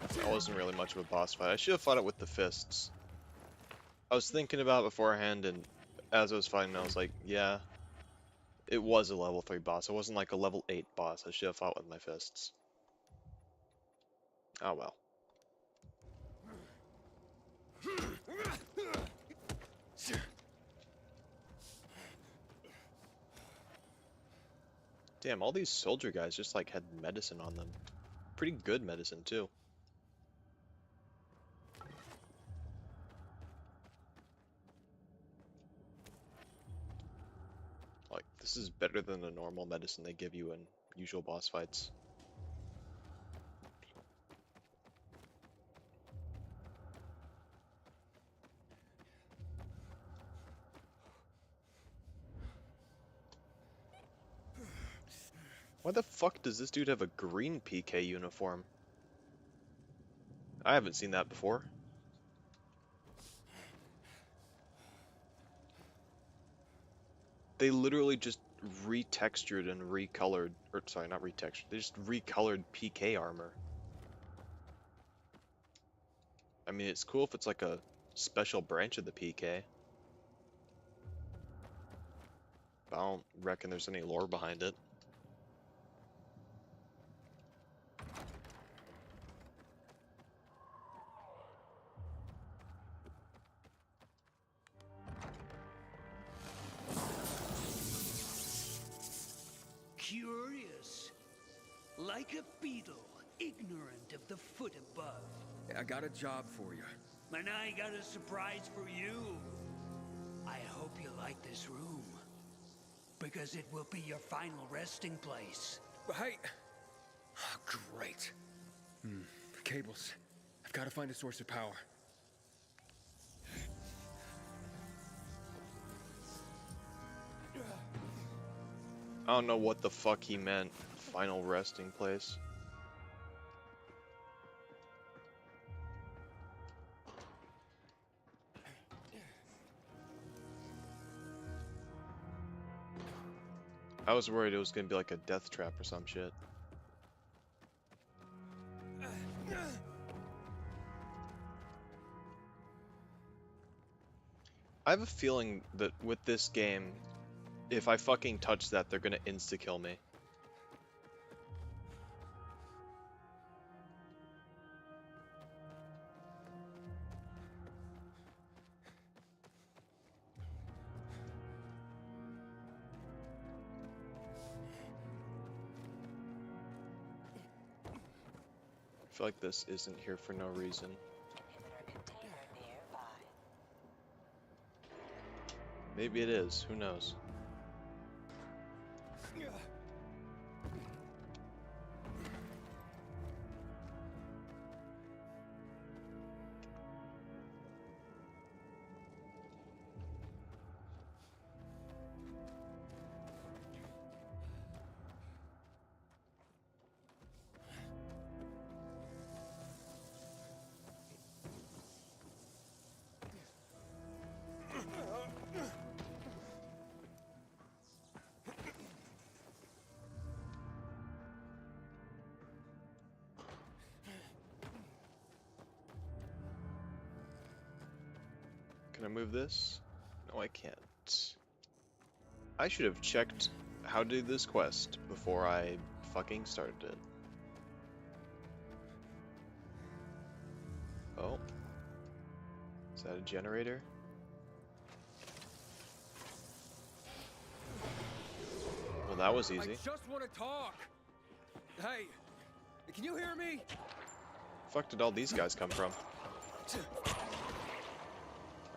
That wasn't really much of a boss fight. I should have fought it with the fists. I was thinking about it beforehand, and as I was fighting, I was like, yeah, it was a level 3 boss. It wasn't like a level 8 boss. I should have fought with my fists. Oh well. Damn, all these soldier guys just like had medicine on them. Pretty good medicine too. Like, this is better than the normal medicine they give you in usual boss fights. Why the fuck does this dude have a green PK uniform? I haven't seen that before. They literally just retextured and recolored, or sorry, not retextured, they just recolored PK armor. I mean, it's cool if it's like a special branch of the PK. But I don't reckon there's any lore behind it. Curious. Like a beetle, ignorant of the foot above. I got a job for you. And I got a surprise for you. I hope you like this room. Because it will be your final resting place. Hey! Oh, great. Cables. I've got to find a source of power. I don't know what the fuck he meant. Final resting place. I was worried it was gonna be like a death trap or some shit. I have a feeling that with this game, if I fucking touch that, they're gonna insta-kill me. I feel like this isn't here for no reason. Maybe it is, who knows? Can I move this? No, I can't. I should have checked how to do this quest before I fucking started it. Oh. Is that a generator? Well, that was easy. I just want to talk. Hey, can you hear me? Fuck did all these guys come from?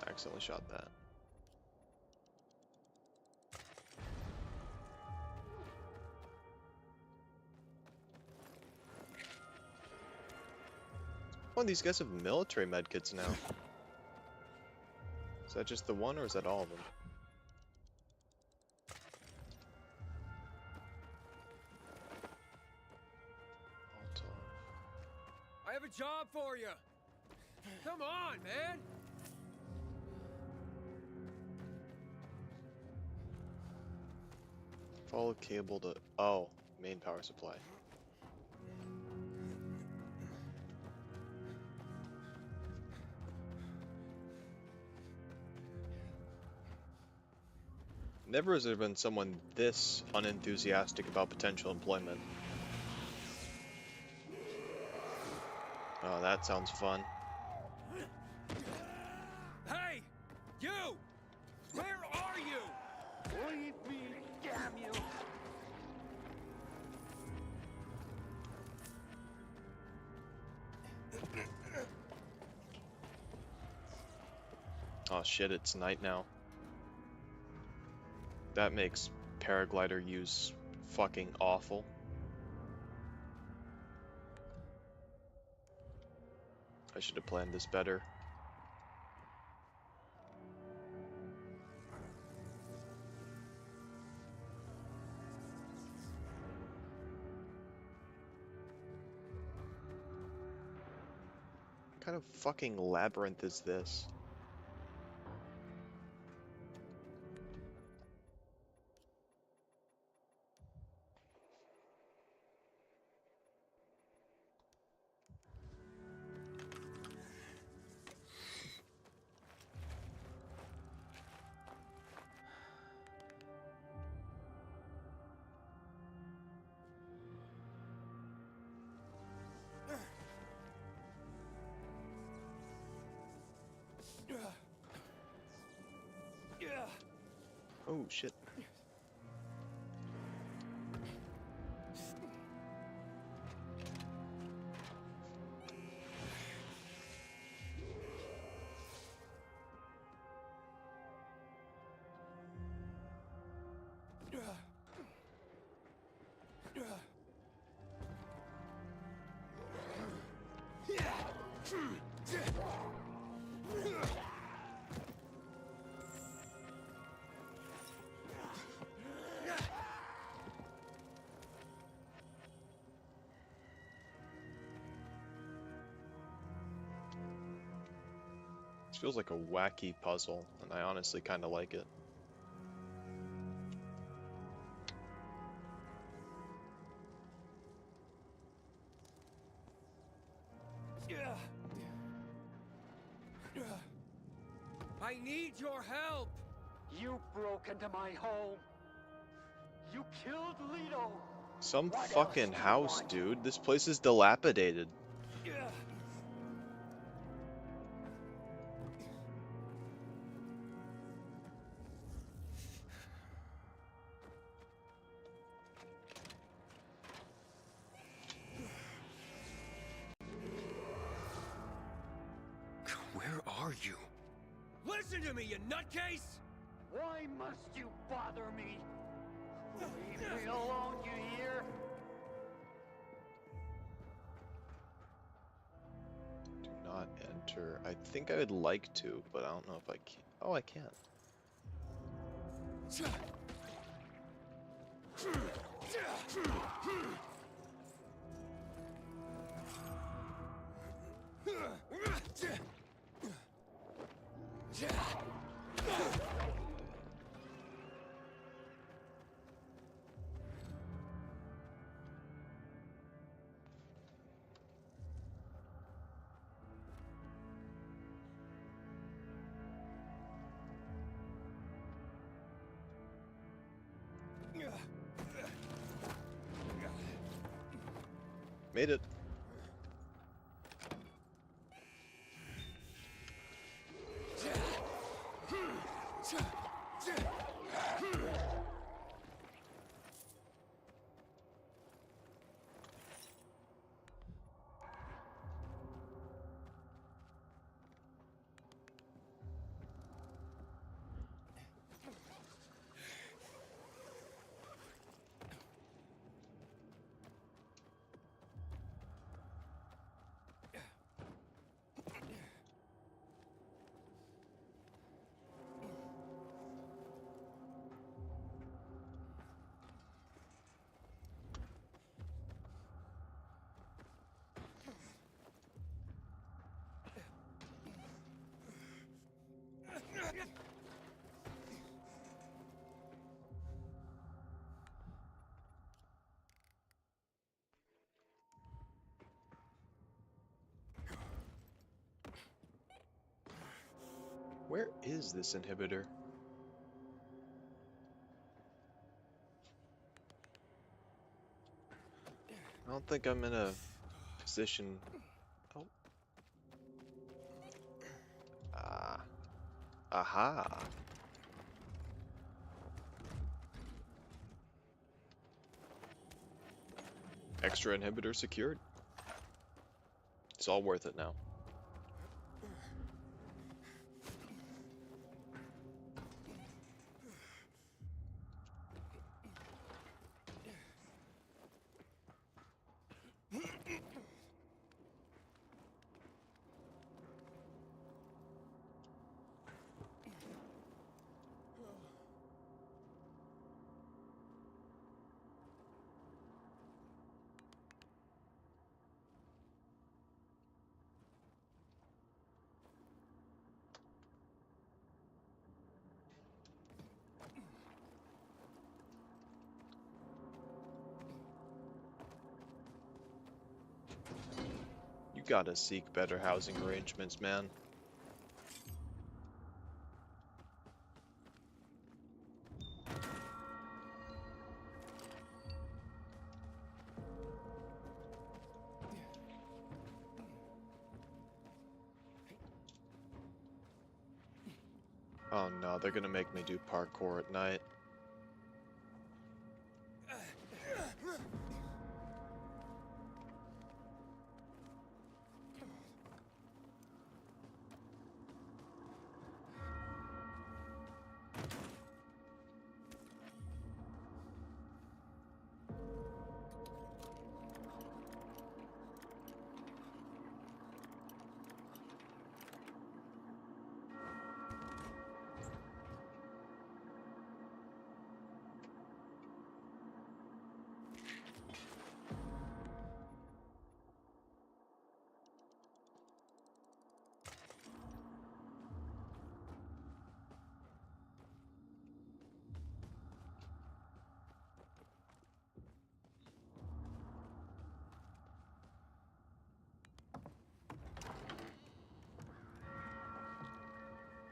I accidentally shot that. Oh, these guys have military medkits now. Is that just the one, or is that all of them? I have a job for you. Come on, man. Follow cable to... Oh, main power supply. Never has there been someone this unenthusiastic about potential employment. Oh, that sounds fun. Hey! You! Where are you? Leave me, damn you! Oh shit, it's night now. That makes paraglider use fucking awful. I should have planned this better. What kind of fucking labyrinth is this? Oh shit. This feels like a wacky puzzle, and I honestly kind of like it. I need your help! You broke into my home. You killed Leto. Some What fucking else do you house, want? dude. This place is dilapidated. Where are you? Listen to me, you nutcase! Why must you bother me? Leave me alone, you hear? Do not enter. I think I would like to, but I don't know if I can. Oh, I can. Made it. Where is this inhibitor? I don't think I'm in a position. Oh. Ah. Aha. Extra inhibitor secured. It's all worth it now. You gotta seek better housing arrangements, man. Oh no, they're gonna make me do parkour at night.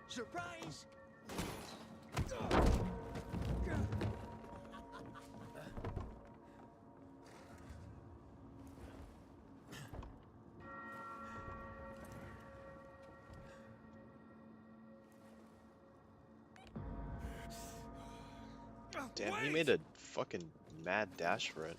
Surprise! Damn, he made a fucking mad dash for it.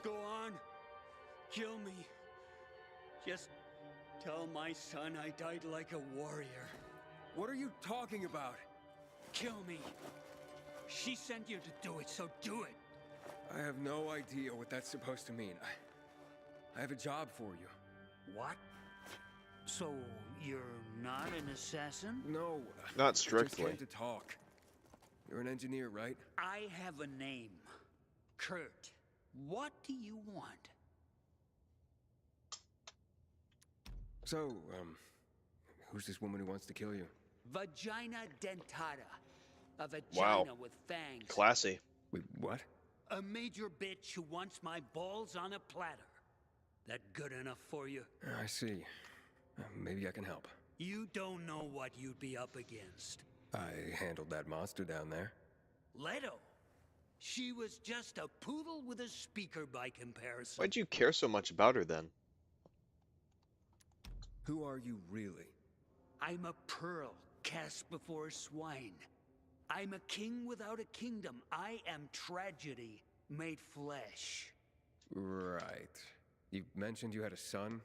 Go on. Kill me. Just tell my son I died like a warrior. What are you talking about? Kill me. She sent you to do it, so do it. I have no idea what that's supposed to mean. I have a job for you. What? So, you're not an assassin? No. Not I just strictly. came to talk. You're an engineer, right? I have a name. Kurt. What do you want? So, who's this woman who wants to kill you? Vagina dentata. A vagina Wow. with fangs. Classy. Wait, what? A major bitch who wants my balls on a platter. That good enough for you? I see. Maybe I can help. You don't know what you'd be up against. I handled that monster down there. Leto. She was just a poodle with a speaker by comparison. Why'd you care so much about her then? Who are you really? I'm a pearl cast before swine. I'm a king without a kingdom. I am tragedy made flesh. Right. You mentioned you had a son?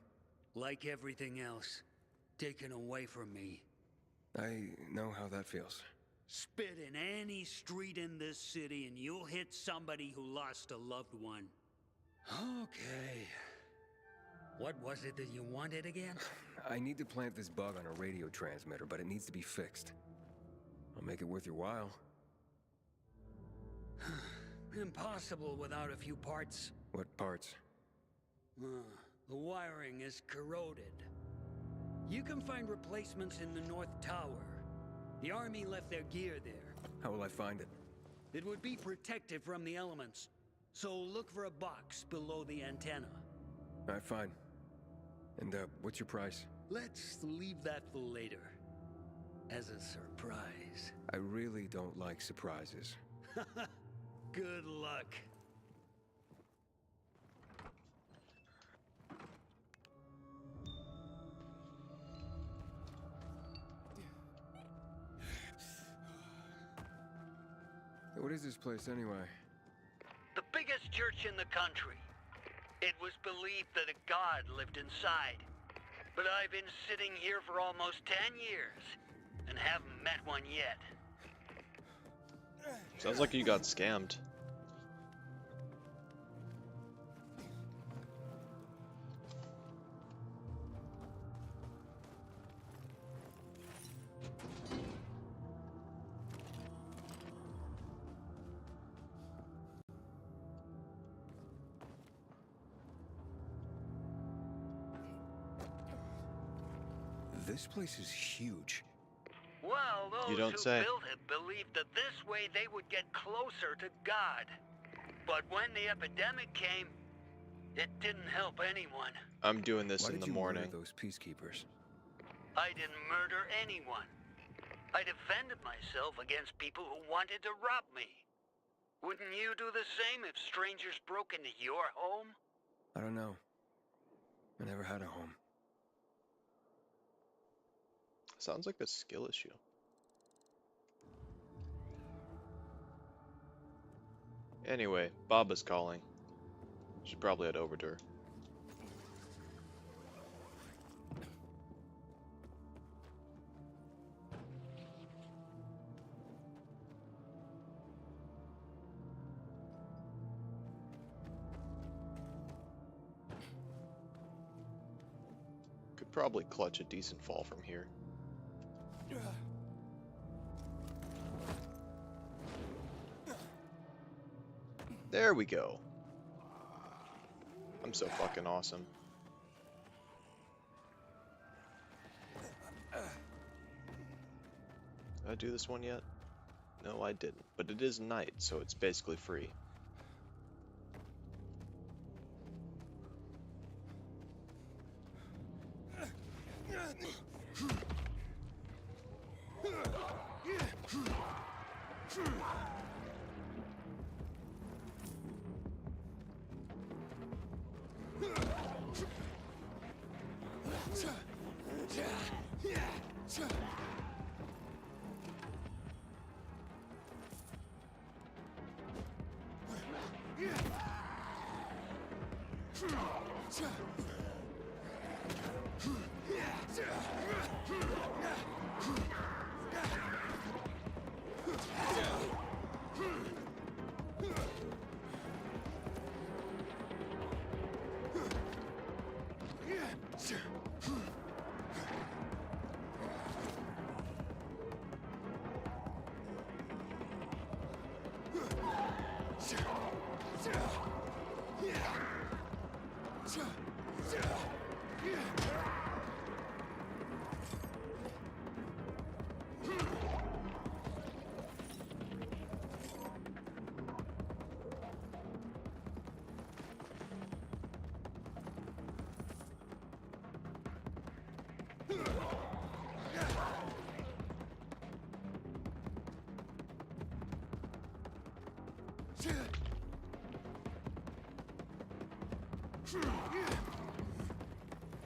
Like everything else, taken away from me. I know how that feels. Spit in any street in this city and you'll hit somebody who lost a loved one. Okay. What was it that you wanted again? I need to plant this bug on a radio transmitter, but it needs to be fixed. I'll make it worth your while. Impossible without a few parts. What parts? The wiring is corroded. You can find replacements in the North Tower. The army left their gear there. How will I find it? It would be protected from the elements, so look for a box below the antenna. Alright, fine. And, what's your price? Let's leave that for later. As a surprise. I really don't like surprises. Good luck. What is this place, anyway? The biggest church in the country. It was believed that a god lived inside. But I've been sitting here for almost 10 years, and haven't met one yet. Sounds like you got scammed. This place is huge. Well, those You don't who say. built it believed that this way they would get closer to God. But when the epidemic came, it didn't help anyone. I'm doing this Why in did the you morning. murder those peacekeepers? I didn't murder anyone. I defended myself against people who wanted to rob me. Wouldn't you do the same if strangers broke into your home? I don't know. I never had a home. Sounds like a skill issue. Anyway, Baba's calling. Should probably head over to her. Could probably clutch a decent fall from here. There we go. I'm so fucking awesome. Did I do this one yet? No, I didn't. But it is night, so it's basically free.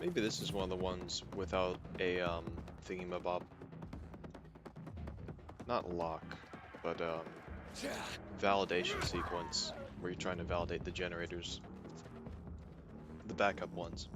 Maybe this is one of the ones without a thingamabob. Not lock, but validation sequence where you're trying to validate the generators. The backup ones.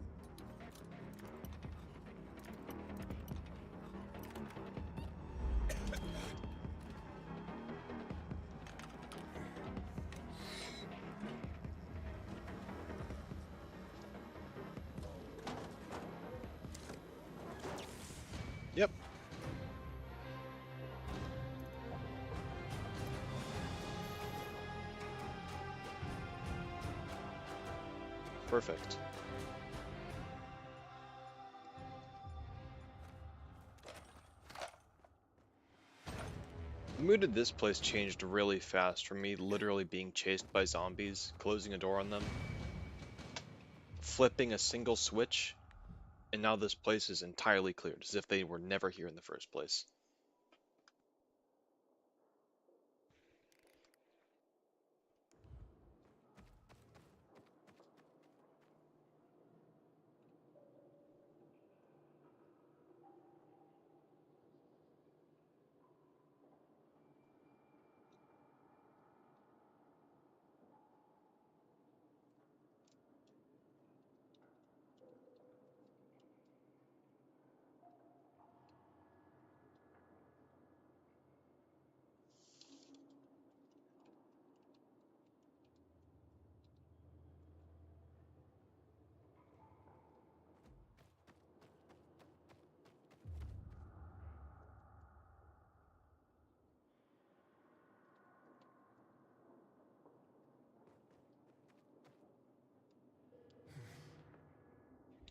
Yep. Perfect. The mood of this place changed really fast from me literally being chased by zombies, closing a door on them, flipping a single switch, and now this place is entirely cleared, as if they were never here in the first place.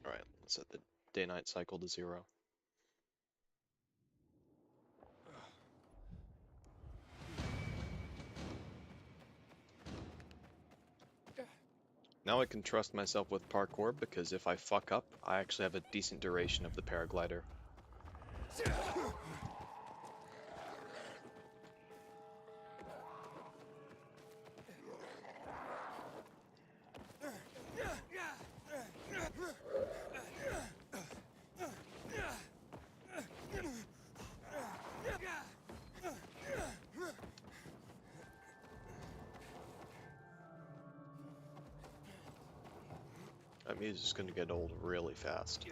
Alright, let's set the day-night cycle to 0. Now I can trust myself with parkour, because if I fuck up, I actually have a decent duration of the paraglider. That music's gonna get old really fast.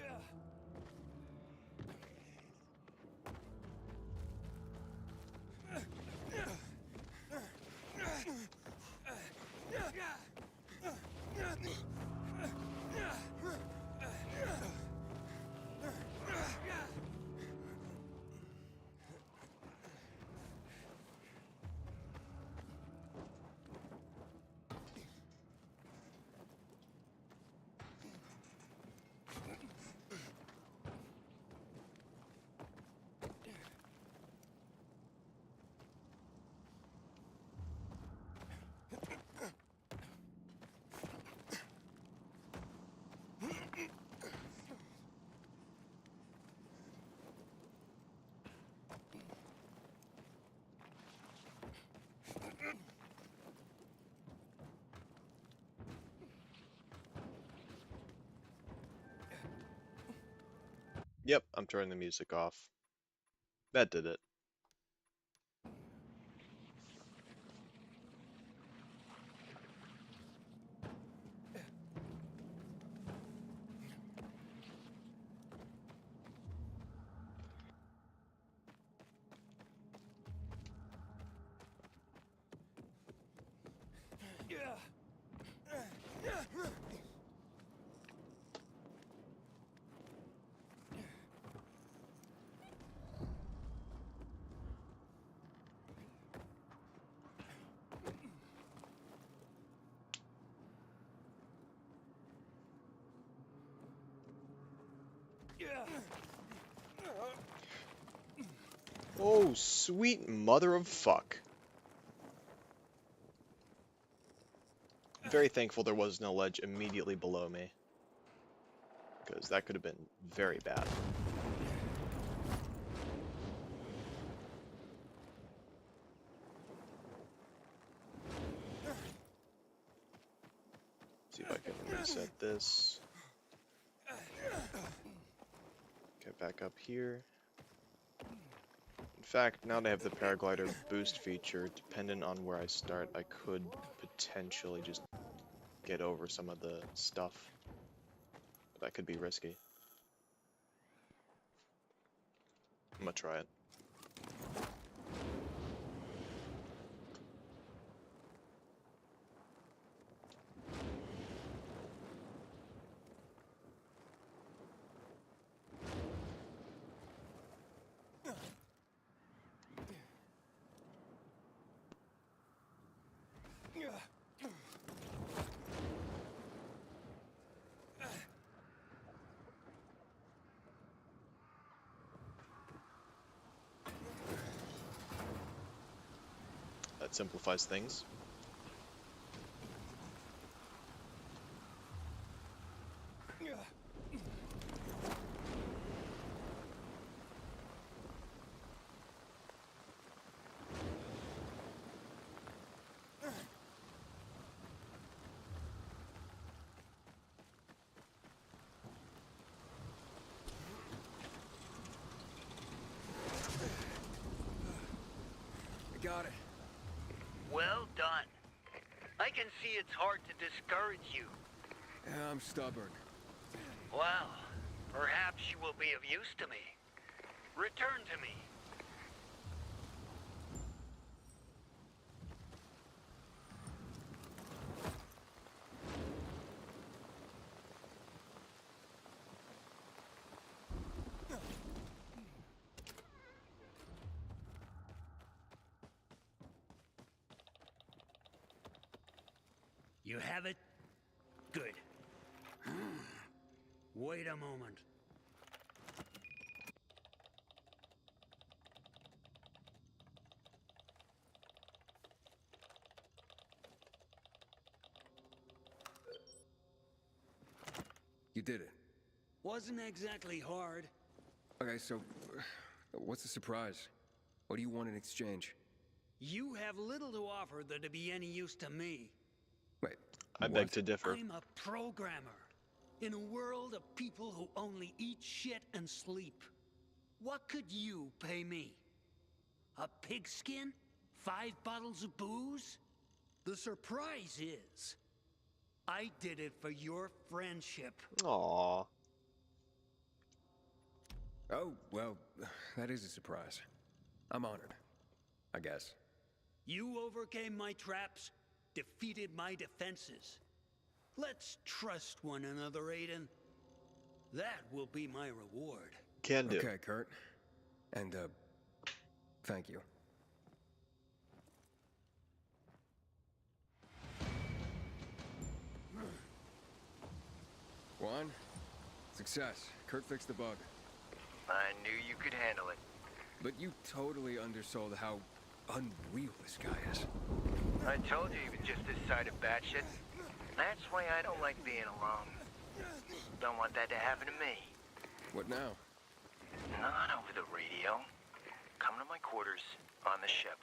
Yep, I'm turning the music off. That did it. Oh, sweet mother of fuck. I'm very thankful there was no ledge immediately below me, because that could have been very bad. See if I can reset this. Get back up here. In fact, now that I have the paraglider boost feature, dependent on where I start, I could potentially just get over some of the stuff. But that could be risky. I'm gonna try it. that simplifies things. Got it. Well done. I can see it's hard to discourage you. Yeah, I'm stubborn. Well, perhaps you will be of use to me. Return to me. You have it? Good. Wait a moment. You did it. Wasn't exactly hard. Okay, so what's the surprise? What do you want in exchange? You have little to offer that'd be any use to me. Wait, I beg to differ. I'm a programmer. In a world of people who only eat shit and sleep. What could you pay me? A pigskin? 5 bottles of booze? The surprise is, I did it for your friendship. Aww. Oh, well, that is a surprise. I'm honored, I guess. You overcame my traps, defeated my defenses. Let's trust one another, Aiden. That will be my reward. Can do. Okay, Kurt. And, thank you. Juan, success. Kurt fixed the bug. I knew you could handle it. But you totally undersold how unreal this guy is. I told you he was just this side of batshit. That's why I don't like being alone. Don't want that to happen to me. What now? Not over the radio. Come to my quarters on the ship.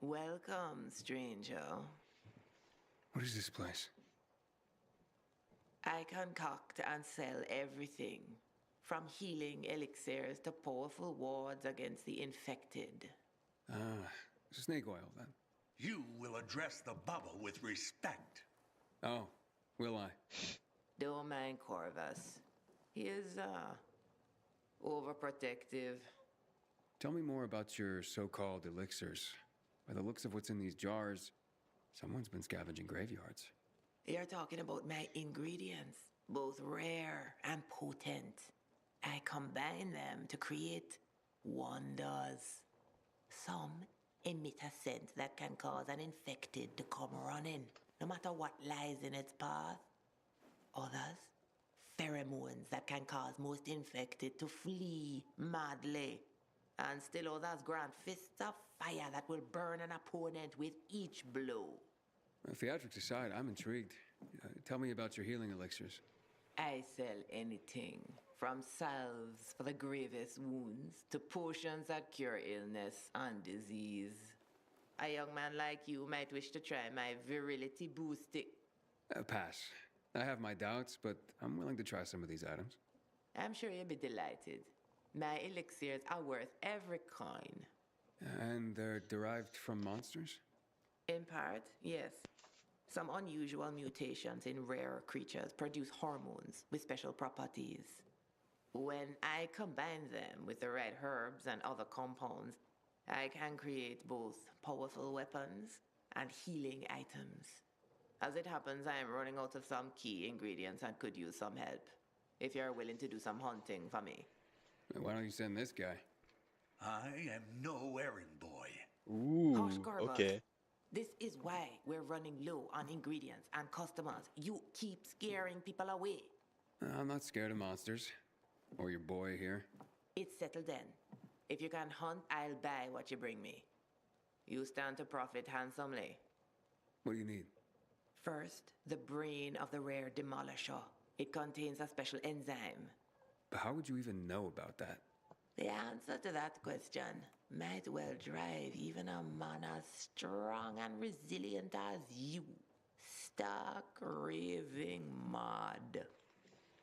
Welcome, stranger. What is this place? I concoct and sell everything, from healing elixirs to powerful wards against the infected. Snake oil, then. You will address the bubble with respect. Oh, will I? Don't mind Corvus. He is, overprotective. Tell me more about your so-called elixirs. By the looks of what's in these jars, someone's been scavenging graveyards. You're talking about my ingredients, both rare and potent. I combine them to create wonders. Some emit a scent that can cause an infected to come running, no matter what lies in its path. Others, pheromones that can cause most infected to flee madly. And still others grant fists of fire that will burn an opponent with each blow. Theatrics aside, I'm intrigued. Tell me about your healing elixirs. I sell anything, from salves for the gravest wounds to potions that cure illness and disease. A young man like you might wish to try my virility boosting. Pass. I have my doubts, but I'm willing to try some of these items. I'm sure you'll be delighted. My elixirs are worth every coin. And they're derived from monsters? In part, yes. Some unusual mutations in rare creatures produce hormones with special properties. When I combine them with the right herbs and other compounds, I can create both powerful weapons and healing items. As it happens, I am running out of some key ingredients and could use some help. If you're willing to do some hunting for me. Why don't you send this guy? I am no errand boy. Hush, Ooh, Garba. okay. This is why we're running low on ingredients and customers. You keep scaring people away. I'm not scared of monsters. Or your boy here. It's settled then. If you can hunt, I'll buy what you bring me. You stand to profit handsomely. What do you need? First, the brain of the rare demolisher. It contains a special enzyme. But how would you even know about that? The answer to that question might well drive even a man as strong and resilient as you. Stark raving mad.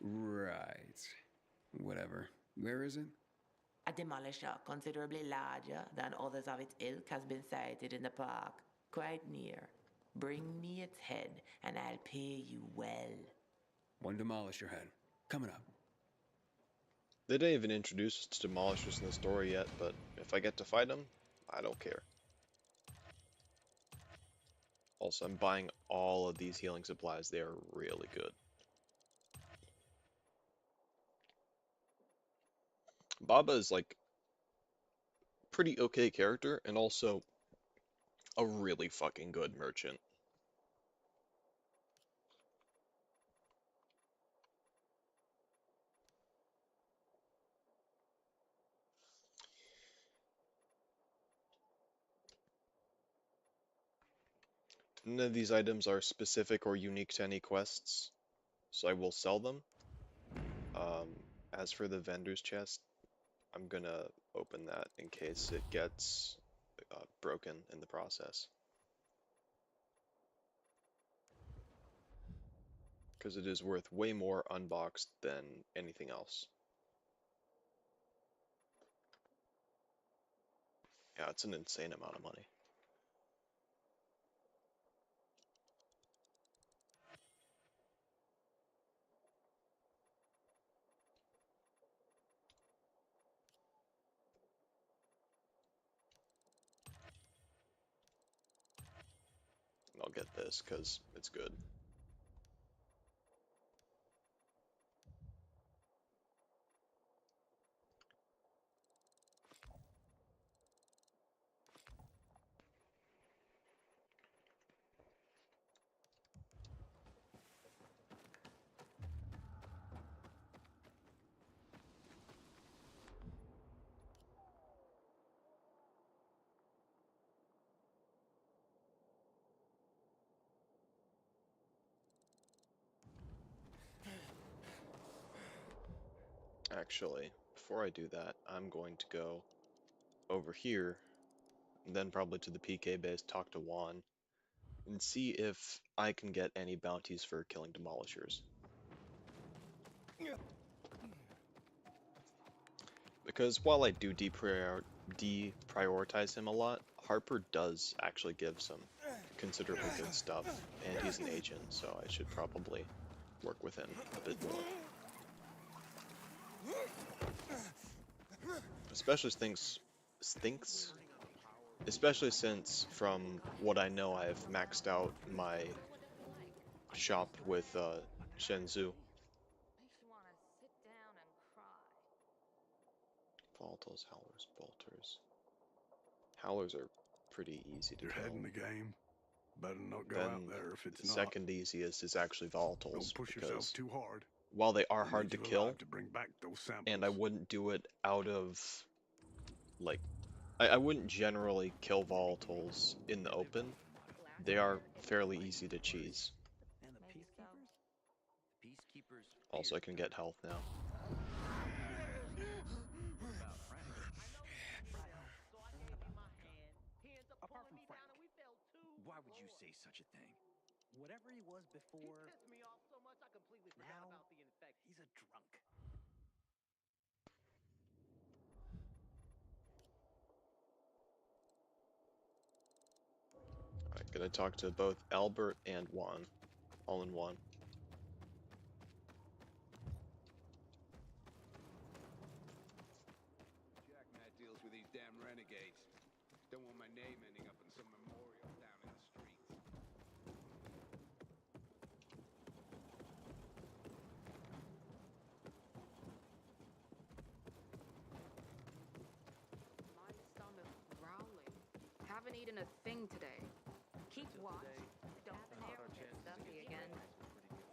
Right. Whatever. Where is it? A demolisher considerably larger than others of its ilk has been sighted in the park, quite near. Bring me its head, and I'll pay you well. One demolisher head. Coming up. They didn't even introduce us to demolishers in the story yet, but if I get to fight them, I don't care. Also, I'm buying all of these healing supplies. They are really good. Baba is like pretty okay character and also a really fucking good merchant. None of these items are specific or unique to any quests, so I will sell them. As for the vendor's chest, I'm gonna open that in case it gets broken in the process. Because it is worth way more unboxed than anything else. Yeah, it's an insane amount of money. And I'll get this because it's good. Actually, before I do that, I'm going to go over here, and then probably to the PK base, talk to Juan, and see if I can get any bounties for killing demolishers. Because while I do deprioritize him a lot, Harper does actually give some considerably good stuff, and he's an agent, so I should probably work with him a bit more. Especially especially since, from what I know, I've maxed out my shop with Shenzhou. Volatiles, howlers, bolters. Howlers are pretty easy to Your kill. head in the game. Better not go Then out there if it's the not. second easiest is actually volatiles. Don't push yourself because too hard. while they are I hard need to you kill, alive to bring back those samples. and I wouldn't do it out of, like, I wouldn't generally kill volatiles in the open. They are fairly easy to cheese. And the peacekeepers? Peacekeepers. Also, I can get health now. Apart from Frank, why would you say such a thing? Whatever he was before, He pissed me off so much I completely forgot now about the infection. he's a drunk. Alright, gonna talk to both Albert and Juan, all in one. Jack Matt deals with these damn renegades. Don't want my name ending up in some memorial down in the streets. eaten a thing today. Keep watch. Don't get stuffy again.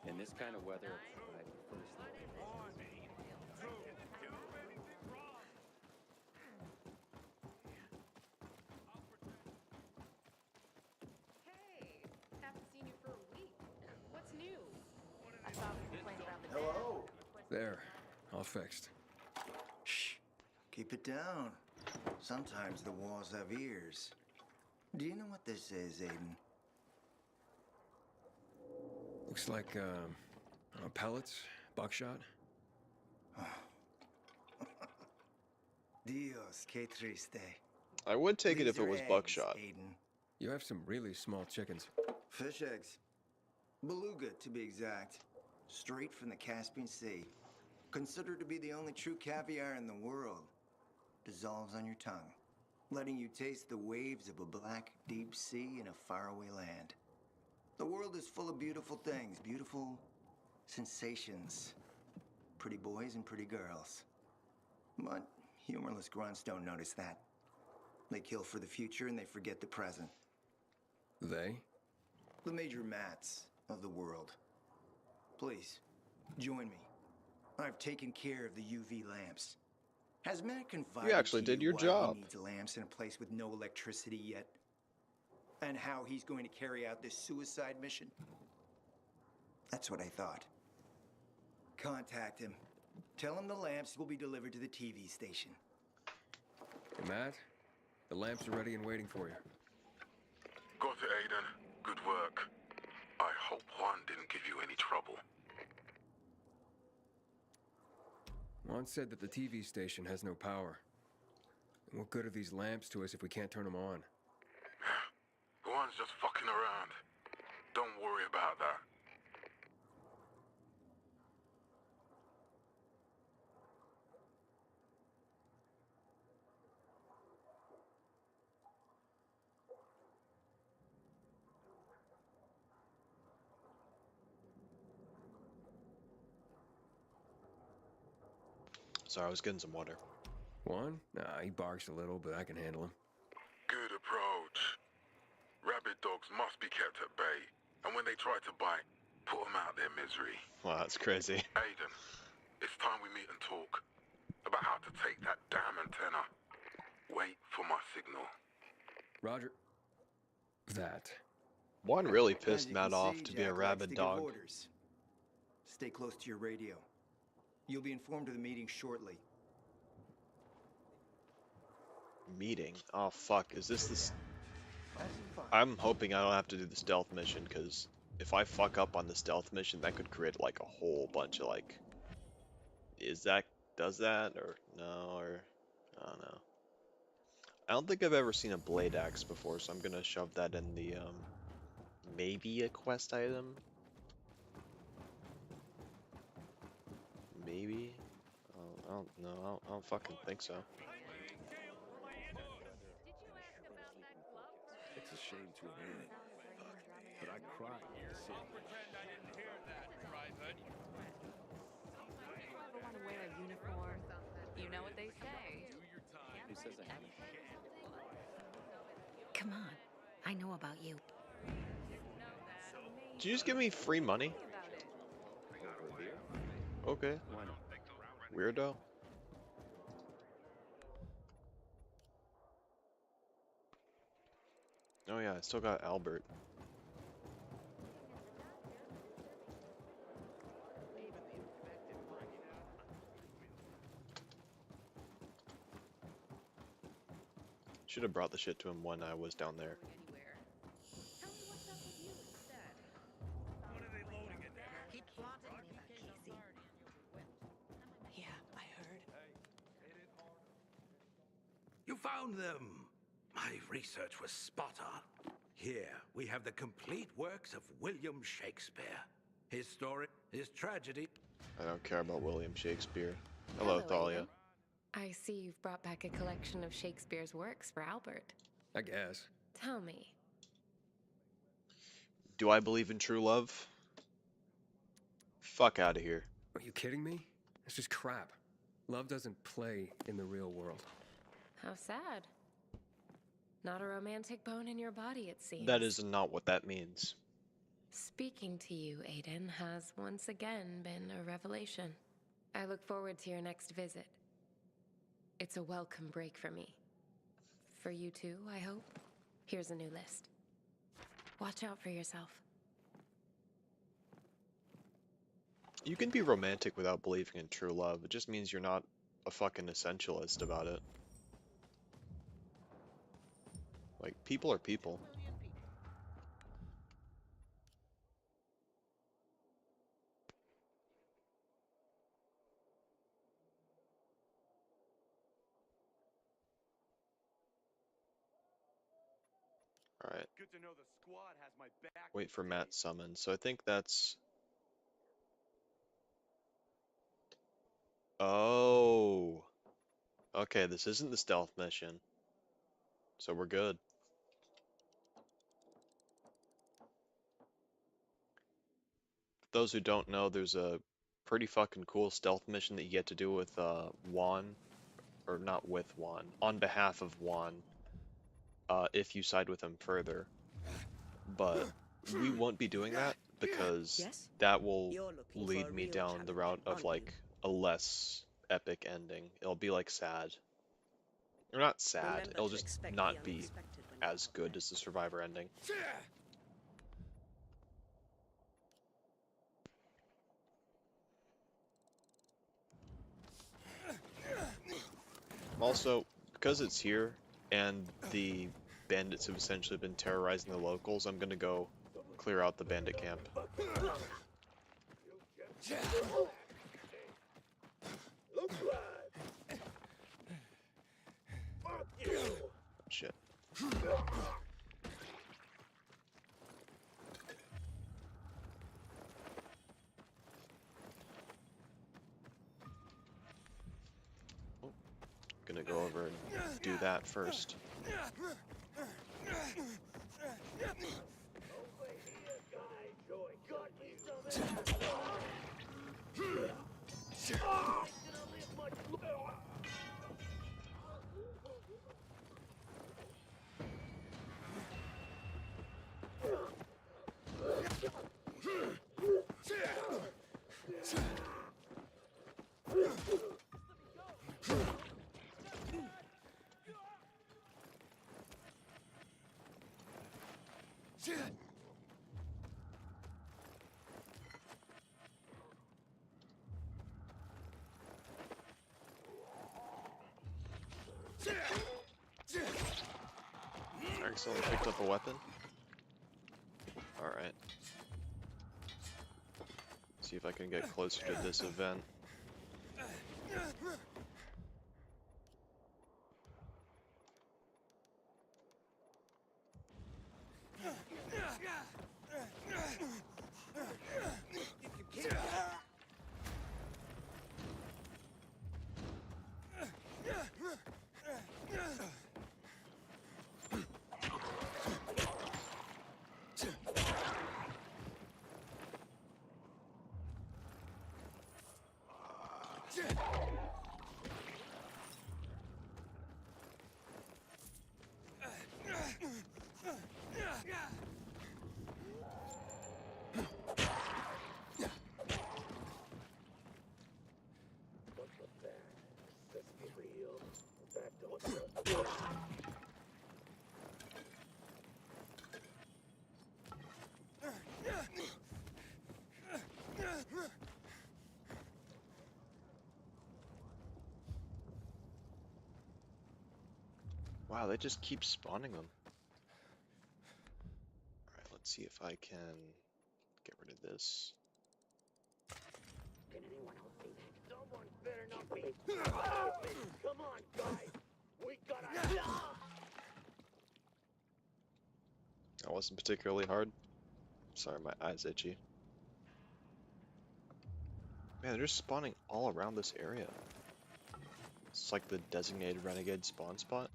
In this kind of weather, I prefer slow. Hey, haven't seen you for a week. What's new? I saw the complaint about the Hello. There, all fixed. Shh. Keep it down. Sometimes the walls have ears. Do you know what this is, Aiden? Looks like, pellets, buckshot. Dios, que triste. I would take it These if it are was eggs, buckshot. Aiden. You have some really small chickens. Fish eggs. Beluga, to be exact. Straight from the Caspian Sea. Considered to be the only true caviar in the world. Dissolves on your tongue, letting you taste the waves of a black, deep sea in a faraway land. The world is full of beautiful things, beautiful sensations. Pretty boys and pretty girls. But humorless grunts don't notice that. They kill for the future and they forget the present. They? The major mats of the world. Please, join me. I've taken care of the UV lamps. Has Matt confided You actually to did you your why job. He needs lamps in a place with no electricity yet? And how he's going to carry out this suicide mission? That's what I thought. Contact him. Tell him the lamps will be delivered to the TV station. Hey, Matt, the lamps are ready and waiting for you. Got it, Aiden. Good work. I hope Juan didn't give you any trouble. Juan said that the TV station has no power. What good are these lamps to us if we can't turn them on? Juan's just fucking around. Don't worry about that. Sorry, I was getting some water. Juan? Nah, he barks a little, but I can handle him. Good approach. Rabid dogs must be kept at bay, and when they try to bite, put them out of their misery. Wow, that's crazy. Aiden, it's time we meet and talk about how to take that damn antenna. Wait for my signal. Roger. That. Juan really As pissed you Matt can off see, to be a Jack likes rabid to give dog. orders. Stay close to your radio. You'll be informed of the meeting shortly. Meeting? Oh fuck, is this the... I'm hoping I don't have to do the stealth mission, because if I fuck up on the stealth mission, that could create like a whole bunch of like... Does that, or no, or... I don't know. I don't think I've ever seen a blade axe before, so I'm gonna shove that in the, maybe a quest item? Maybe? I don't know, I don't fucking think so. It's a shame to have ended, but I cried to see I'll pretend I didn't hear that, Private. If you ever want to wear a uniform, you know what they say. Do your time. Who says I haven't? Come on. I know about you. Did you just give me free money? Okay. Why not? Weirdo. Oh yeah, I still got Albert. Should have brought the shit to him when I was down there. Yeah, I heard. You found them! My research was spot on. Here, we have the complete works of William Shakespeare. His story, his tragedy. I don't care about William Shakespeare. Hello, Thalia. Aiden. I see you've brought back a collection of Shakespeare's works for Albert. I guess. Tell me, Do I believe in true love? Fuck out of here. Are you kidding me? It's just crap. Love doesn't play in the real world. how sad. Not a romantic bone in your body, it seems. That is not what that means. Speaking to you, Aiden, has once again been a revelation. I look forward to your next visit. It's a welcome break for me. For you too, I hope. Here's a new list. Watch out for yourself. You can be romantic without believing in true love. It just means you're not a fucking essentialist about it. Like, people are people. Alright. Good to know the squad has my back. Wait for Matt summon. So I think that's... Oh. Okay, this isn't the stealth mission. So we're good. For those who don't know, there's a pretty fucking cool stealth mission that you get to do with Juan. Or not with Juan. On behalf of Juan. If you side with him further. But we won't be doing that because Yes? that will You're looking for lead a me real down the challenge, route of aren't you? like a less epic ending. It'll be like sad. Or not sad, Remember it'll to just expect not the be unexpected when as good as the Survivor ending. Also, because it's here and the bandits have essentially been terrorizing the locals, I'm gonna go clear out the bandit camp. Oh, shit. Gonna go over and do that first. I accidentally picked up a weapon. Alright. See if I can get closer to this event. Wow, they just keep spawning them. Alright, let's see if I can get rid of this. Can anyone else see that? Someone better not be. Come on, guys. We gotta. That wasn't particularly hard. Sorry, my eye's itchy. Man, they're just spawning all around this area. It's like the designated renegade spawn spot.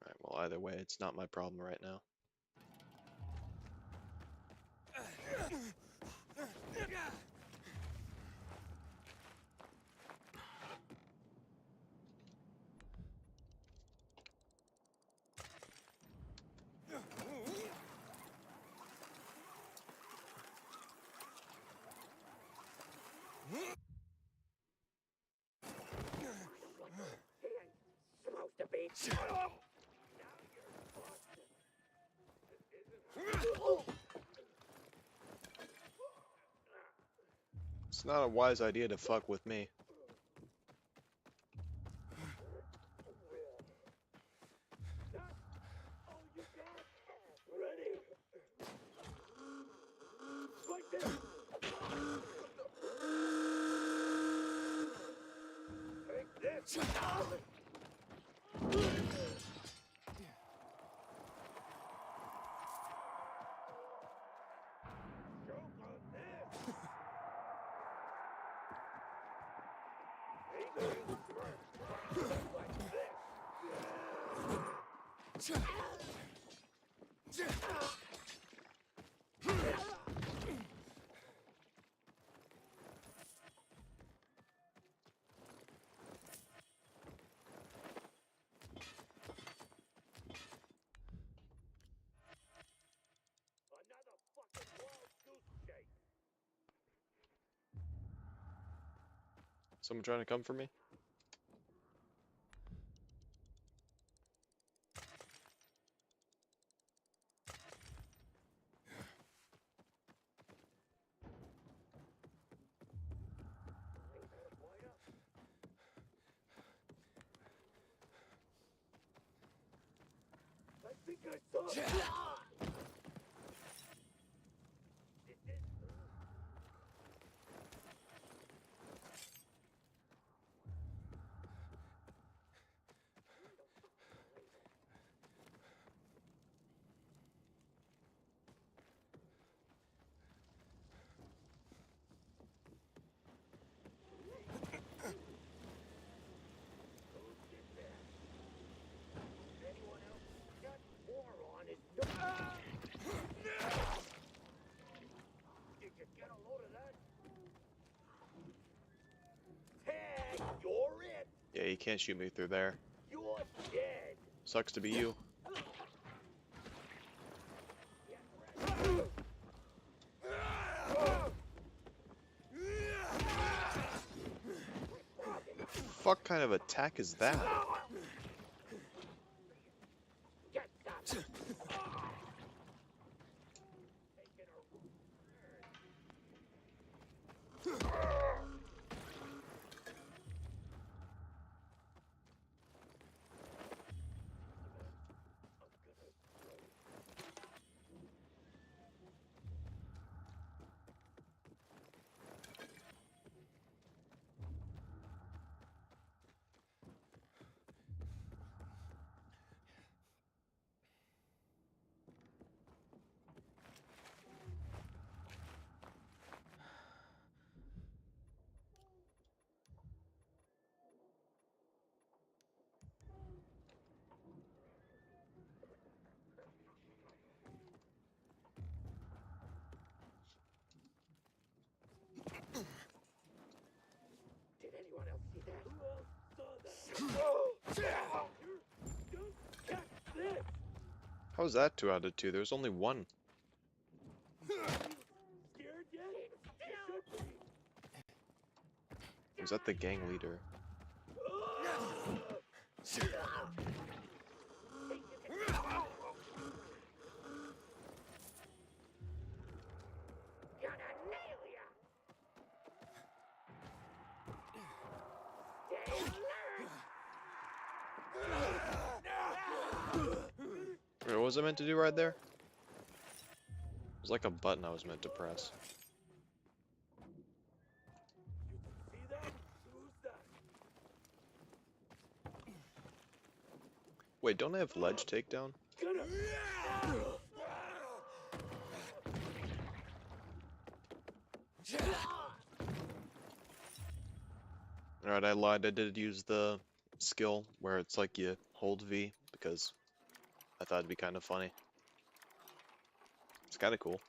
Alright, well either way, it's not my problem right now. It's not a wise idea to fuck with me. Someone trying to come for me? I think I saw Yeah, you can't shoot me through there. you're dead. Sucks to be you. Fuck kind of attack is that? Did anyone else see that? Who else saw that? Don't catch this! How's that 2 out of 2? There's only one. Scared yet? You should be. Was that the gang leader? Wait, what was I meant to do right there? It was like a button I was meant to press. See that? Who's that? Wait, don't I have ledge takedown? Alright, I lied. I did use the skill where it's like you hold V because I thought it'd be kind of funny. It's kind of cool.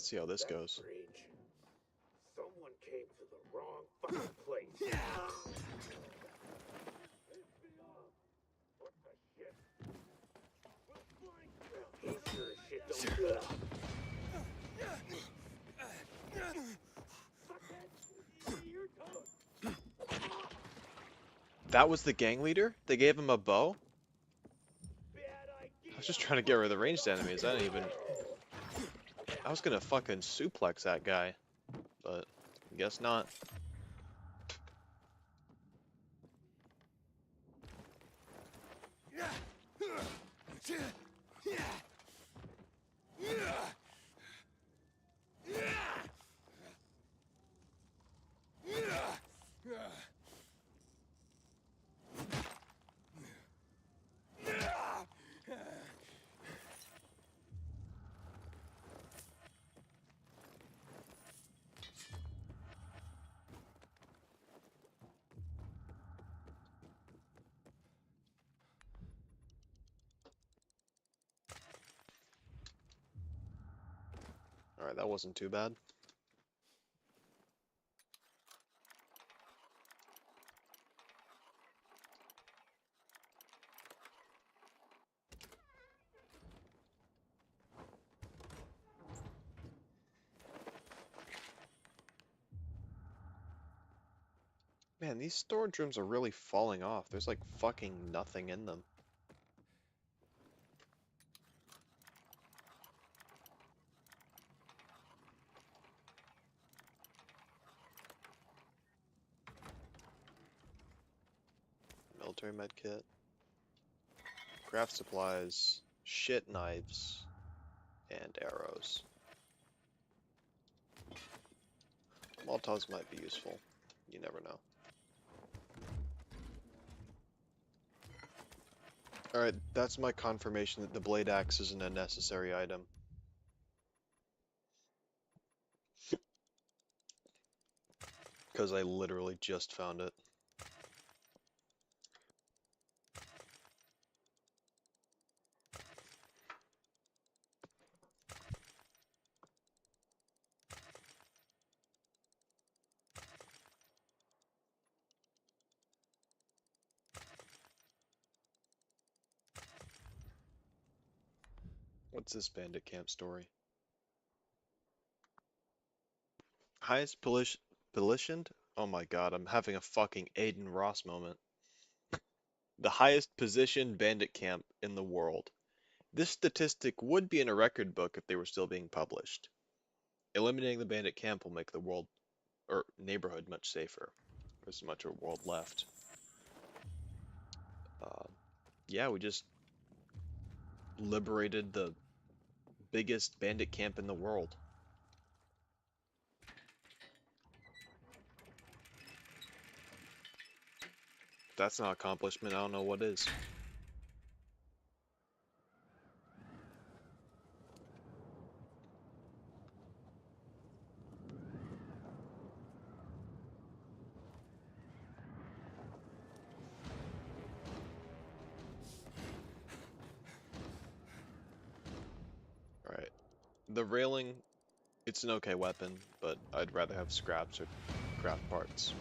Let's see how this goes. Strange. Someone came to the wrong fucking place. What the shit? He sure as shit don't. That was the gang leader? They gave him a bow? I was just trying to get rid of the ranged enemies. I didn't even... I was gonna fucking suplex that guy, but I guess not. Alright, that wasn't too bad. Man, these storage rooms are really falling off. There's like fucking nothing in them. Military medkit. Craft supplies. Shit knives. And arrows. Molotovs might be useful. You never know. Alright, that's my confirmation that the blade axe isn't a necessary item. Because I literally just found it. What's this bandit camp story? Highest positioned? Oh my god, I'm having a fucking Aiden Ross moment. The highest positioned bandit camp in the world. This statistic would be in a record book if they were still being published. Eliminating the bandit camp will make the world or neighborhood much safer. There's much of a world left. Yeah, we just liberated the biggest bandit camp in the world. If that's not accomplishment, I don't know what is. Alright. The railing, it's an okay weapon, but I'd rather have scraps or craft parts.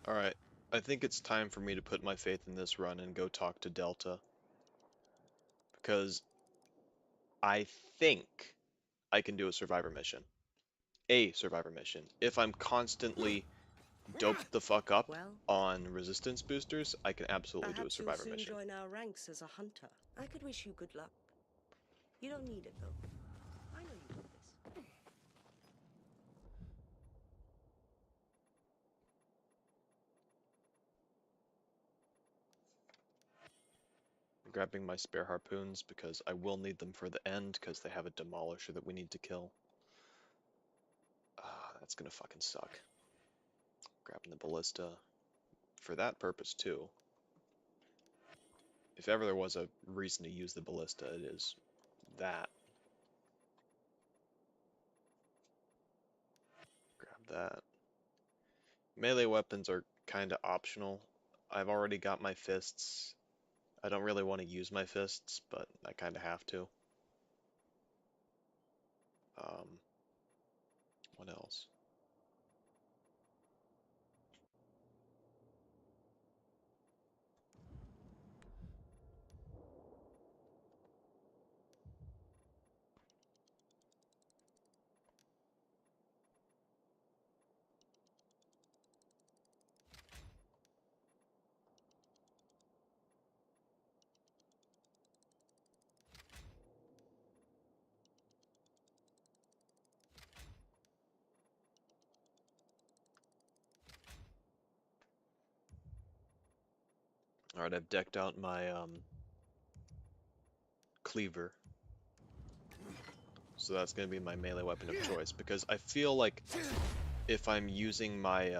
Alright, I think it's time for me to put my faith in this run and go talk to Delta. Because I think I can do a survivor mission. A survivor mission. If I'm constantly doped the fuck up on resistance boosters, I can absolutely do a Perhaps you'll survivor soon mission. join our ranks as a hunter. I could wish you good luck. You don't need it, though. I know you got this. grabbing my spare harpoons because I will need them for the end because they have a demolisher that we need to kill. That's gonna fucking suck. Grabbing the ballista for that purpose too. If ever there was a reason to use the ballista, it is that. Grab that. Melee weapons are kind of optional. I've already got my fists. I don't really want to use my fists, but I kind of have to. What else? Alright, I've decked out my cleaver. So that's going to be my melee weapon of choice, because I feel like if I'm using my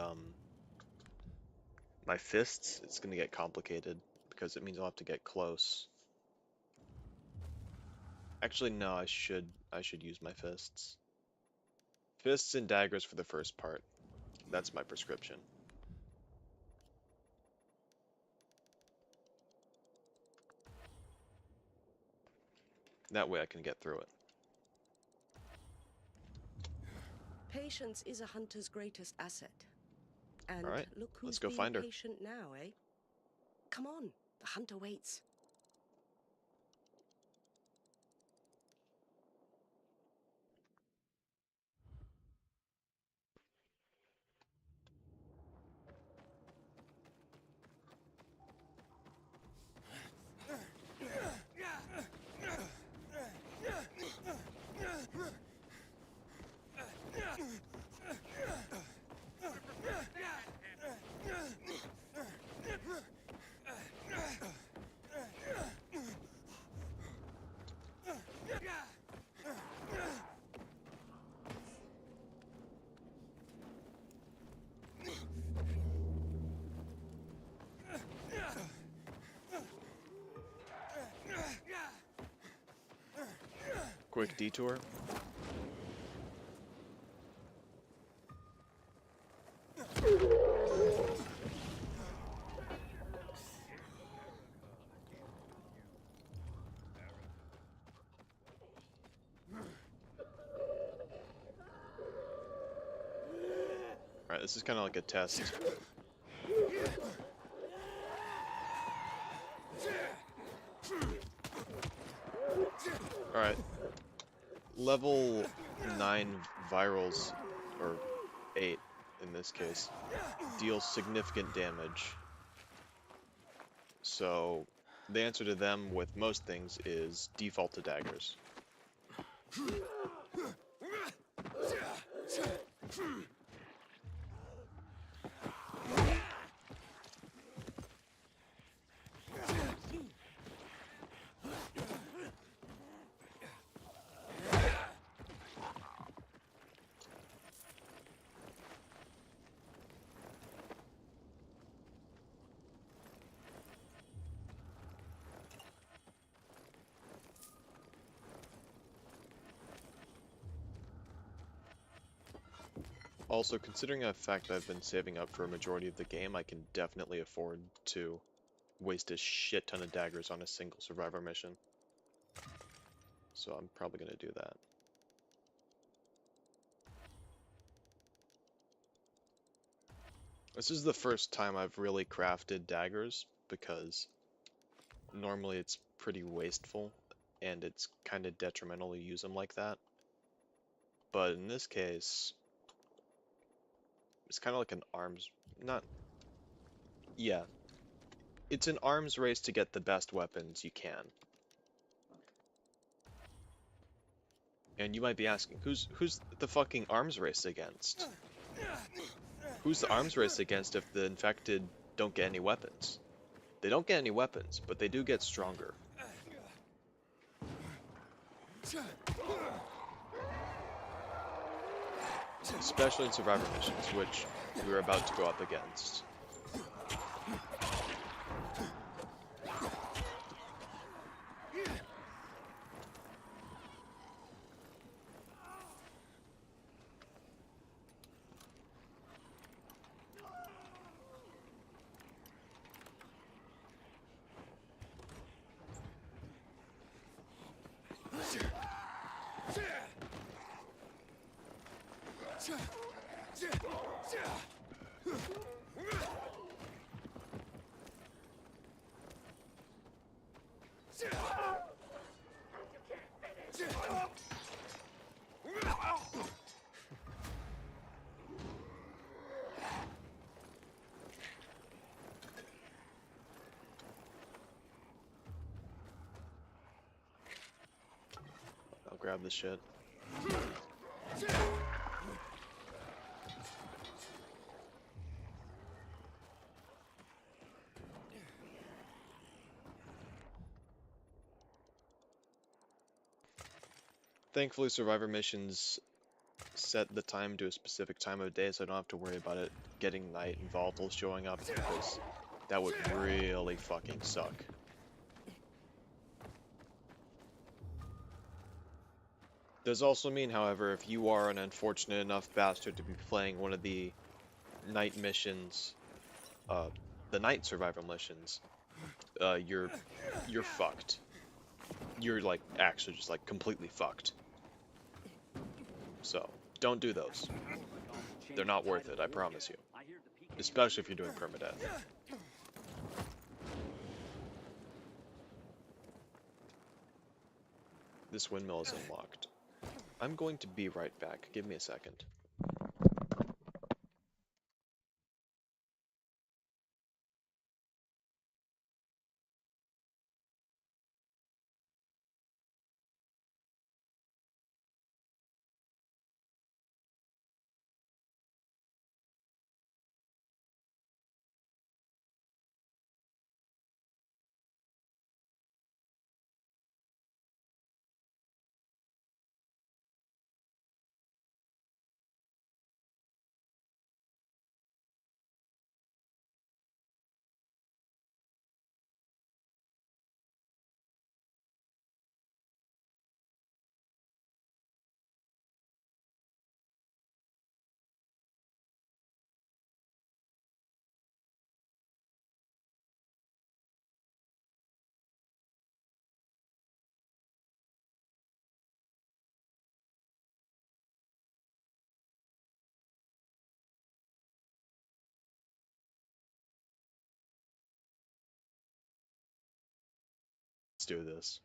my fists, it's going to get complicated, because it means I'll have to get close. Actually, no, I should use my fists. Fists and daggers for the first part. That's my prescription. That way I can get through it. Patience is a hunter's greatest asset. And Alright, look who's let's go being find her. patient now, eh? Come on, the hunter waits. Quick detour. Alright, this is kind of like a test. Alright. Level 9 virals, or 8 in this case, deal significant damage. So, the answer to them with most things is default to daggers. Also, considering the fact that I've been saving up for a majority of the game, I can definitely afford to waste a shit ton of daggers on a single survivor mission. So I'm probably going to do that. This is the first time I've really crafted daggers, because normally it's pretty wasteful, and it's kind of detrimental to use them like that. But in this case, it's kind of like an arms... Yeah. It's an arms race to get the best weapons you can. And you might be asking, who's the fucking arms race against? Who's the arms race against if the infected don't get any weapons? They don't get any weapons, but they do get stronger. Especially in survivor missions, which we're about to go up against. I'll grab this shit. Thankfully, survivor missions set the time to a specific time of day, so I don't have to worry about it getting night and volatiles showing up, because that would really fucking suck. Does also mean, however, if you are an unfortunate enough bastard to be playing one of the night missions, the night survivor missions, you're fucked. You're like actually just like completely fucked. So don't do those. They're not worth it, I promise you. Especially if you're doing permadeath. This windmill is unlocked. I'm going to be right back. Give me a second. Let's do this.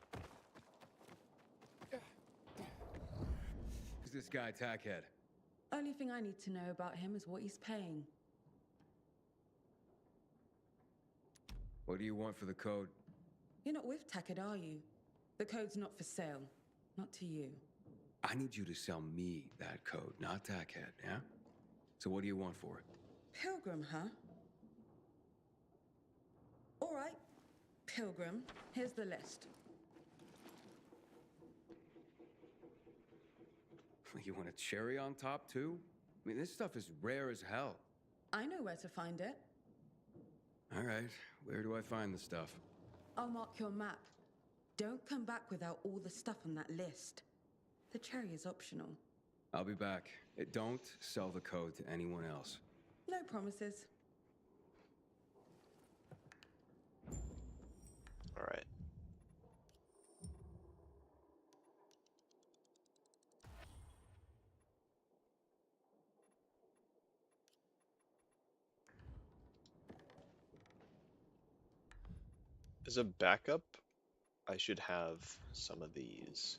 Who's this guy, Tackhead? Only thing I need to know about him is what he's paying. What do you want for the code? You're not with Tackett, are you? The code's not for sale. Not to you. I need you to sell me that code, not Tackhead, yeah? So what do you want for it? Pilgrim, huh? All right. Pilgrim, here's the list. You want a cherry on top, too? I mean, this stuff is rare as hell. I know where to find it. All right, where do I find the stuff? I'll mark your map. Don't come back without all the stuff on that list. The cherry is optional. I'll be back. Don't sell the code to anyone else. No promises. All right. As a backup, I should have some of these.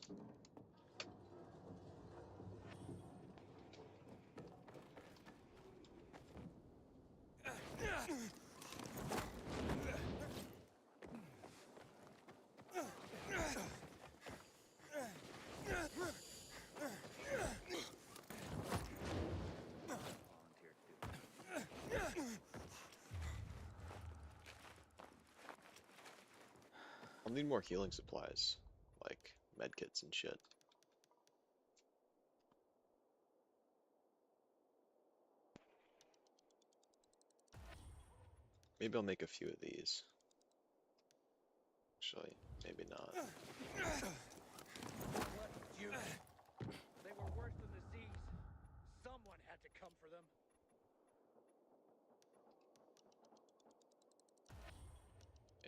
I'll need more healing supplies, like medkits and shit. Maybe I'll make a few of these. Actually, maybe not. They were worse than the Z's. Someone had to come for them.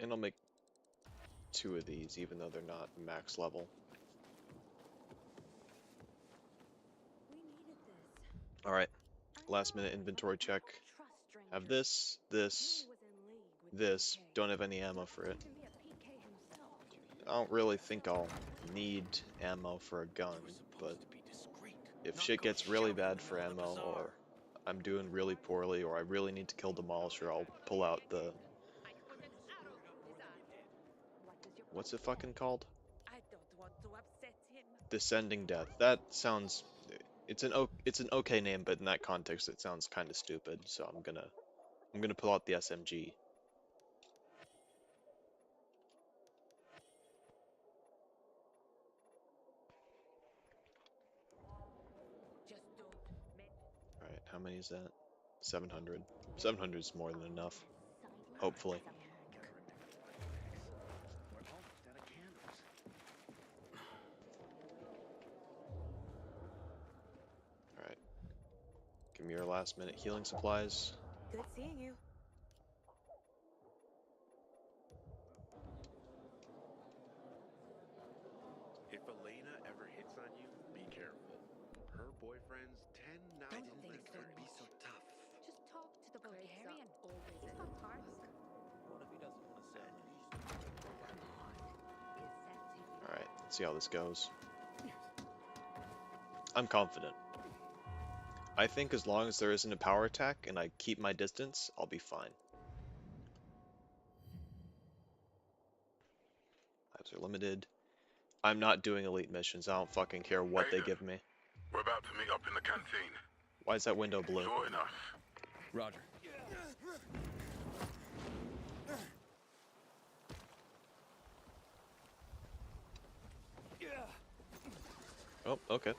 And I'll make 2 of these, even though they're not max level. Alright, last minute inventory check. Have this, this, this. Don't have any ammo for it. I don't really think I'll need ammo for a gun, but if shit gets really bad for ammo, or I'm doing really poorly, or I really need to kill Demolisher, I'll pull out the... What's it fucking called? Descending Death. That sounds... It's an okay name, but in that context it sounds kind of stupid, so I'm gonna pull out the SMG. Alright, how many is that? 700. 700 is more than enough. Hopefully. Alright. Give me your last minute healing supplies. Good seeing you. If Elena ever hits on you, be careful. Her boyfriends tend not to let her be so tough. Just talk to the Bulgarian. He's got cards. What if he doesn't want to say? Alright, let's see how this goes. I'm confident. I think as long as there isn't a power attack and I keep my distance, I'll be fine. Lives are limited. I'm not doing elite missions. I don't fucking care what they give me. We're about to meet up in the canteen. Why is that window blue? Join us. Roger. Oh, okay.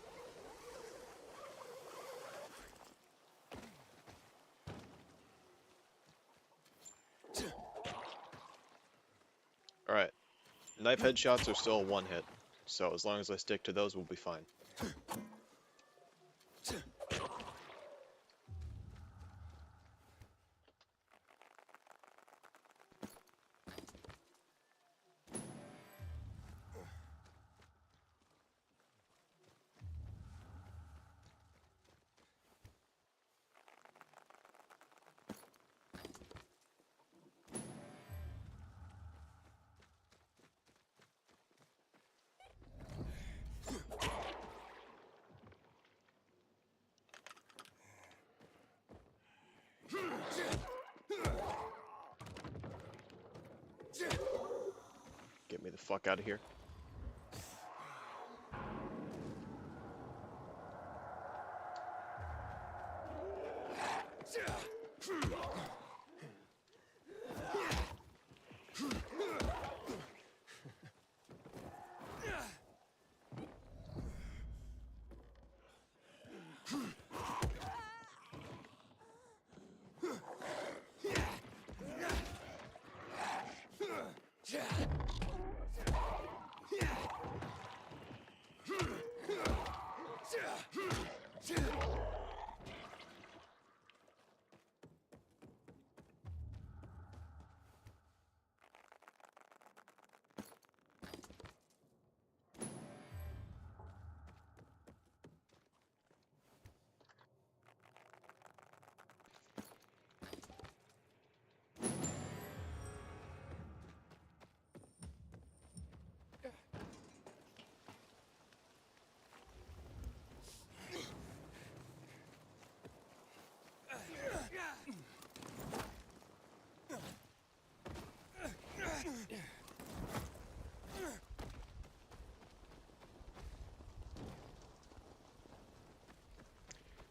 Alright. Knife headshots are still a one hit, so as long as I stick to those, we'll be fine. Get me the fuck out of here.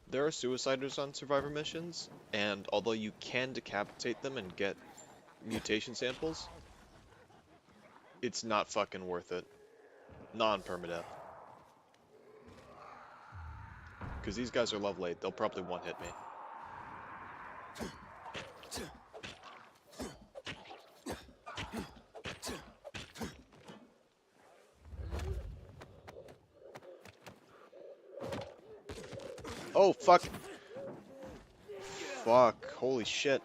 There are suiciders on Survivor missions, and although you can decapitate them and get mutation samples, it's not fucking worth it. Non-permadeath. Because these guys are level 8, they'll probably one-hit me. Oh, fuck. Fuck. Holy shit.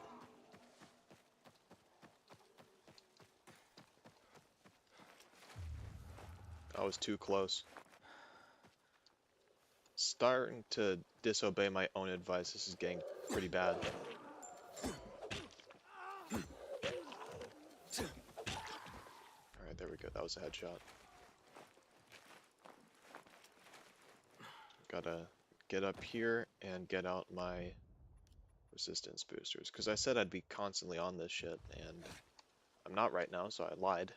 I was too close. Starting to disobey my own advice. This is getting pretty bad. Alright, there we go. That was a headshot. Gotta get up here and get out my resistance boosters. Because I said I'd be constantly on this shit, and I'm not right now, so I lied.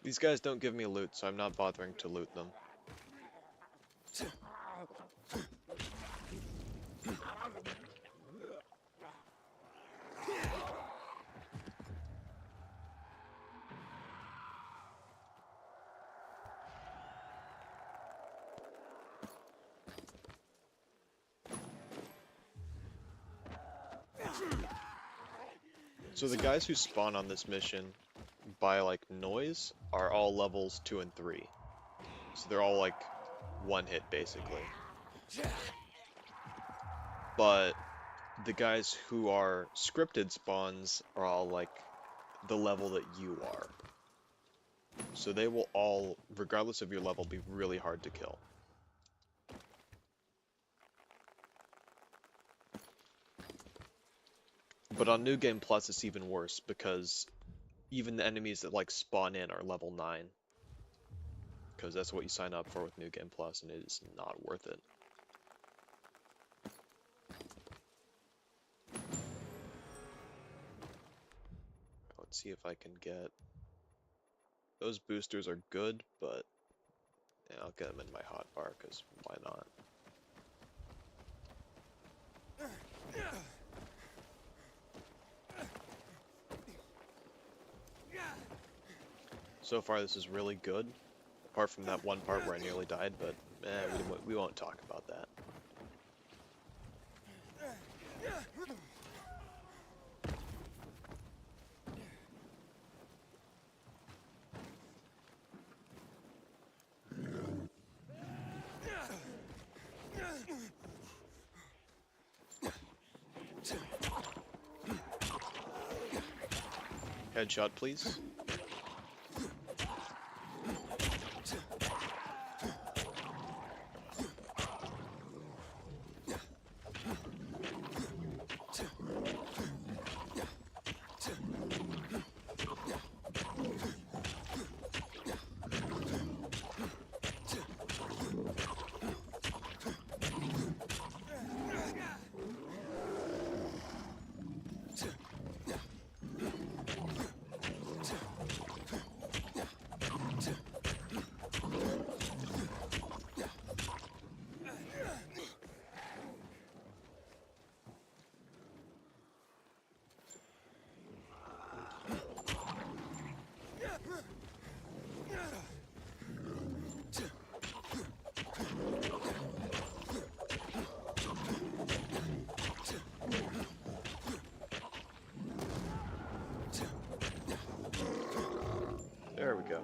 These guys don't give me loot, so I'm not bothering to loot them. So the guys who spawn on this mission by like noise are all levels 2 and 3. So they're all like one hit basically. But the guys who are scripted spawns are all like the level that you are. So they will all, regardless of your level, be really hard to kill. But on New Game Plus it's even worse because even the enemies that like spawn in are level 9. Because that's what you sign up for with New Game Plus, and it is not worth it. Let's see if I can get... Those boosters are good, but yeah, I'll get them in my hotbar, because why not? So far this is really good, apart from that one part where I nearly died, but we won't talk about that. Headshot, please. There we go.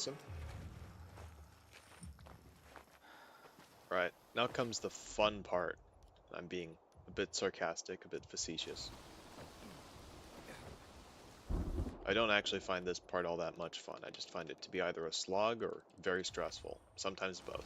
awesome. Right, now comes the fun part. I'm being a bit sarcastic, a bit facetious. I don't actually find this part all that much fun. I just find it to be either a slog or very stressful, sometimes both.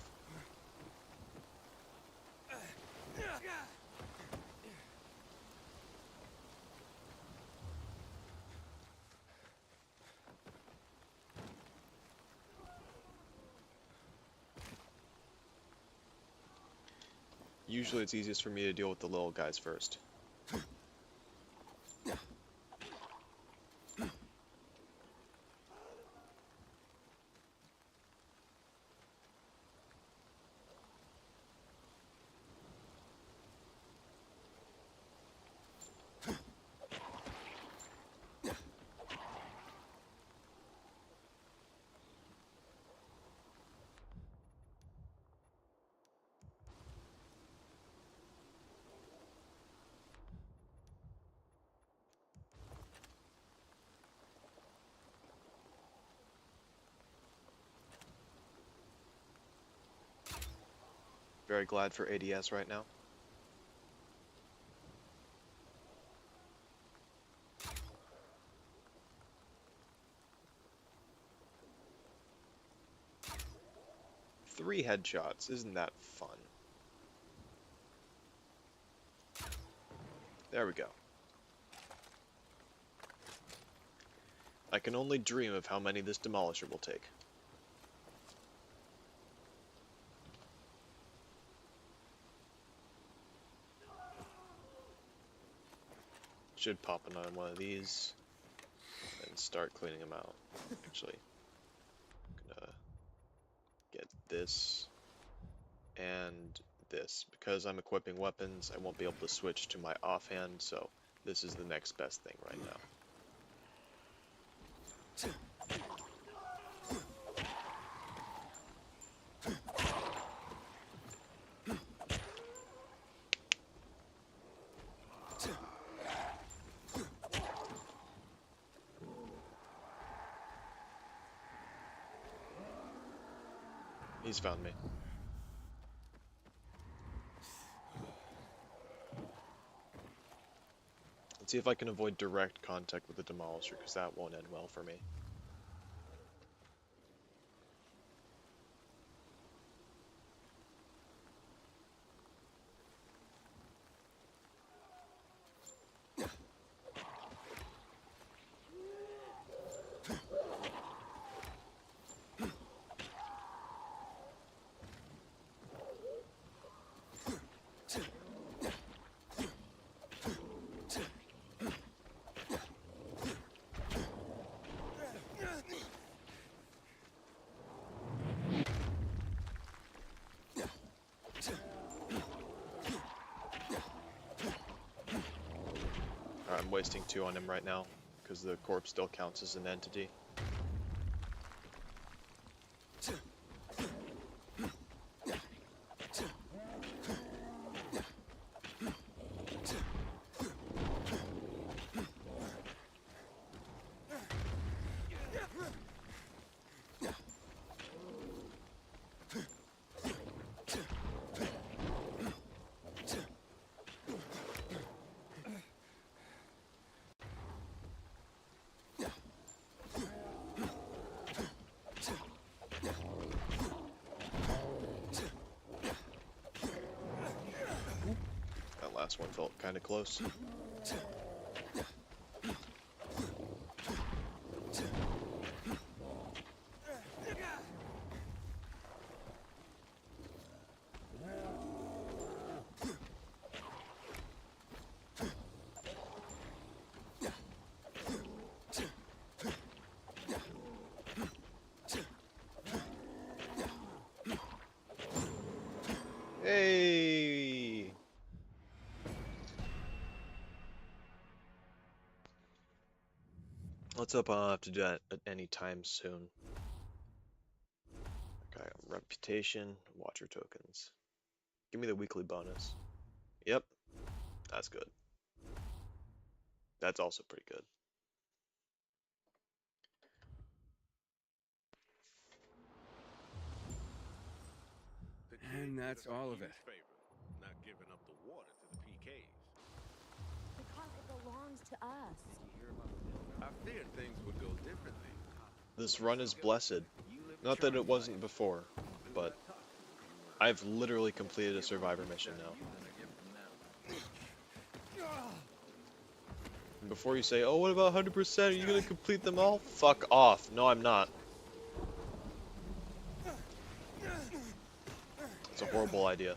Usually it's easiest for me to deal with the little guys first. Very glad for ADS right now. Three headshots, isn't that fun? There we go. I can only dream of how many this demolisher will take. Should pop in on one of these and start cleaning them out. Actually, I'm gonna get this and this. Because I'm equipping weapons, I won't be able to switch to my offhand, so this is the next best thing right now. He's found me. Let's see if I can avoid direct contact with the demolisher, because that won't end well for me. I'm wasting 2 on him right now, because the corpse still counts as an entity. Last one felt kind of close. Hey! Let's hope I don't have to do that at any time soon. Okay, reputation, watcher tokens. Give me the weekly bonus. Yep, that's good. That's also pretty good. And that's all of it. Not giving up the water to the PKs. Because it belongs to us. I feared things would go differently. This run is blessed. Not that it wasn't before, but I've literally completed a survivor mission now. And before you say, oh, what about 100%? Are you gonna complete them all? Fuck off. No, I'm not. It's a horrible idea.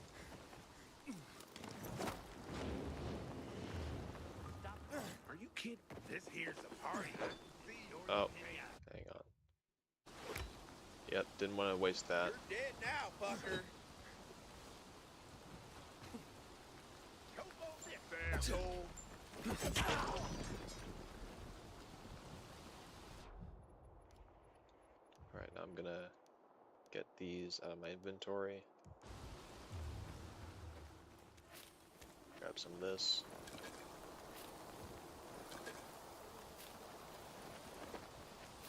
Are you kidding? This here's a party. Oh, hang on. Yep, didn't want to waste that. You're dead now, fucker. Asshole. Alright, now I'm gonna get these out of my inventory. Grab some of this.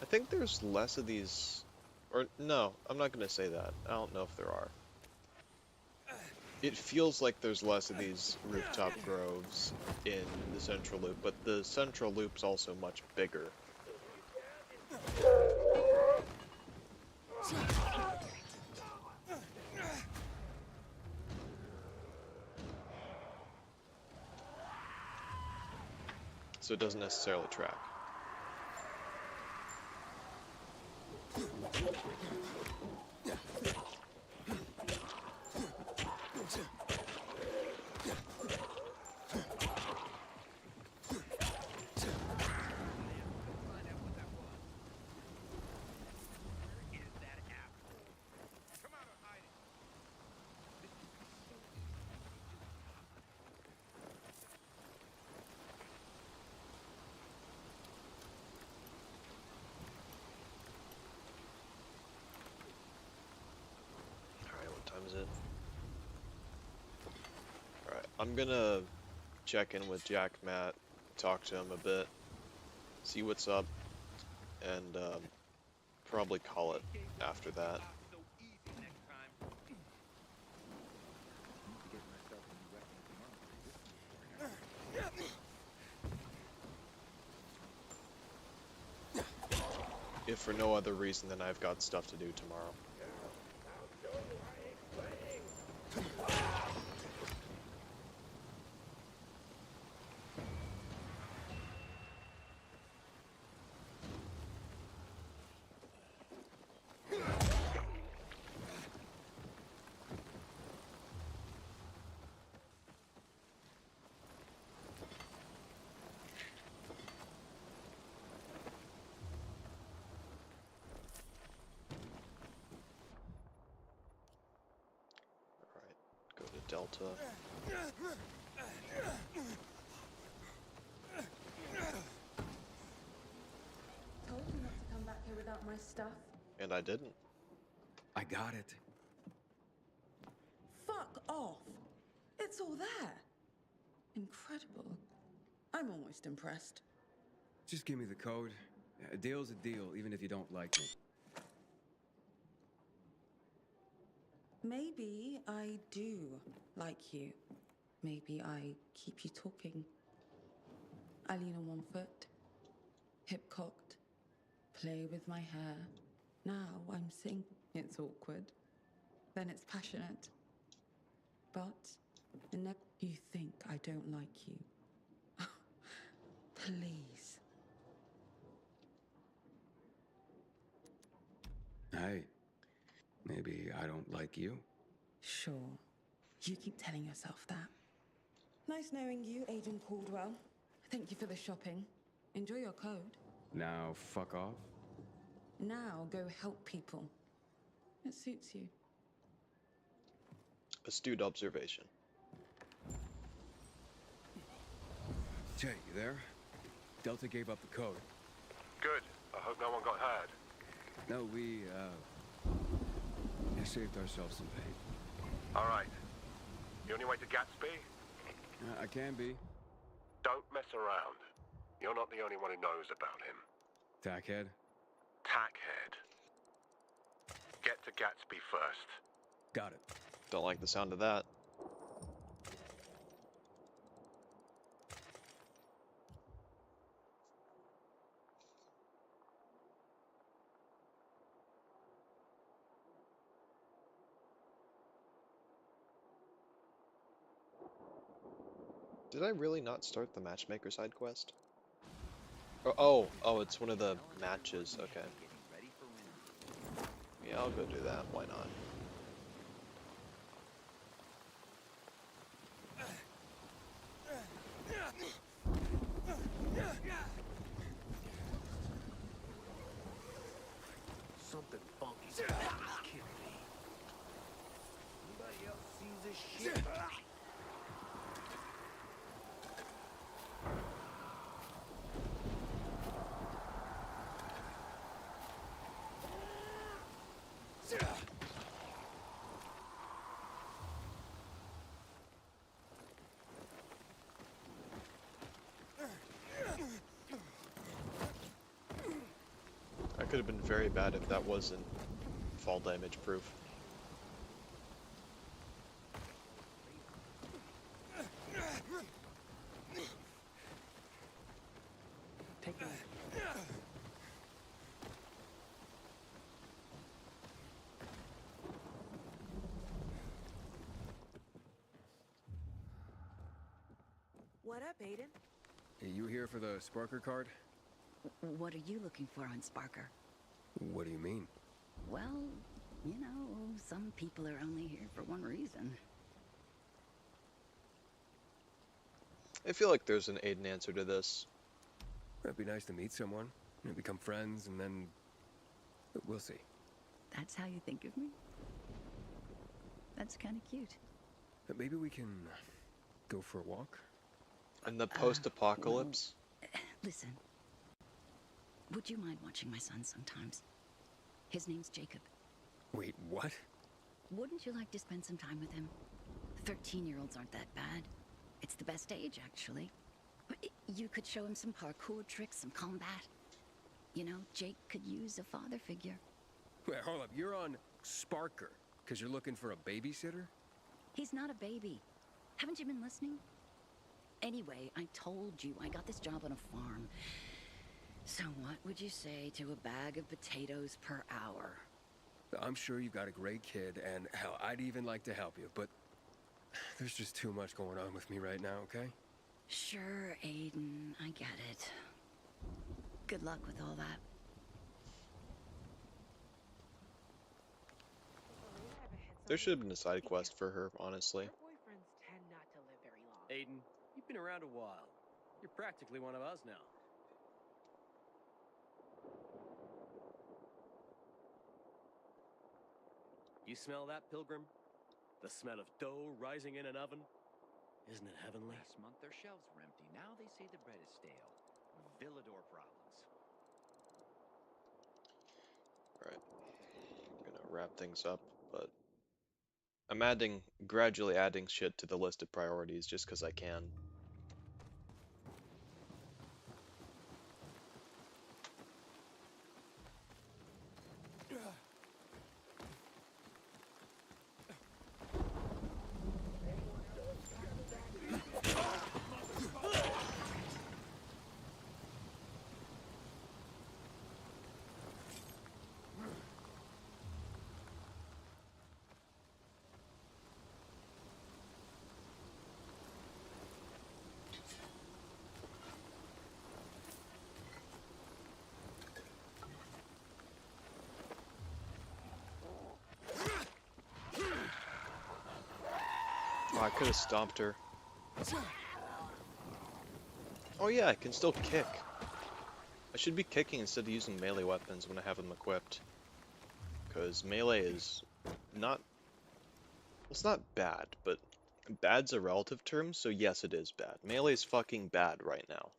I think there's less of these, or no, I'm not gonna say that. I don't know if there are. It feels like there's less of these rooftop groves in the central loop, but the central loop's also much bigger. So it doesn't necessarily track. Is it? Alright, I'm gonna check in with Jack Matt, talk to him a bit, see what's up, and probably call it after that. If for no other reason than I've got stuff to do tomorrow. Delta. Told you not to come back here without my stuff. And I didn't. I got it. Fuck off. It's all there. Incredible. I'm almost impressed. Just give me the code. A deal's a deal, even if you don't like me. Maybe I do like you. Maybe I keep you talking. I lean on one foot, hip cocked, play with my hair. Now I'm sing. It's awkward. Then it's passionate. But you think I don't like you. Please. Hey, maybe I don't like you. Sure. You keep telling yourself that. Nice knowing you, Aiden Caldwell. Thank you for the shopping. Enjoy your code. Now, fuck off. Now go help people. It suits you. Astute observation. Jay, you there? Delta gave up the code. Good. I hope no one got hurt. No, we saved ourselves some pain. All right. You on your way to Gatsby? I can be. Don't mess around. You're not the only one who knows about him. Tackhead? Tackhead. Get to Gatsby first. Got it. Don't like the sound of that. Did I really not start the matchmaker side quest? Oh, it's one of the matches. Okay. Yeah, I'll go do that. Why not? Something funky's about to kill me. Anybody else sees this shit? That could have been very bad if that wasn't fall damage proof. Take that. What up, Aiden? Hey, you here for the Sparker card? What are you looking for on Sparker? What do you mean? Well, you know, some people are only here for one reason. I feel like there's an Aiden answer to this. It'd be nice to meet someone, become friends, and then we'll see. That's how you think of me? That's kind of cute. Maybe we can go for a walk? In the post-apocalypse? Listen, would you mind watching my son sometimes? His name's Jacob. Wait, what? Wouldn't you like to spend some time with him? 13-year-olds aren't that bad. It's the best age, actually. You could show him some parkour tricks, some combat. You know, Jake could use a father figure. Wait, hold up. You're on Sparker because you're looking for a babysitter? He's not a baby. Haven't you been listening? Anyway, I told you I got this job on a farm. So what would you say to a bag of potatoes per hour? I'm sure you've got a great kid, and hell, I'd even like to help you, but there's just too much going on with me right now, okay? Sure, Aiden, I get it. Good luck with all that. There should have been a side quest for her, honestly. Boyfriends tend not to live very long. Aiden, you've been around a while. You're practically one of us now. You smell that, Pilgrim? The smell of dough rising in an oven? Isn't it heavenly? Last month their shelves were empty. Now they say the bread is stale. Villador problems. Alright. I'm gonna wrap things up, but I'm gradually adding shit to the list of priorities just because I can. Oh, I could have stomped her. Oh yeah, I can still kick. I should be kicking instead of using melee weapons when I have them equipped. Because melee is not... It's not bad, but bad's a relative term, so yes it is bad. Melee is fucking bad right now.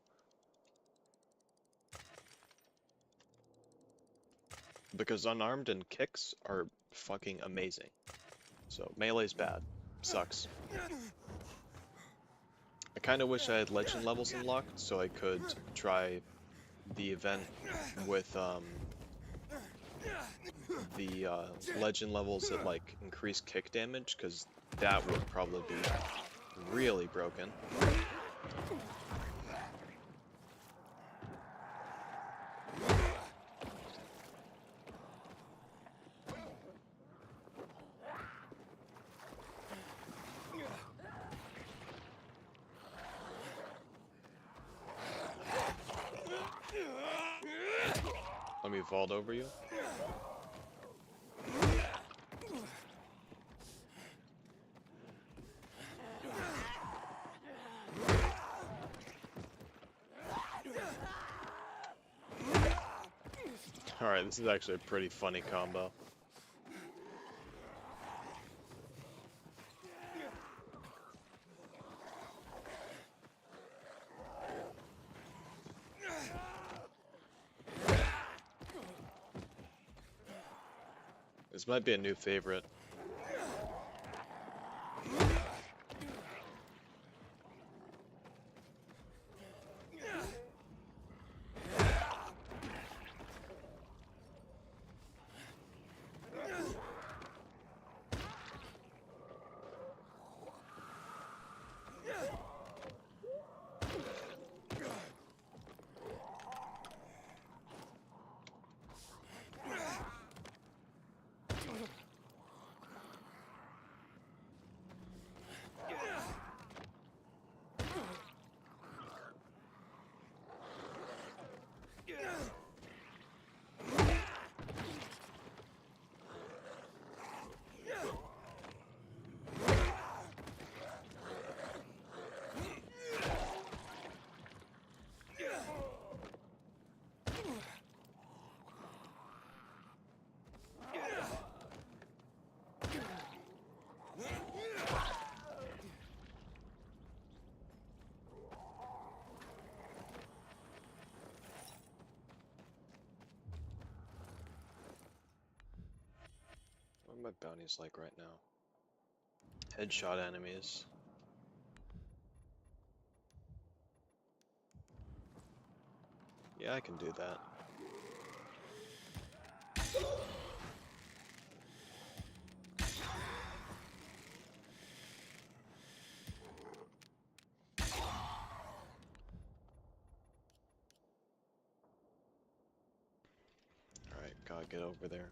Because unarmed and kicks are fucking amazing. So melee's bad. Sucks. I kind of wish I had legend levels unlocked so I could try the event with the legend levels that like increase kick damage, because that would probably be really broken. Let me vault over you. Alright, this is actually a pretty funny combo. This might be a new favorite. What are my bounties like right now? Headshot enemies. Yeah, I can do that. Alright, gotta get over there.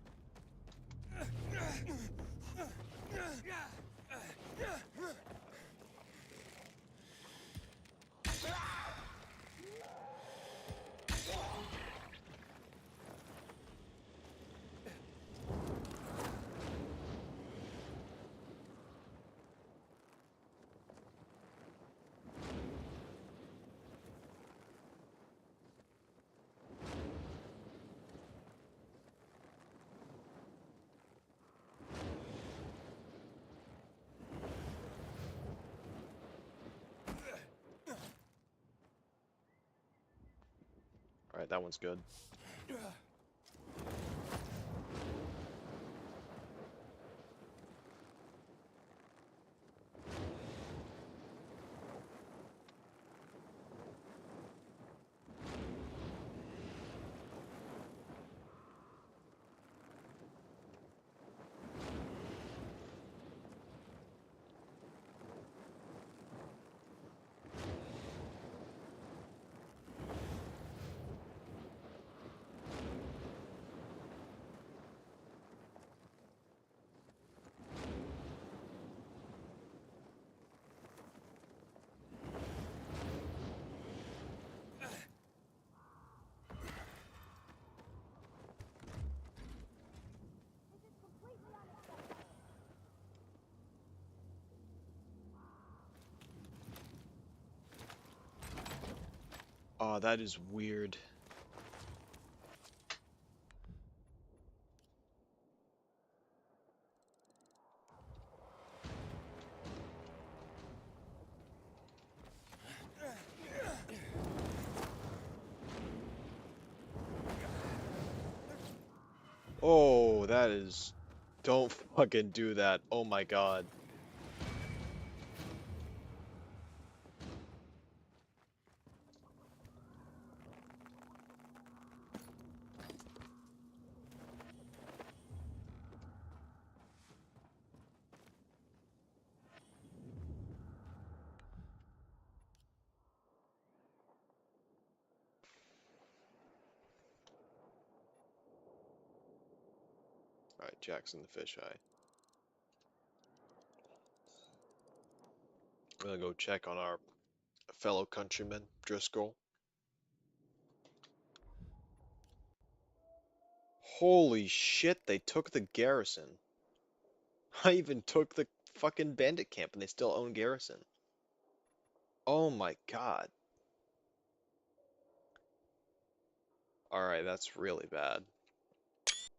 Alright, that one's good. Oh, that is weird. Oh, that is... Don't fucking do that. Oh my god. Jackson the fisheye. I'm gonna go check on our fellow countryman, Driscoll. Holy shit, they took the garrison. I even took the fucking bandit camp and they still own garrison. Oh my god. Alright, that's really bad.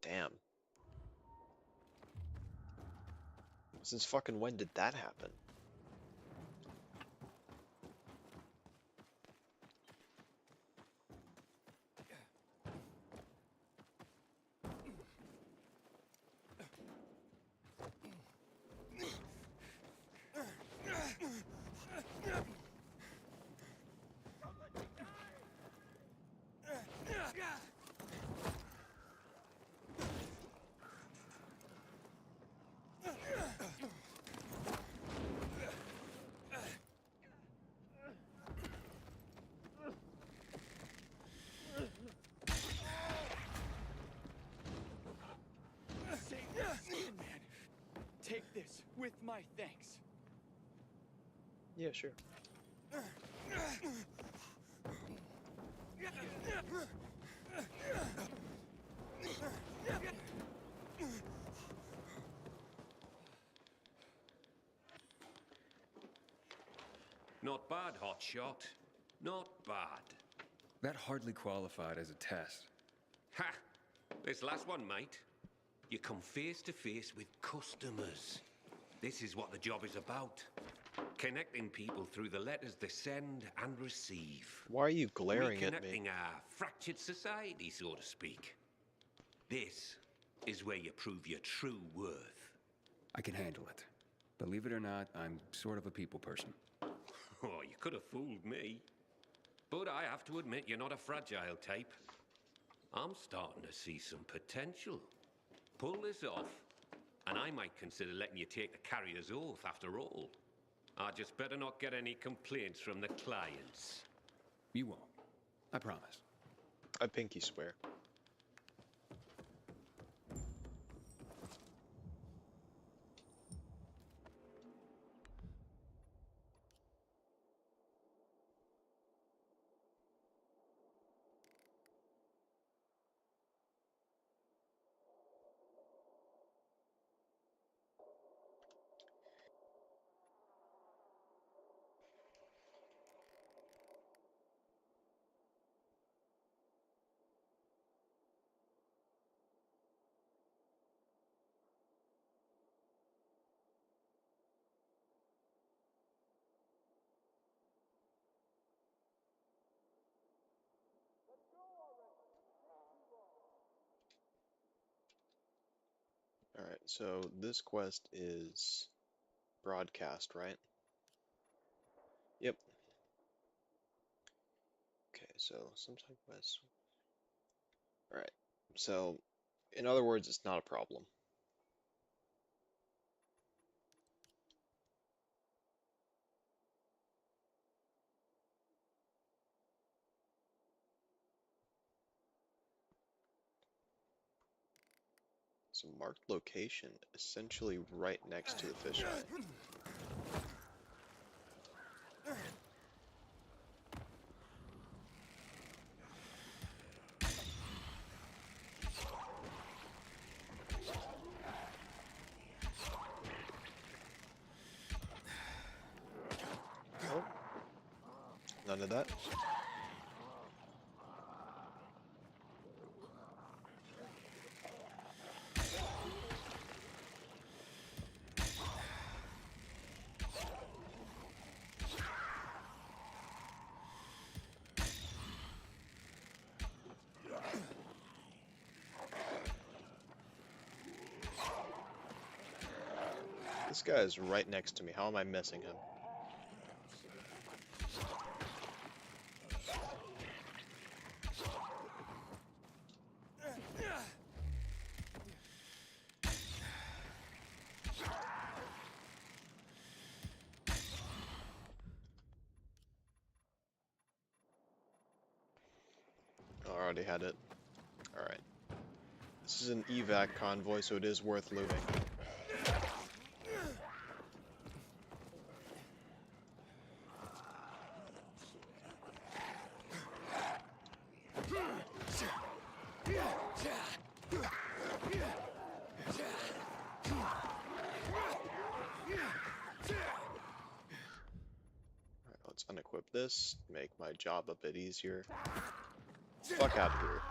Damn. Since fucking when did that happen? Take this with my thanks. Yeah, sure. Not bad, hotshot. Not bad. That hardly qualified as a test. Ha! This last one, mate. You come face to face with customers. This is what the job is about. Connecting people through the letters they send and receive. Why are you glaring at me? Reconnecting our fractured society, so to speak. This is where you prove your true worth. I can handle it. Believe it or not, I'm sort of a people person. Oh, you could have fooled me. But I have to admit, you're not a fragile type. I'm starting to see some potential. Pull this off, and I might consider letting you take the carrier's oath after all. I just better not get any complaints from the clients. You won't. I promise. I pinky swear. Alright, so this quest is broadcast, right? Yep. Okay, so some side quest. Alright, so in other words, it's not a problem. So marked location, essentially right next to the fisheye. Oh, none of that. This guy is right next to me. How am I missing him? Oh, I already had it. Alright. This is an evac convoy, so it is worth looting. Alright, let's unequip this, make my job a bit easier. Fuck out of here.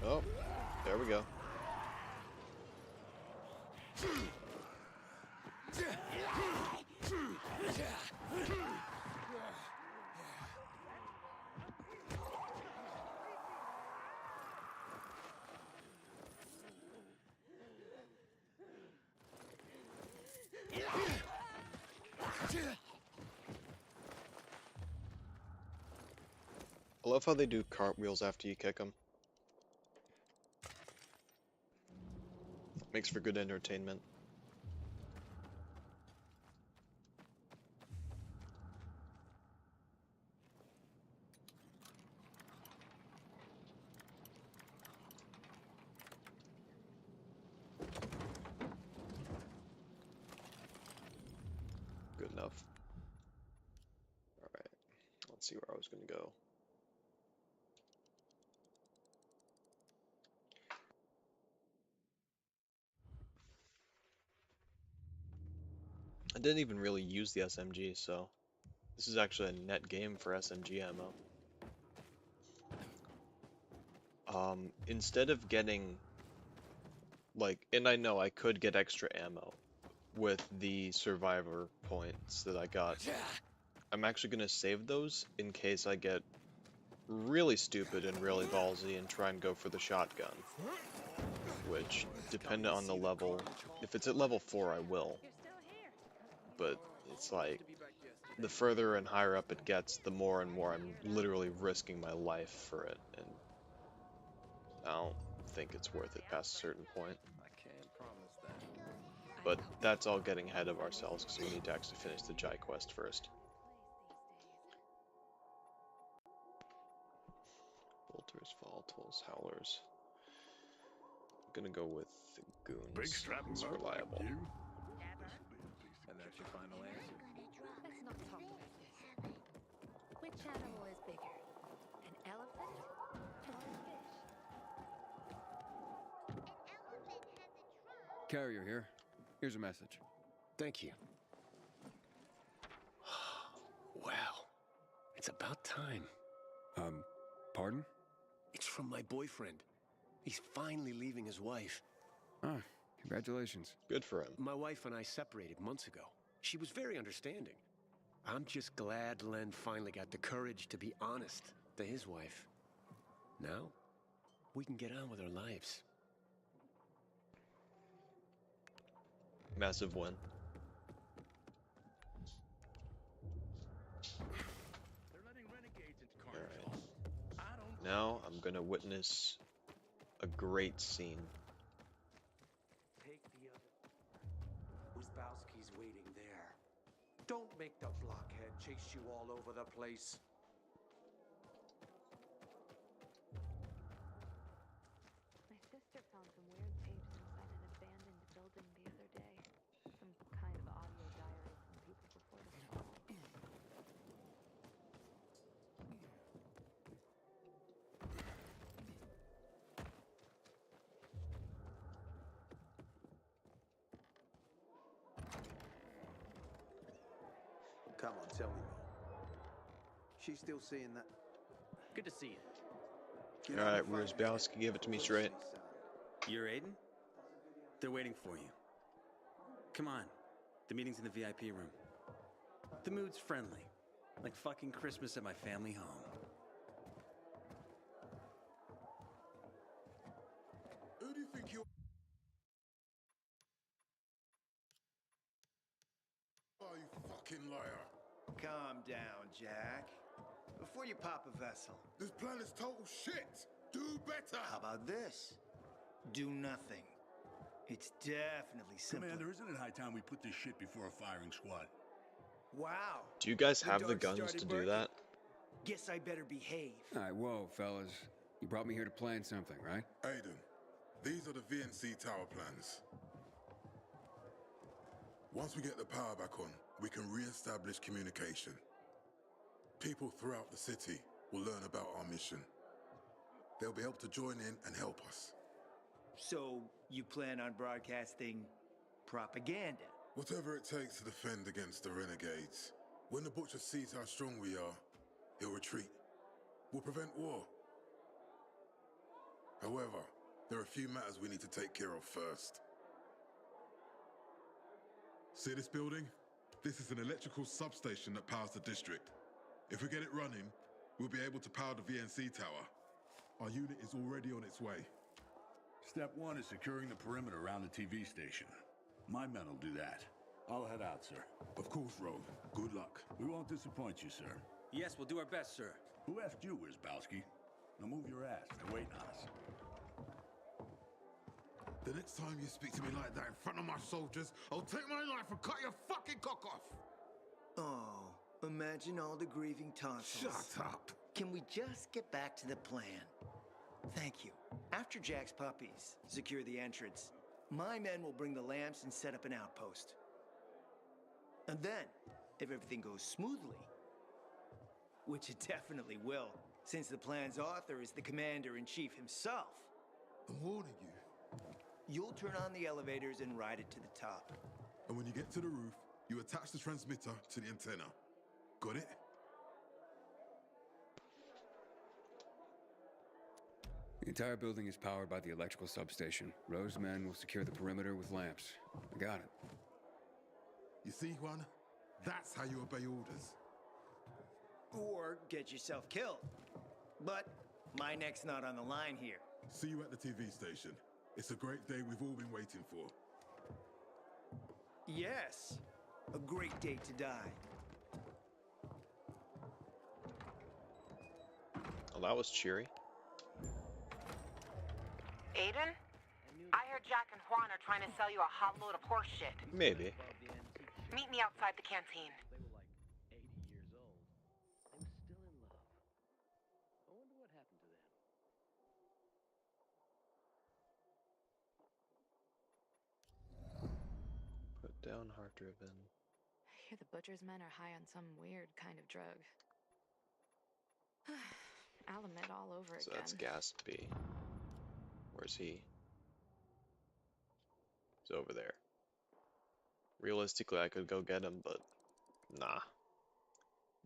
Oh, there we go. I love how they do cartwheels after you kick them. Makes for good entertainment. Good enough. Alright, let's see where I was going to go. I didn't even really use the SMG, so this is actually a net game for SMG ammo. Instead of getting, like, and I know I could get extra ammo with the survivor points that I got. I'm actually going to save those in case I get really stupid and really ballsy and try and go for the shotgun. Which, depending on the level, if it's at level 4 I will. But it's like, the further and higher up it gets, the more and more I'm literally risking my life for it, and I don't think it's worth it past a certain point. I can't promise that. But that's all getting ahead of ourselves, because we need to actually finish the Jai quest first. Bolters, volatiles, howlers. I'm gonna go with the goons. It's reliable. And that's your final answer? Let's not talk about this. Which animal is bigger? An elephant or a fish? Carrier here. Here's a message. Thank you. Wow. It's about time. Pardon? It's from my boyfriend. He's finally leaving his wife. Ah, congratulations. Good for him. My wife and I separated months ago. She was very understanding. I'm just glad Len finally got the courage to be honest to his wife. Now, we can get on with our lives. Massive win. Alright. Now I'm gonna witness a great scene. Take the other. Uzbowski's waiting there. Don't make the blockhead chase you all over the place. My sister found some weird tapes inside an abandoned building the other day. Some kind of audio diary from people before the fall. Come on, tell me more. She's still seeing that? Good to see you. You know, Alright, I'm where's fighting Bowski? Give it to me for straight. Lucy's son. You're Aiden? They're waiting for you. Come on. The meeting's in the VIP room. The mood's friendly. Like fucking Christmas at my family home. Who do you think you are, you fucking liar? Calm down, Jack. Before you pop a vessel. This plan is total shit. Do better. How about this? Do nothing. It's definitely simpler. Commander, isn't it high time we put this shit before a firing squad? Wow. Do you guys have the dark guns started to do barking. that? Guess I better behave. All right, whoa, fellas. You brought me here to plan something, right? Aiden, these are the VNC tower plans. Once we get the power back on, we can re-establish communication. People throughout the city will learn about our mission. They'll be able to join in and help us. So, you plan on broadcasting propaganda? Whatever it takes to defend against the renegades. When the Butcher sees how strong we are, he'll retreat. We'll prevent war. However, there are a few matters we need to take care of first. See this building? This is an electrical substation that powers the district. If we get it running, we'll be able to power the VNC tower. Our unit is already on its way. Step one is securing the perimeter around the TV station. My men will do that. I'll head out, sir. Of course, Rogue. Good luck. We won't disappoint you, sir. Yes, we'll do our best, sir. Who asked you, where's Bowski? Now move your ass. They're waiting on us. The next time you speak to me like that in front of my soldiers, I'll take my knife and cut your fucking cock off! Oh, imagine all the grieving tonsils. Shut up! Can we just get back to the plan? Thank you. After Jack's puppies secure the entrance, my men will bring the lamps and set up an outpost. And then, if everything goes smoothly, which it definitely will, since the plan's author is the commander-in-chief himself. I'm warning you. You'll turn on the elevators and ride it to the top. And when you get to the roof, you attach the transmitter to the antenna. Got it? The entire building is powered by the electrical substation. Rose's men will secure the perimeter with lamps. I got it. You see, Juan? That's how you obey orders. Or get yourself killed. But my neck's not on the line here. See you at the TV station. It's a great day we've all been waiting for. Yes, a great day to die. Well, that was cheery. Aiden? I heard Jack and Juan are trying to sell you a hot load of horse shit. Maybe. Meet me outside the canteen. They were like 80 years old. They were still in love. I wonder what happened to them. Put down hard driven. I hear the butcher's men are high on some weird kind of drug. I'll admit all over So again. that's Gatsby. Where's he? He's over there. Realistically, I could go get him, but nah.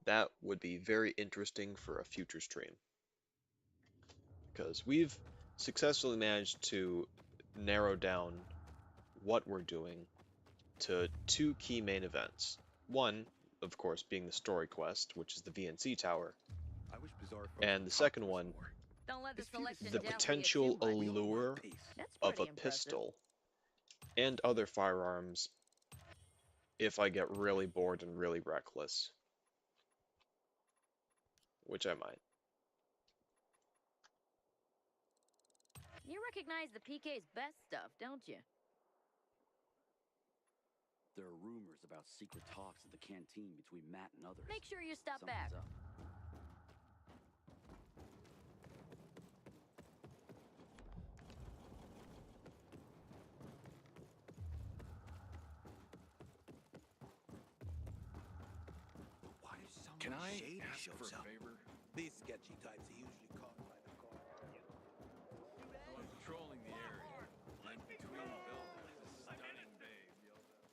That would be very interesting for a future stream. Because we've successfully managed to narrow down what we're doing to two key main events. One, of course, being the story quest, which is the VNC tower. I wish Bizarre And the second one, Don't let the selection the doubt potential you, buddy. allure That's of a pretty impressive. pistol and other firearms if I get really bored and really reckless. Which I might. You recognize the PK's best stuff, don't you? There are rumors about secret talks at the canteen between Matt and others. Make sure you stop Something's back. up. Why does someone Can I shady ask for shows a up? favor? These sketchy types are usually caught by the car. I'm patrolling the area. In between buildings, a stunning babe yells out.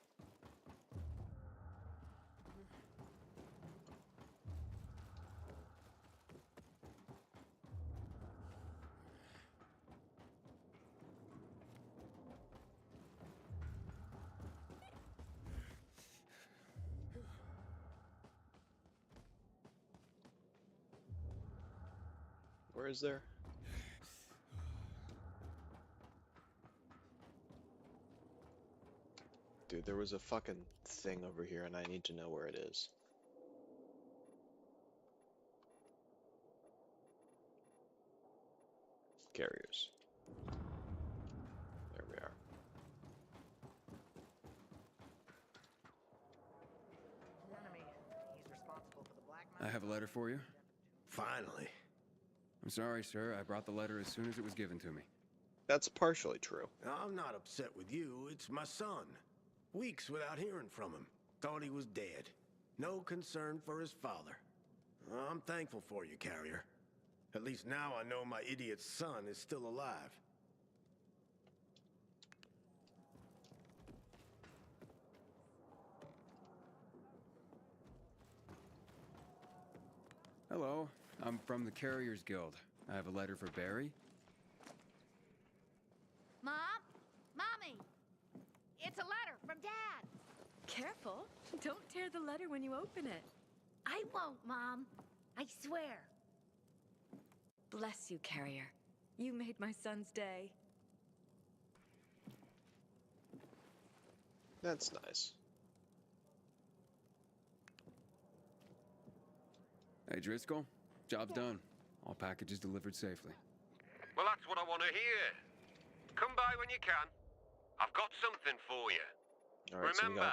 Where is there? Dude, there was a fucking thing over here and I need to know where it is. Carriers. There we are. I have a letter for you. Finally. I'm sorry, sir. I brought the letter as soon as it was given to me. That's partially true. I'm not upset with you. It's my son. Weeks without hearing from him. Thought he was dead. No concern for his father. I'm thankful for you, Carrier. At least now I know my idiot son is still alive. Hello. I'm from the Carriers Guild. I have a letter for Barry. Mom? Mommy! It's a letter from Dad! Careful. Don't tear the letter when you open it. I won't, Mom. I swear. Bless you, Carrier. You made my son's day. That's nice. Hey, Driscoll. Job's done. All packages delivered safely. Well, that's what I want to hear. Come by when you can. I've got something for you. All right, remember,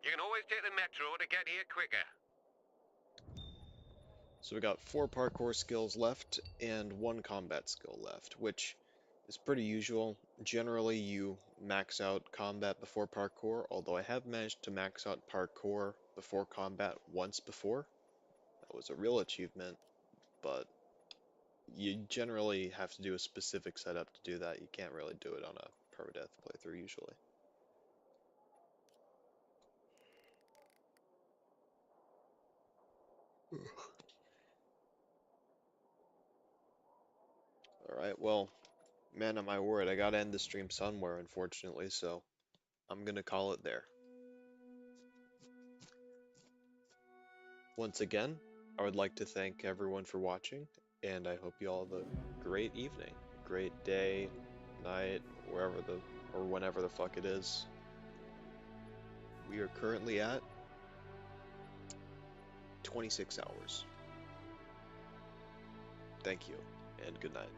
you can always take the metro to get here quicker. So we got 4 parkour skills left and 1 combat skill left, which is pretty usual. Generally, you max out combat before parkour, although I have managed to max out parkour before combat once before. That was a real achievement, but you generally have to do a specific setup to do that. You can't really do it on a permadeath playthrough usually. Alright, well, man, am I worried. I gotta end the stream somewhere, unfortunately, so I'm gonna call it there. Once again, I would like to thank everyone for watching, and I hope you all have a great evening, great day, night, or whenever the fuck it is. We are currently at 26 hours. Thank you, and good night.